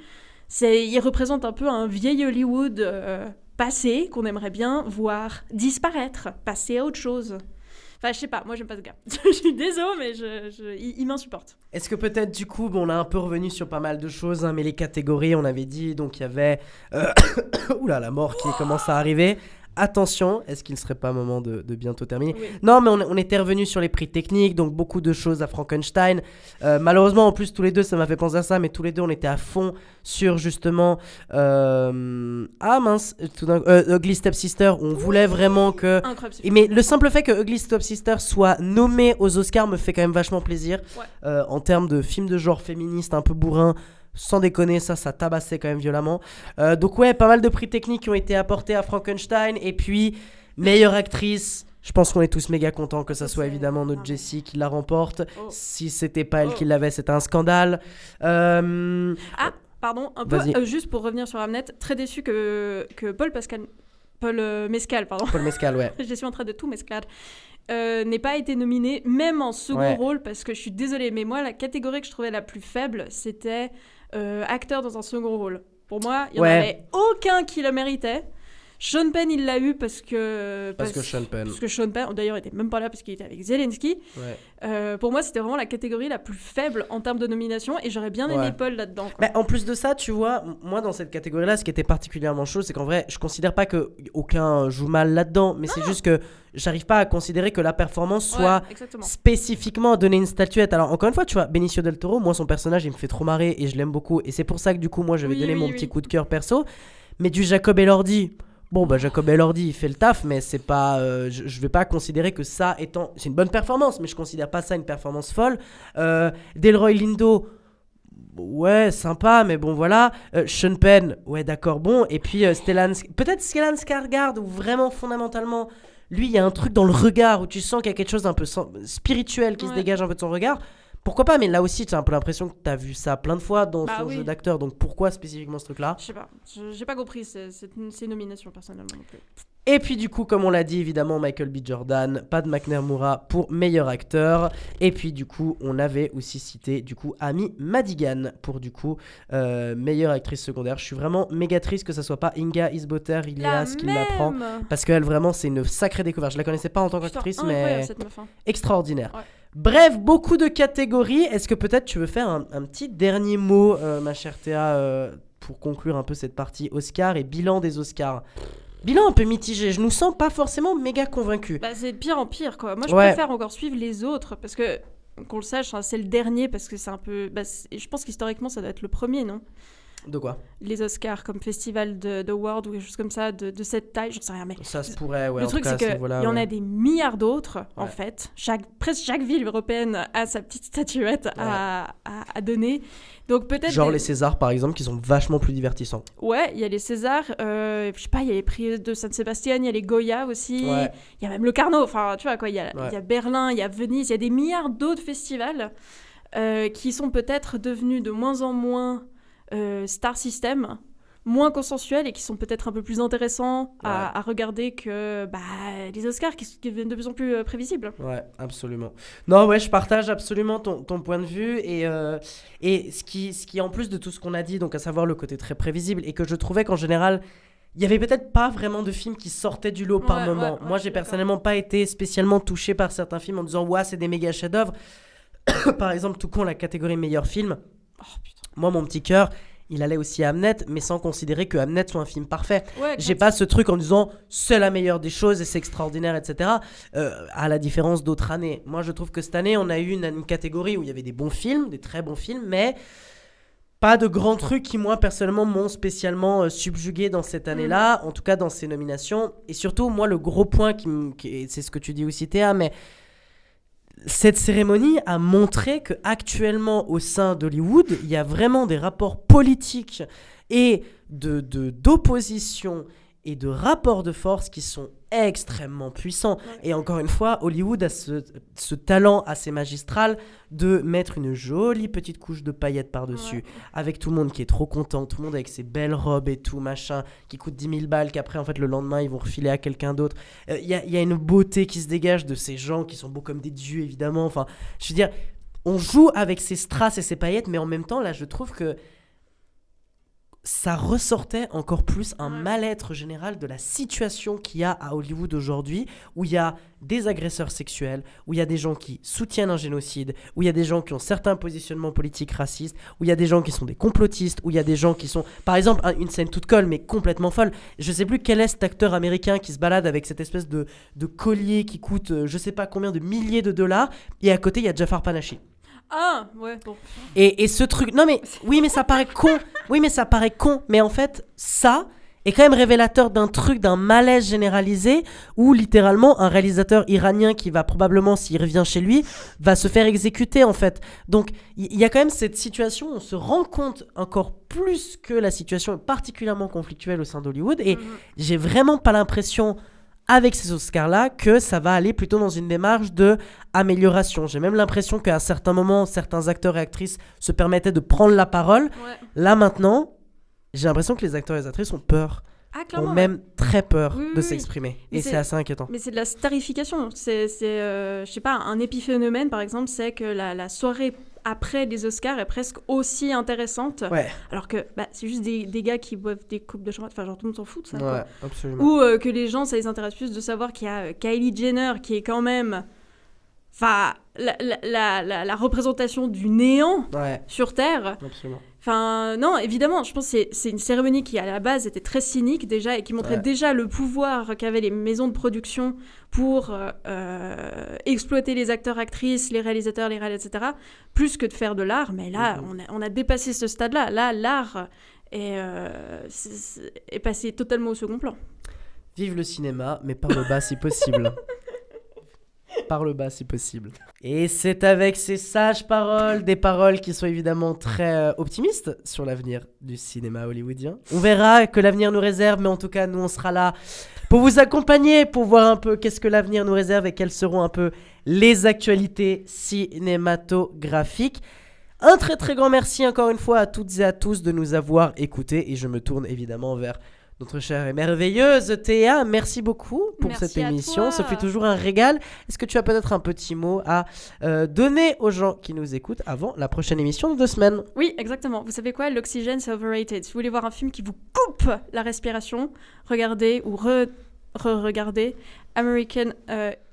C: Il représente un peu un vieil Hollywood passé qu'on aimerait bien voir disparaître, passer à autre chose. Enfin, je sais pas, moi j'aime pas ce gars. Je suis désolée, mais il m'insupporte.
B: Est-ce que peut-être du coup, on a un peu revenu sur pas mal de choses, hein, mais les catégories, on avait dit, donc il y avait... Oula, la mort qui commence à arriver. Attention, est-ce qu'il ne serait pas moment de bientôt terminer ? Oui. Non, mais on était revenu sur les prix techniques, donc beaucoup de choses à Frankenstein. Malheureusement, en plus, tous les deux, ça m'a fait penser à ça, mais tous les deux, on était à fond sur justement... Ugly Stepsister, où on voulait vraiment que... Mais le simple fait que Ugly Stepsister soit nommé aux Oscars me fait quand même vachement plaisir. Ouais. En termes de film de genre féministe un peu bourrin, sans déconner, ça tabassait quand même violemment. Donc ouais, pas mal de prix techniques qui ont été apportés à Frankenstein. Et puis, meilleure actrice, je pense qu'on est tous méga contents que ça soit évidemment notre Jessie qui la remporte. Si c'était pas elle qui l'avait, c'était un scandale.
C: Pardon, un peu, juste pour revenir sur Hamnet, très déçu que Paul Mescal, pardon.
B: Paul Mescal, ouais.
C: Je suis en train de tout mescler. N'ait pas été nominé, même en second rôle, parce que je suis désolée, mais moi, la catégorie que je trouvais la plus faible, c'était acteur dans un second rôle. Pour moi, il n'y en avait aucun qui le méritait. Sean Penn, il l'a eu parce que Sean Penn, d'ailleurs, était même pas là parce qu'il était avec Zelensky. Ouais. Pour moi, c'était vraiment la catégorie la plus faible en termes de nomination et j'aurais bien aimé Paul là-dedans.
B: Bah, en plus de ça, tu vois, moi, dans cette catégorie-là, ce qui était particulièrement chaud, c'est qu'en vrai, je considère pas qu'aucun joue mal là-dedans, mais c'est juste que j'arrive pas à considérer que la performance soit spécifiquement donner une statuette. Alors, encore une fois, tu vois, Benicio del Toro, moi, son personnage, il me fait trop marrer et je l'aime beaucoup. Et c'est pour ça que, du coup, moi, je vais donner mon petit coup de cœur perso. Mais du Jacob Elordi... Bon, bah, Jacob Elordi, il fait le taf, mais c'est pas... je vais pas considérer que ça étant... C'est une bonne performance, mais je considère pas ça une performance folle. Delroy Lindo, ouais, sympa, mais bon, voilà. Sean Penn, ouais, d'accord, bon. Et puis, peut-être Stellan Skarsgård, où vraiment, fondamentalement, lui, il y a un truc dans le regard, où tu sens qu'il y a quelque chose d'un peu spirituel qui se dégage un peu de son regard. Pourquoi pas, mais là aussi, tu as un peu l'impression que tu as vu ça plein de fois dans son jeu d'acteur, donc pourquoi spécifiquement ce truc-là ?
C: Je sais pas, j'ai pas compris ces nominations personnellement non plus.
B: Et puis du coup, comme on l'a dit, évidemment, Michael B. Jordan, Pat McNamara pour meilleur acteur. Et puis du coup, on avait aussi cité du coup Amy Madigan pour du coup meilleure actrice secondaire. Je suis vraiment méga triste que ça soit pas Inga Isboter Ilias qui l'apprend, parce qu'elle vraiment c'est une sacrée découverte. Je la connaissais pas en tant qu'actrice, mais extraordinaire. Ouais. Bref, beaucoup de catégories. Est-ce que peut-être tu veux faire un petit dernier mot, ma chère Théa, pour conclure un peu cette partie Oscar et bilan des Oscars? Bilan un peu mitigé, je nous sens pas forcément méga convaincus.
C: Bah, c'est de pire en pire, quoi. Moi, je préfère encore suivre les autres, parce que, qu'on le sache, hein, c'est le dernier, parce que c'est un peu... Bah, je pense qu'historiquement, ça doit être le premier, non ?
B: De quoi ?
C: Les Oscars, comme festival de World ou quelque chose comme ça, de cette taille, j'en sais rien. Mais
B: ça se pourrait, ouais.
C: Le truc, c'est qu'il y en a des milliards d'autres, en fait. Presque chaque ville européenne a sa petite statuette à donner. Donc peut-être...
B: Genre les Césars, par exemple, qui sont vachement plus divertissants.
C: Ouais, il y a les Césars, je sais pas, il y a les prix de San Sébastien, il y a les Goya aussi, il y a même le Carnot, enfin, tu vois quoi, il y a Berlin, il y a Venise, il y a des milliards d'autres festivals qui sont peut-être devenus de moins en moins star system, moins consensuels et qui sont peut-être un peu plus intéressants à regarder que les Oscars qui deviennent de plus en plus prévisibles. Ouais,
B: absolument. Non, ouais, je partage absolument ton point de vue et ce qui en plus de tout ce qu'on a dit, donc à savoir le côté très prévisible, et que je trouvais qu'en général il y avait peut-être pas vraiment de films qui sortaient du lot par moment. Moi, j'ai personnellement pas été spécialement touché par certains films en disant c'est des méga chefs-d'œuvre. Par exemple, tout con, la catégorie meilleur film. Moi, mon petit cœur, il allait aussi à Hamnet, mais sans considérer que Hamnet soit un film parfait. J'ai pas ce truc en disant c'est la meilleure des choses et c'est extraordinaire, etc. À la différence d'autres années. Moi, je trouve que cette année, on a eu une catégorie où il y avait des bons films, des très bons films, mais pas de grands trucs qui, moi, personnellement, m'ont spécialement subjugué dans cette année-là, en tout cas dans ces nominations. Et surtout, moi, le gros point, c'est ce que tu dis aussi, Théa, mais cette cérémonie a montré qu'actuellement, au sein d'Hollywood, il y a vraiment des rapports politiques et d'opposition et de rapports de force qui sont extrêmement puissants. Et encore une fois, Hollywood a ce talent assez magistral de mettre une jolie petite couche de paillettes par-dessus, avec tout le monde qui est trop content, tout le monde avec ses belles robes et tout, machin, qui coûte 10 000 balles, qu'après, en fait, le lendemain, ils vont refiler à quelqu'un d'autre. Il y a une beauté qui se dégage de ces gens qui sont beaux comme des dieux, évidemment. Enfin, je veux dire, on joue avec ces strass et ces paillettes, mais en même temps, là, je trouve que ça ressortait encore plus un mal-être général de la situation qu'il y a à Hollywood aujourd'hui, où il y a des agresseurs sexuels, où il y a des gens qui soutiennent un génocide, où il y a des gens qui ont certains positionnements politiques racistes, où il y a des gens qui sont des complotistes, où il y a des gens qui sont... Par exemple, une scène toute colle, mais complètement folle. Je sais plus quel est cet acteur américain qui se balade avec cette espèce de collier qui coûte je sais pas combien de milliers de dollars, et à côté, il y a Jafar Panahi.
C: Ah, ouais, bon.
B: Et ce truc... Non, mais... Oui, mais ça paraît con. Oui, mais ça paraît con. Mais en fait, ça est quand même révélateur d'un truc, d'un malaise généralisé où, littéralement, un réalisateur iranien qui va probablement, s'il revient chez lui, va se faire exécuter, en fait. Donc, il y a quand même cette situation où on se rend compte encore plus que la situation est particulièrement conflictuelle au sein d'Hollywood. Et j'ai vraiment pas l'impression... avec ces Oscars-là, que ça va aller plutôt dans une démarche d'amélioration. J'ai même l'impression qu'à certains moments, certains acteurs et actrices se permettaient de prendre la parole. Là, maintenant, j'ai l'impression que les acteurs et les actrices ont peur. Ont même très peur de s'exprimer. Et c'est assez inquiétant.
C: Mais c'est de la starification. C'est je sais pas, un épiphénomène, par exemple, c'est que la soirée après les Oscars est presque aussi intéressante. Alors que c'est juste des gars qui boivent des coupes de champagne. Enfin, genre, tout le monde s'en fout de ça. Quoi.
B: Absolument.
C: Ou que les gens, ça les intéresse plus de savoir qu'il y a Kylie Jenner qui est quand même... Enfin, la représentation du néant sur Terre.
B: Absolument.
C: Enfin, non, évidemment, je pense que c'est une cérémonie qui, à la base, était très cynique déjà et qui montrait déjà le pouvoir qu'avaient les maisons de production pour exploiter les acteurs-actrices, les réalisateurs, etc., plus que de faire de l'art. Mais là, on a dépassé ce stade-là. Là, l'art est passé totalement au second plan.
B: Vive le cinéma, mais par le bas si possible. Par le bas si possible. Et c'est avec ces sages paroles, des paroles qui sont évidemment très optimistes sur l'avenir du cinéma hollywoodien. On verra que l'avenir nous réserve, mais en tout cas, nous, on sera là pour vous accompagner, pour voir un peu qu'est-ce que l'avenir nous réserve et quelles seront un peu les actualités cinématographiques. Un très très grand merci encore une fois à toutes et à tous de nous avoir écoutés, et je me tourne évidemment vers notre chère et merveilleuse Théa, merci beaucoup pour
C: Merci
B: cette
C: à
B: émission.
C: toi.
B: Ça fait toujours un régal. Est-ce que tu as peut-être un petit mot à donner aux gens qui nous écoutent avant la prochaine émission de 2 semaines?
C: Oui, exactement. Vous savez quoi? L'oxygène, c'est overrated. Si vous voulez voir un film qui vous coupe la respiration, regardez ou re-regardez American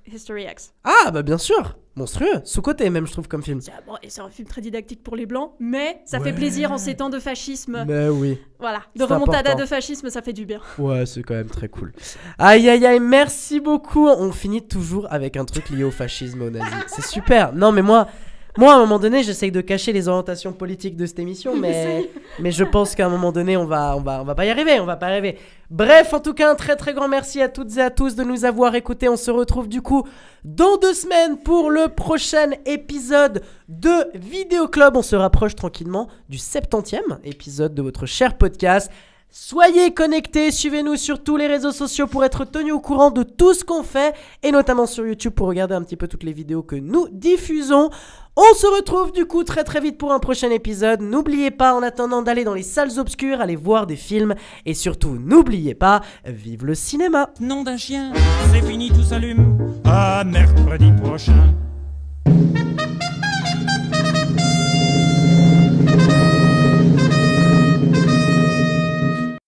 C: History X.
B: Ah, bah bien sûr. Monstrueux. Sous-côté même, je trouve, comme film.
C: C'est un film très didactique pour les Blancs, mais ça fait plaisir en ces temps de fascisme.
B: Mais oui.
C: Voilà, de
B: C'est
C: remontada
B: important.
C: de fascisme, ça fait du bien.
B: Ouais, c'est quand même très cool. Aïe, aïe, aïe, merci beaucoup. On finit toujours avec un truc lié au fascisme, aux nazis. C'est super. Non, mais moi, à un moment donné, j'essaye de cacher les orientations politiques de cette émission, mais je pense qu'à un moment donné, on va pas y arriver, on va pas y arriver. Bref, en tout cas, un très très grand merci à toutes et à tous de nous avoir écoutés. On se retrouve du coup dans 2 semaines pour le prochain épisode de Vidéo Club. On se rapproche tranquillement du 70e épisode de votre cher podcast. Soyez connectés, suivez-nous sur tous les réseaux sociaux pour être tenus au courant de tout ce qu'on fait, et notamment sur YouTube pour regarder un petit peu toutes les vidéos que nous diffusons. On se retrouve du coup très très vite pour un prochain épisode. N'oubliez pas en attendant d'aller dans les salles obscures, aller voir des films, et surtout n'oubliez pas, vive le cinéma.
A: Nom d'un chien, c'est fini, tout s'allume. À mercredi prochain.